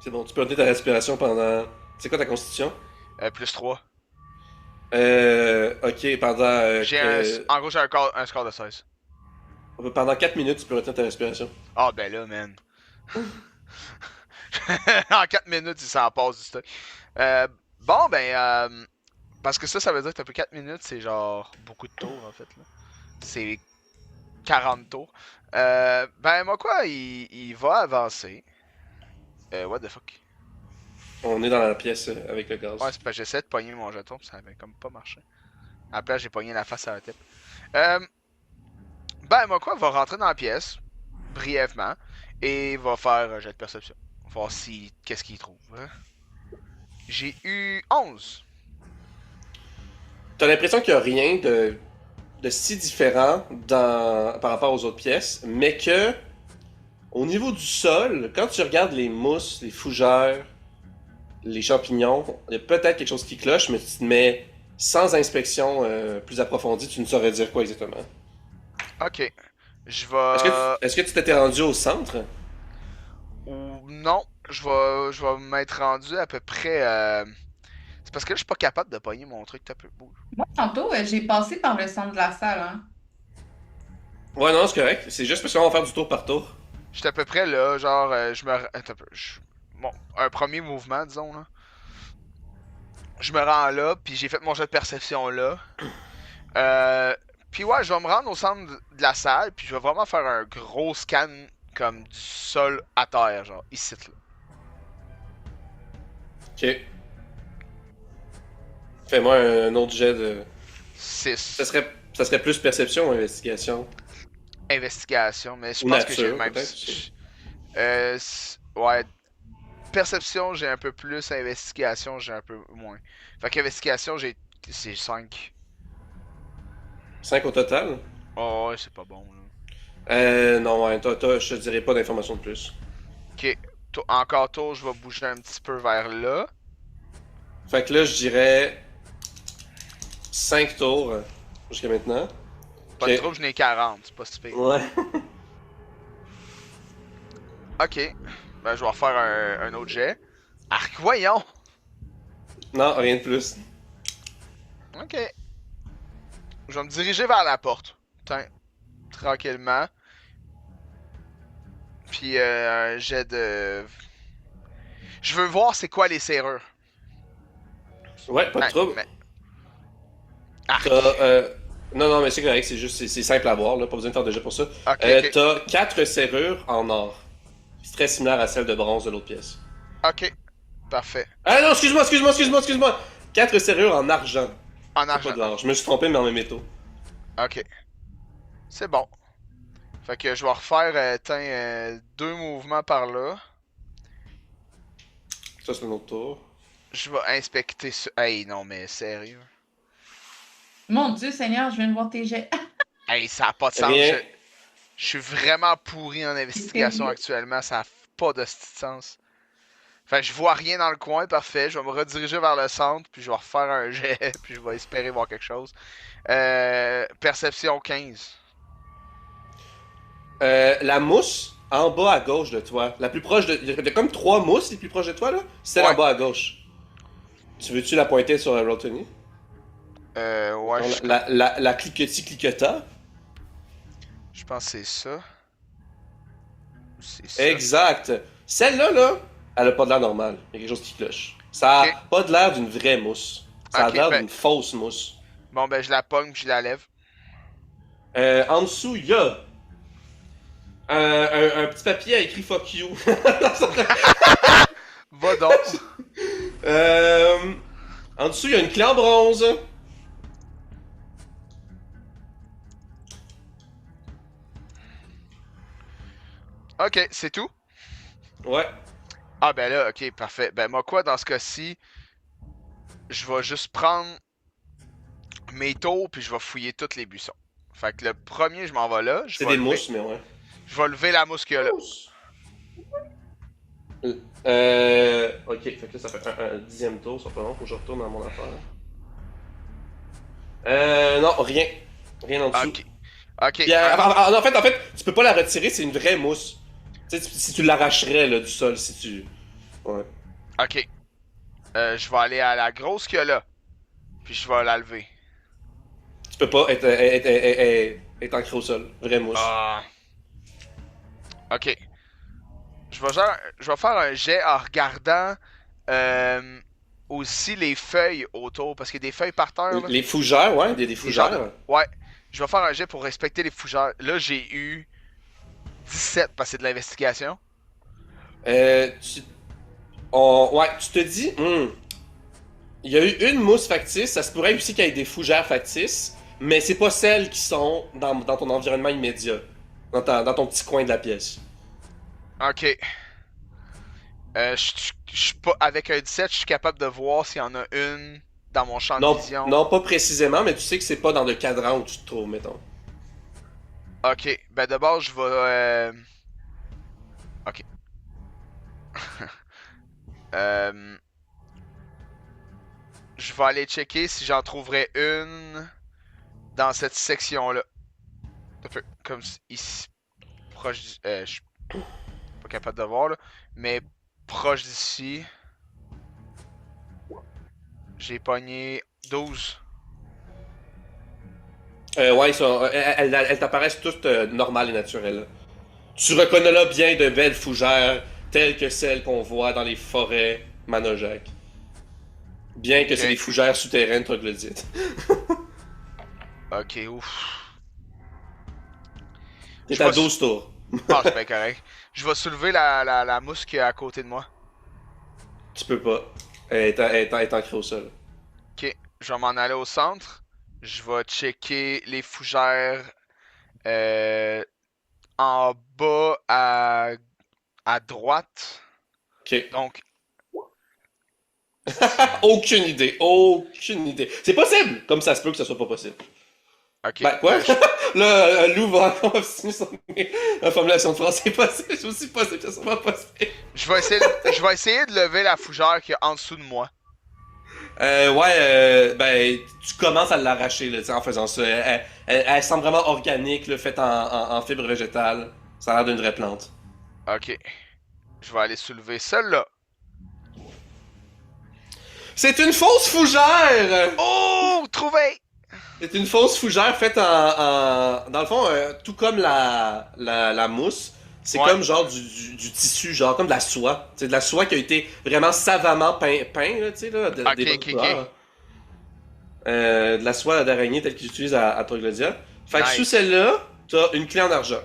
C'est bon, tu peux noter ta respiration pendant... C'est quoi ta constitution? Plus 3. Ok, pendant... En gros, j'ai un score de 16. Pendant 4 minutes, tu peux retenir ta respiration. Ah, ben là, man. En 4 minutes, il s'en passe du stock. Bon, ben, parce que ça veut dire que t'as plus 4 minutes, c'est genre beaucoup de tours, en fait, là. C'est 40 tours. Ben, moi, quoi, il va avancer. What the fuck? On est dans la pièce avec le gaz. Ouais, c'est parce que j'essaie de pogner mon jeton, pis ça avait comme pas marché. Après, j'ai pogné la face à la tête. Ben, moi, quoi, va rentrer dans la pièce, brièvement, et va faire un jet de perception. Voir si. Qu'est-ce qu'il trouve. Hein? J'ai eu 11. T'as l'impression qu'il y a rien de si différent par rapport aux autres pièces, mais que au niveau du sol, quand tu regardes les mousses, les fougères, les champignons, il y a peut-être quelque chose qui cloche, mais tu te mets sans inspection plus approfondie, tu ne saurais dire quoi exactement. Ok. Je vais. Est-ce que tu t'étais rendu au centre? Ou non, je vais m'être rendu à peu près. C'est parce que là, je suis pas capable de pogner mon truc. T'as peu bouge. Moi, tantôt, j'ai passé par le centre de la salle, hein. Ouais, non, c'est correct. C'est juste parce qu'on va faire du tour par tour. J'étais à peu près là, genre, je me. Attends un peu. Bon, un premier mouvement, disons, là. Je me rends là, puis j'ai fait mon jet de perception là. Puis ouais, je vais me rendre au centre de la salle, puis je vais vraiment faire un gros scan comme du sol à terre, genre, ici, là. Ok. Fais-moi un autre jet de... 6. Ça serait plus perception ou investigation? Investigation, mais je Ou pense que j'ai nature, le même. peut-être, aussi. Ouais. Perception, j'ai un peu plus. Investigation, j'ai un peu moins. Fait qu'investigation, c'est 5. 5 au total? Oh, ouais, c'est pas bon, là. Non, ouais, je te dirais pas d'informations de plus. Ok. Encore tour, je vais bouger un petit peu vers là. Fait que là, je dirais 5 tours jusqu'à maintenant. Pas de trouble, je n'ai 40, c'est pas si pire. Ouais. Ok. Ben, je vais refaire un autre jet. Arc, voyons! Non, rien de plus. Ok. Je vais me diriger vers la porte. Tiens. Tranquillement. Puis un jet de. Je veux voir c'est quoi les serrures. Ouais, pas de trouble. Arc. Non, non, mais c'est correct, c'est simple à voir, là, pas besoin de faire de jet pour ça. Ok. T'as 4 serrures en or. C'est très similaire à celle de bronze de l'autre pièce. Ok. Parfait. Ah non, excuse-moi! 4 serrures en argent. En Pas argent. de l'or. Je me suis trompé, mais en mes métaux. Ok. C'est bon. Fait que je vais refaire 2 mouvements par là. Ça, c'est un autre tour. Je vais inspecter ça. Hey, non, mais sérieux. Mon Dieu, Seigneur, je viens de voir tes jets. Hey, ça a pas de sens. Rien. Je suis vraiment pourri en investigation sérieux? actuellement. Ça a pas de sens. Fait que je vois rien dans le coin, parfait. Je vais me rediriger vers le centre, puis je vais refaire un jet, puis je vais espérer voir quelque chose. Perception 15. La mousse en bas à gauche de toi. La plus proche de. Il y a comme 3 mousses les plus proches de toi, là. Celle Ouais. en bas à gauche. Tu veux-tu la pointer sur Roll20? Ouais, La cliquetis-cliqueta. je pense que c'est ça. C'est ça. Exact. Celle-là, là, elle a pas de l'air normal. Il y a quelque chose qui cloche. Ça a Ok. pas de l'air d'une vraie mousse. Ça a Ok, l'air ben- d'une fausse mousse. Bon, ben, je la pogne, puis je la lève. En dessous, il y a un petit papier à écrit fuck you. Va donc. En dessous, il y a une clé en bronze. Ok, c'est tout? Ouais. Ah, ben là, ok, parfait. Ben, moi, quoi, dans ce cas-ci, je vais juste prendre mes tours, puis je vais fouiller tous les buissons. Fait que le premier, je m'en vais là. C'est des mousses, mais ouais. Je vais lever la mousse qu'il y a là. Ok, fait que là, ça fait un 10e tour, ça fait long, faut que je retourne dans mon affaire. Non, rien. Rien en dessous. Ok. Ok. Puis, en fait, tu peux pas la retirer, c'est une vraie mousse. Tu sais, si tu l'arracherais là, du sol, si tu. Ouais. Ok. Je vais aller à la grosse qu'il y a là. Puis je vais la lever. Tu peux pas être ancré au sol. Vraie mousse. Ah. Ok. Je vais faire un jet en regardant aussi les feuilles autour. Parce qu'il y a des feuilles par terre. Là. Les fougères, ouais, des genres fougères. Ouais. Je vais faire un jet pour respecter les fougères. Là, j'ai eu 17 parce que c'est de l'investigation. Tu... Ouais, tu te dis, il y a eu une mousse factice, ça se pourrait aussi qu'il y ait des fougères factices, mais c'est pas celles qui sont dans ton environnement immédiat, dans ton petit coin de la pièce. Ok. Je suis pas. Avec un 17, je suis capable de voir s'il y en a une dans mon champ Non, de vision. non, pas précisément, mais tu sais que c'est pas dans le cadran où tu te trouves, mettons. Ok. Ben d'abord, je vais. Ok. Euh, Je vais aller checker si j'en trouverais une dans cette section-là. Un peu comme ici. Proche du. Je suis pas capable de voir, là. Mais proche d'ici. J'ai pogné 12. Ouais, elles t'apparaissent toutes normales et naturelles. Tu reconnais là bien de belles fougères, telles que celles qu'on voit dans les forêts Manojac. Bien que Ok. c'est des fougères souterraines troglodytes. Ok, ouf. T'es Je à vais 12 tours. Ah, c'est bien correct. Je vais soulever la mousse qui est à côté de moi. Tu peux pas. Elle est ancrée au sol. Ok, je vais m'en aller au centre. Je vais checker les fougères en bas à droite. Ok. Donc, Aucune idée. Aucune idée. C'est possible! Comme ça se peut que ça soit pas possible. ok. Ben, quoi? je- Là, Lou va encore obstiner la formulation de phrase. C'est possible. C'est aussi possible que ça soit pas possible. je vais essayer de lever la fougère qui est en dessous de moi. Ouais, ben, tu commences à l'arracher, là, tu sais, en faisant ça. Elle semble vraiment organique, là, faite en fibre végétale. Ça a l'air d'une vraie plante. Ok. Je vais aller soulever celle-là. C'est une fausse fougère! Oh! Trouvé! C'est une fausse fougère faite dans le fond, tout comme la mousse, c'est Ouais. comme genre du tissu, genre comme de la soie. C'est de la soie qui a été vraiment savamment peint là, tu sais, là, Ok, des bonnes ok, couleurs. De la soie d'araignée telle qu'ils utilisent à Troglodia. Fait que Nice. sous celle-là, t'as une clé en argent.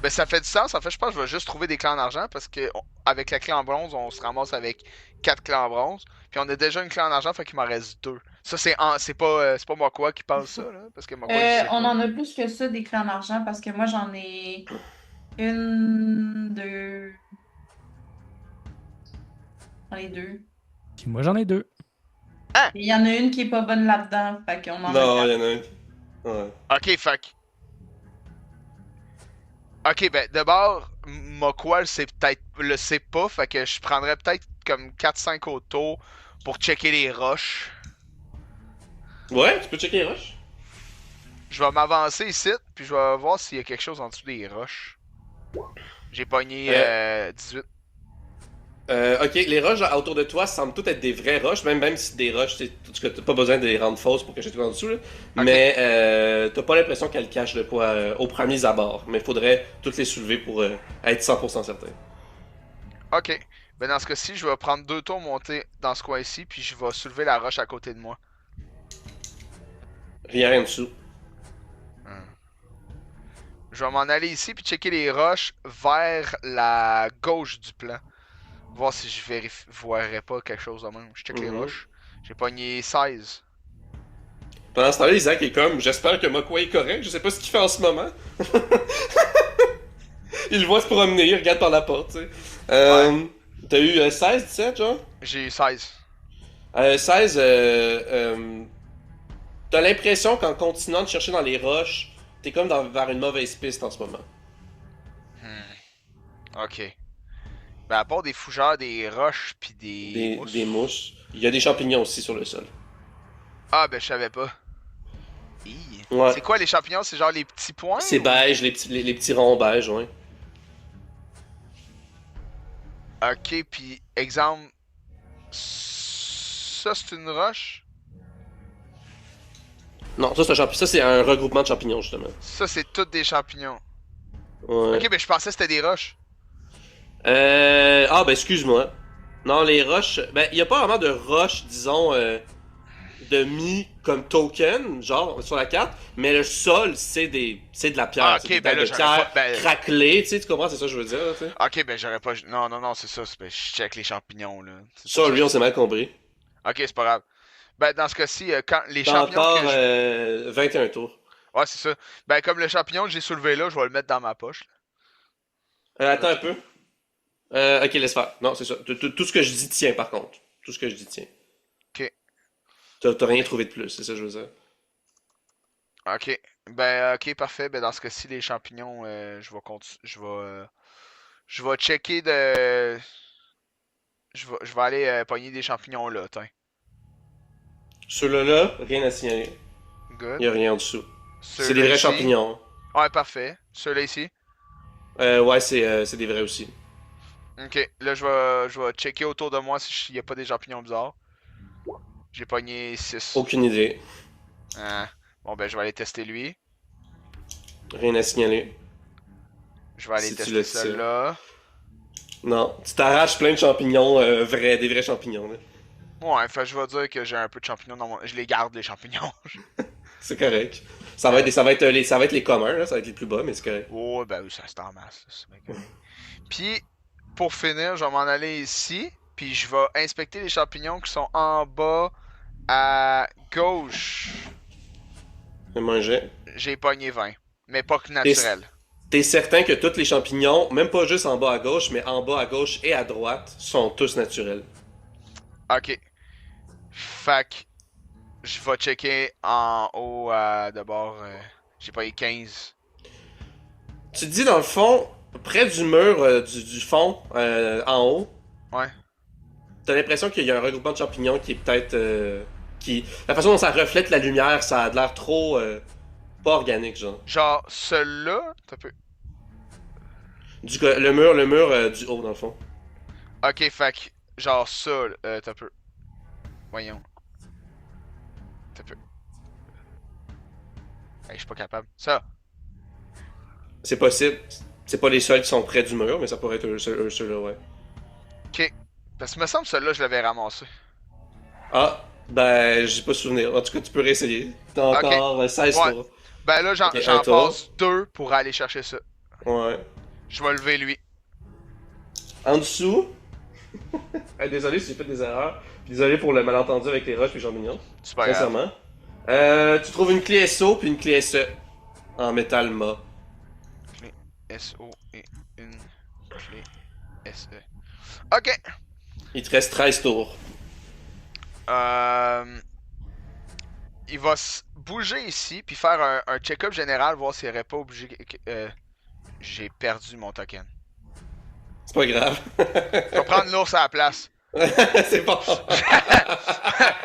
Ben ça fait du sens. En fait, je pense que je vais juste trouver des clés en argent parce que avec la clé en bronze, on se ramasse avec 4 clés en bronze. Puis on a déjà une clé en argent, fait qu'il m'en reste 2. Ça, c'est pas moi quoi qui pense ça, là. Parce que moi quoi, il sait On pas. en a plus que ça, des clés en argent, parce que moi, j'en ai une, deux, J'en ai 2. Puis moi, j'en ai 2. Il y en a une qui est pas bonne là-dedans, fait qu'on en Non, a il y 4. en a un. Ouais. Ok, fait ok, ben d'abord, Mokwal le sait pas, fait que je prendrais peut-être comme 4-5 autour pour checker les roches. Ouais, tu peux checker les roches? Je vais m'avancer ici, puis je vais voir s'il y a quelque chose en dessous des roches. J'ai pogné 18. Ok, les roches autour de toi semblent toutes être des vraies roches, même si des roches, t'as pas besoin de les rendre fausses pour que je te en dessous, là. Mais t'as pas l'impression qu'elles cachent de quoi au premier abord. Mais il faudrait toutes les soulever pour être 100% certain. Ok, ben dans ce cas-ci, je vais prendre 2 tours monter dans ce coin-ci, puis je vais soulever la roche à côté de moi. Rien en dessous. Je vais m'en aller ici, puis checker les roches vers la gauche du plan. Voir si je verrais pas quelque chose de même. Je check les roches. J'ai pogné 16. Pendant ce temps-là, Isaac est comme, j'espère que Mokwa est correct, je sais pas ce qu'il fait en ce moment. Il le voit se promener, il regarde par la porte, tu sais. T'as eu 16, 17, genre? J'ai eu 16. 16, t'as l'impression qu'en continuant de chercher dans les roches, t'es comme vers une mauvaise piste en ce moment. Ok. Ben à part des fougères, des roches, pis des mousses. Des mousses. Il y a des champignons aussi sur le sol. Ah ben je savais pas. Hi. Ouais. C'est quoi les champignons? C'est genre les petits points? C'est ou- beige, les petits ronds beige, ouais. Ok, puis exemple... Ça c'est une roche? Non, ça c'est un regroupement de champignons, justement. Ça c'est toutes des champignons. Ouais. Ok, ben je pensais que c'était des roches. Ah, ben excuse-moi. Non, les roches... Ben, il y a pas vraiment de roches, disons, de mis comme token, genre, sur la carte, mais le sol, c'est de la pierre. Ah, ok, c'est des ben dalles là, de j'aurais pierre pas- ben- craquelées, tu sais, tu comprends, c'est ça que je veux dire, là, tu sais. Ok, ben j'aurais pas... Non, non, non, c'est ça. Ben, je check les champignons, là. C'est Ça, pour lui, on s'est mal compris. Ok, c'est pas grave. Ben, dans ce cas-ci, quand les T'as champignons encore que je... 21 tours. Ouais, c'est ça. Ben, comme le champignon que j'ai soulevé là, je vais le mettre dans ma poche. Attends un peu. Ok, laisse faire. Non, c'est ça. Tout ce que je dis tient, par contre. Tout ce que je dis tient. Ok. T'as rien trouvé de plus, c'est ça que je veux dire. Ok. Ben, ok, parfait. Ben, dans ce cas-ci, les champignons, je vais je vais checker de... je vais aller pogner des champignons là, tiens. Ceux-là, rien à signaler. Good. Y a rien en dessous. C'est Ceux-là des vrais ici. champignons. Ouais, parfait. Ceux-là ici. Ouais, c'est des vrais aussi. Ok. Là, je vais checker autour de moi s'il y a pas des champignons bizarres. J'ai pogné 6. Aucune idée. Bon, ben, je vais aller tester lui. Rien à signaler. Je vais aller Si tu tester le sais. celle-là. Non, tu t'arraches plein de champignons vrais, des vrais champignons. Là. Ouais, fait je vais dire que j'ai un peu de champignons dans mon... Je les garde, les champignons. C'est correct. Ça va être les communs, là, ça va être les plus bas, mais c'est correct. Oh, ben oui, ça c'est en masse. C'est bien correct. Puis, pour finir, je vais m'en aller ici. Puis, je vais inspecter les champignons qui sont en bas à gauche. Fais-moi un jet. J'ai pogné 20. Mais pas que naturel. T'es certain que tous les champignons, même pas juste en bas à gauche, mais en bas à gauche et à droite, sont tous naturels. Ok. Fait que je vais checker en haut d'abord. J'ai pogné 15. Tu te dis dans le fond, près du mur du fond, en haut, Ouais. t'as l'impression qu'il y a un regroupement de champignons qui est peut-être... La façon dont ça reflète la lumière, ça a l'air trop... pas organique, genre. Genre, celui-là, t'as peu. Le mur du haut, dans le fond. Ok, fait que, genre ça, t'as peu. Voyons. T'as peu. Hey, je suis pas capable. Ça. C'est possible. C'est pas les seuls qui sont près du mur, mais ça pourrait être ceux-là, ouais. Ok. Parce que me semble que celui-là, je l'avais ramassé. Ah, ben, j'ai pas souvenir. En tout cas, tu peux réessayer. T'as encore 16 Ouais. tours. Ben là, j'en Ok, un tour. passe 2 pour aller chercher ça. Ouais. Je vais lever lui. En dessous... désolé si j'ai fait des erreurs. Désolé pour le malentendu avec les roches et les champignons. C'est pas grave. Sincèrement. Tu trouves une clé SO puis une clé SE. En métal mat. SO et une clé SE. Ok. Il te reste 13 tours. Il va bouger ici, puis faire un check-up général, voir s'il aurait pas obligé. J'ai perdu mon token. C'est pas grave. Je vais prendre l'ours à la place. C'est bon.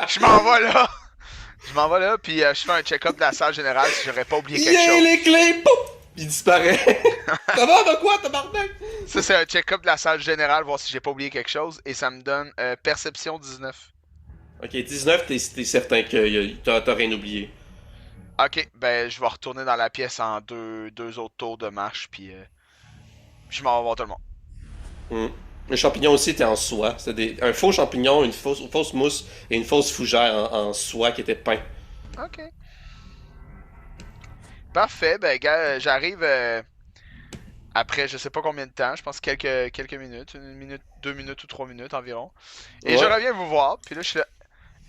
Je m'en vais là. Je m'en vais là, puis je fais un check-up de la salle générale si j'aurais pas oublié quelque Yay, chose. les clés! Pouf! Il disparaît. Ça va, de quoi, tabarnak? Ça, c'est un check-up de la salle générale, voir si j'ai pas oublié quelque chose, et ça me donne perception 19. Ok, 19, t'es certain que t'as rien oublié. Ok, ben je vais retourner dans la pièce en deux autres tours de marche, puis je m'en vais voir tout le monde. Le champignon aussi était en soie. C'était un faux champignon, une fausse mousse et une fausse fougère en soie qui était peint. Ok. Parfait, ben gars, j'arrive après je sais pas combien de temps, je pense quelques minutes, 1 minute, 2 minutes ou 3 minutes environ. Et Ouais. je reviens vous voir, puis là je suis là.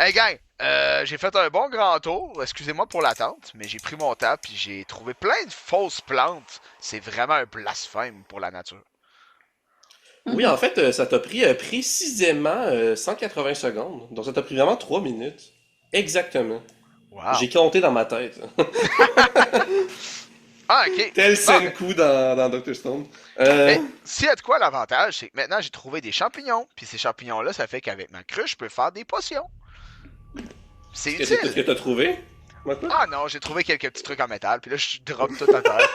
Hey gang, j'ai fait un bon grand tour, excusez-moi pour l'attente, mais j'ai pris mon temps puis j'ai trouvé plein de fausses plantes. C'est vraiment un blasphème pour la nature. Oui, en fait, ça t'a pris précisément 180 secondes. Donc ça t'a pris vraiment 3 minutes. Exactement. Wow. J'ai compté dans ma tête. Ah ok. Tel Bon, Senku dans Dr. Stone. mais s'il y a de quoi l'avantage, c'est que maintenant j'ai trouvé des champignons, puis ces champignons-là, ça fait qu'avec ma cruche, je peux faire des potions. C'est Qu'est-ce que utile. t'as trouvé? Maintenant? Ah non, j'ai trouvé quelques petits trucs en métal, puis là je drop tout à terre.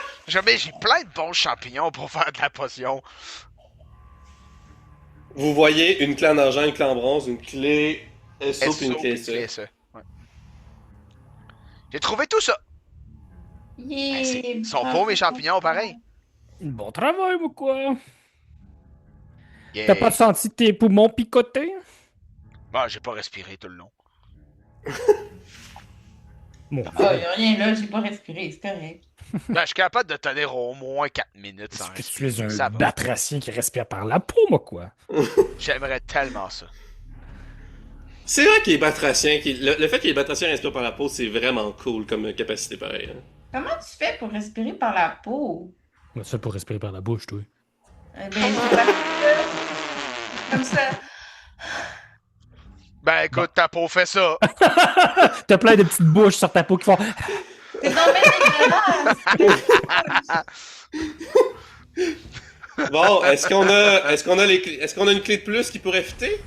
Mais j'ai plein de bons champignons pour faire de la potion. Vous voyez une clé en argent, une clé en bronze, une clé SO puis une SO, clé puis une SE. clé SE. Ouais. J'ai trouvé tout ça. Yeah, Ils sont beaux mes champignons, pareil. Bon travail, moi, quoi. Yeah. T'as pas senti tes poumons picoter? Bah, j'ai pas respiré tout le long. Bon, Ah, y a rien là, j'ai pas respiré, c'est correct. Ben, je suis capable de tenir au moins 4 minutes sans est-ce que respirer. tu es Ça un va. batracien qui respire par la peau, moi, quoi? J'aimerais tellement ça. C'est vrai qu'il est batracien. Le fait qu'il est batracien respire par la peau, c'est vraiment cool comme capacité pareil. Hein. Comment tu fais pour respirer par la peau? On fait pour respirer par la bouche, toi. Ben, c'est parce que, comme ça. Ben, écoute, ta peau fait ça. T'as plein de petites bouches sur ta peau qui font. C'est donc bien dégueulasse! Bon, est-ce qu'on a une clé de plus qui pourrait fitter?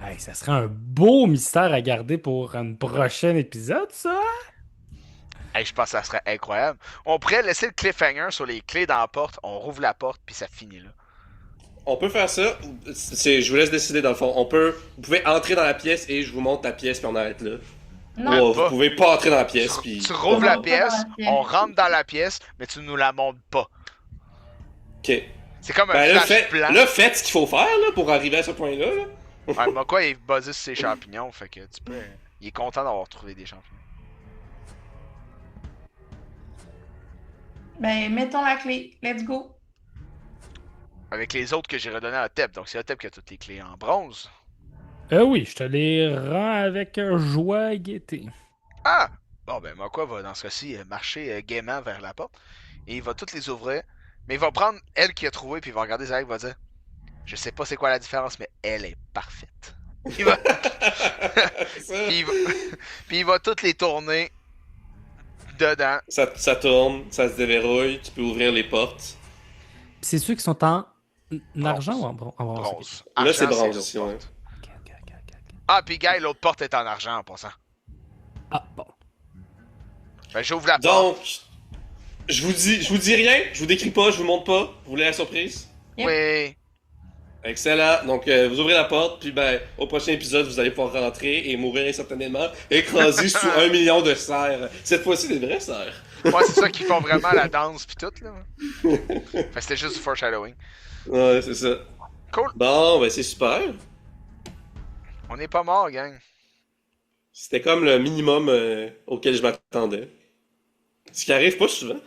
Hey, ça serait un beau mystère à garder pour un prochain épisode, ça? Hey, je pense que ça serait incroyable. On pourrait laisser le cliffhanger sur les clés dans la porte, on rouvre la porte, puis ça finit là. On peut faire ça. Je vous laisse décider dans le fond. Vous pouvez entrer dans la pièce et je vous montre la pièce puis on arrête là. Non, Ou vous pouvez pas entrer dans la pièce Tu, puis. tu rouvres la On rentre pièce, dans la pièce. on rentre dans la pièce, mais tu nous la montres pas. Ok. C'est comme un Ben là, flash blanc. faites ce qu'il faut faire là, pour arriver à ce point-là. Là. Ouais, moi quoi, il est buzzé sur ses champignons, fait que tu peux. Il est content d'avoir trouvé des champignons. ben, mettons la clé. Let's go. Avec les autres que j'ai redonnés à Otep, donc c'est Otep qui a toutes les clés en bronze. Oui, je te les rends avec joie et gaieté. Ah! Bon, ben, moi quoi va dans ce cas-ci marcher gaiement vers la porte, et il va toutes les ouvrir, mais il va prendre elle qui a trouvé, puis il va regarder ça, il va dire je sais pas c'est quoi la différence, mais elle est parfaite. Il va... Ça. puis il va toutes les tourner dedans. Ça tourne, ça se déverrouille, tu peux ouvrir les portes. Puis c'est ceux qui sont en argent ou en bronze? Bronze. Là, c'est Argent, bronze l'autre aussi, ouais. porte. Ok. Ah, puis gars, l'autre porte est en argent en passant. Ah, bon. Ben, j'ouvre la porte. Donc, je vous dis rien, je vous décris pas, je vous montre pas. Vous voulez la surprise? Yep. Oui. Excellent. Donc, vous ouvrez la porte, puis ben, au prochain épisode, vous allez pouvoir rentrer et mourir instantanément, écrasé sous 1 million de cerfs. Cette fois-ci, des vrais cerfs. Ouais, c'est ça qui font vraiment la danse pis tout, là. Fait que c'était juste du foreshadowing. Ouais, c'est ça. Cool. Bon, ben c'est super. On n'est pas mort, gang. C'était comme le minimum auquel je m'attendais. Ce qui arrive pas souvent.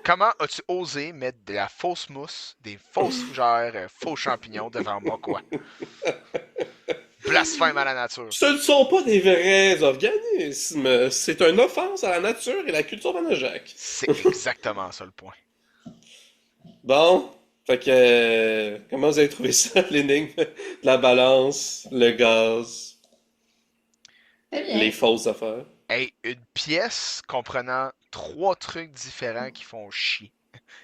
Comment as-tu osé mettre de la fausse mousse, des fausses fougères, faux champignons devant moi, quoi? Blasphème à la nature. Ce ne sont pas des vrais organismes. C'est une offense à la nature et la culture d'Anajac. C'est exactement ça le point. Bon, Fait que, comment vous avez trouvé ça, l'énigme? De la balance, le gaz, C'est les bien. fausses affaires. Hey, une pièce comprenant 3 trucs différents qui font chier.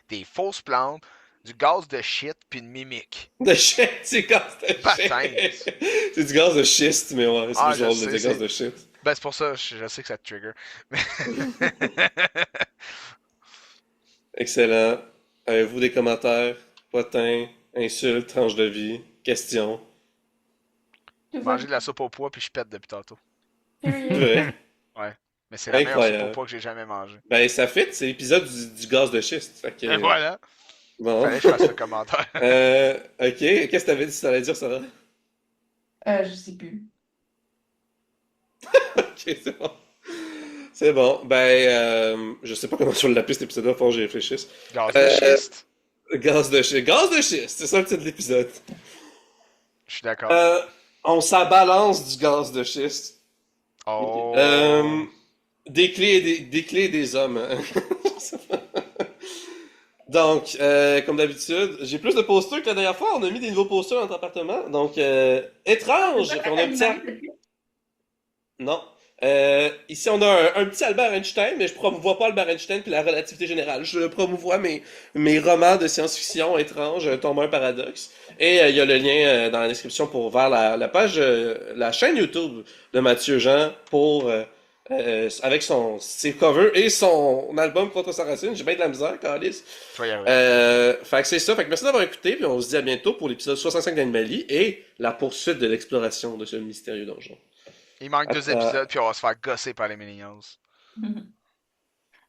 Des fausses plantes, du gaz de shit, puis une mimique. De shit, c'est gaz de Baptême. shit. C'est du gaz de schiste, mais ouais, c'est Ah, plus je drôle de sais, dire gaz c'est. de shit. Ben, c'est pour ça, je sais que ça te trigger. Excellent. Avez-vous des commentaires, potins, insultes, tranches de vie, questions? Tout va Manger de la soupe au pois, puis je pète depuis tantôt. Period. Vrai? Ouais. Mais c'est la meilleure soupe au Incroyable. pois que j'ai jamais mangée. Ben, ça fit, c'est l'épisode du gaz de schiste. Fait que, Et voilà. bon. Fallait que je fasse le commentaire. Ok, qu'est-ce que t'avais dit que t'allais dire, Sarah? Je sais plus. Ok, c'est bon. C'est bon. Ben, je sais pas comment je vais l'appeler cet épisode-là, faut que j'y réfléchisse. Gaz de Euh, schiste. Gaz de schiste. Gaz de schiste, c'est ça le titre de l'épisode. Je suis d'accord. On s'abalance du gaz de schiste. Oh. Des clés des clés et des hommes. Donc, comme d'habitude, j'ai plus de posters que la dernière fois. On a mis des nouveaux posters dans notre appartement. Donc, étrange C'est pas qu'on a un petit... l'animal, c'est tout. Non. Ici, on a un petit Albert Einstein, mais je promouvois pas Albert Einstein puis la relativité générale. Je promouvois mes romans de science-fiction étranges, Tombe un paradoxe. Et il y a le lien dans la description pour vers la page, la chaîne YouTube de Mathieu Jean pour avec ses covers et son album Contre sa racine. J'ai bien de la misère, Calice. Tu vas y arriver. Fait que c'est ça. Fait que merci d'avoir écouté, puis on se dit à bientôt pour l'épisode 65 d'Animalie et la poursuite de l'exploration de ce mystérieux donjon. Il manque 2 épisodes, puis on va se faire gosser par les millennials.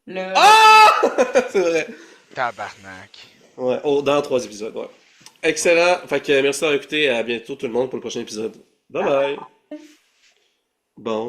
Le... Ah! C'est vrai. Tabarnak. Ouais, dans 3 épisodes, ouais. Excellent. Fait que merci d'avoir écouté et à bientôt tout le monde pour le prochain épisode. Bye bye. Bon.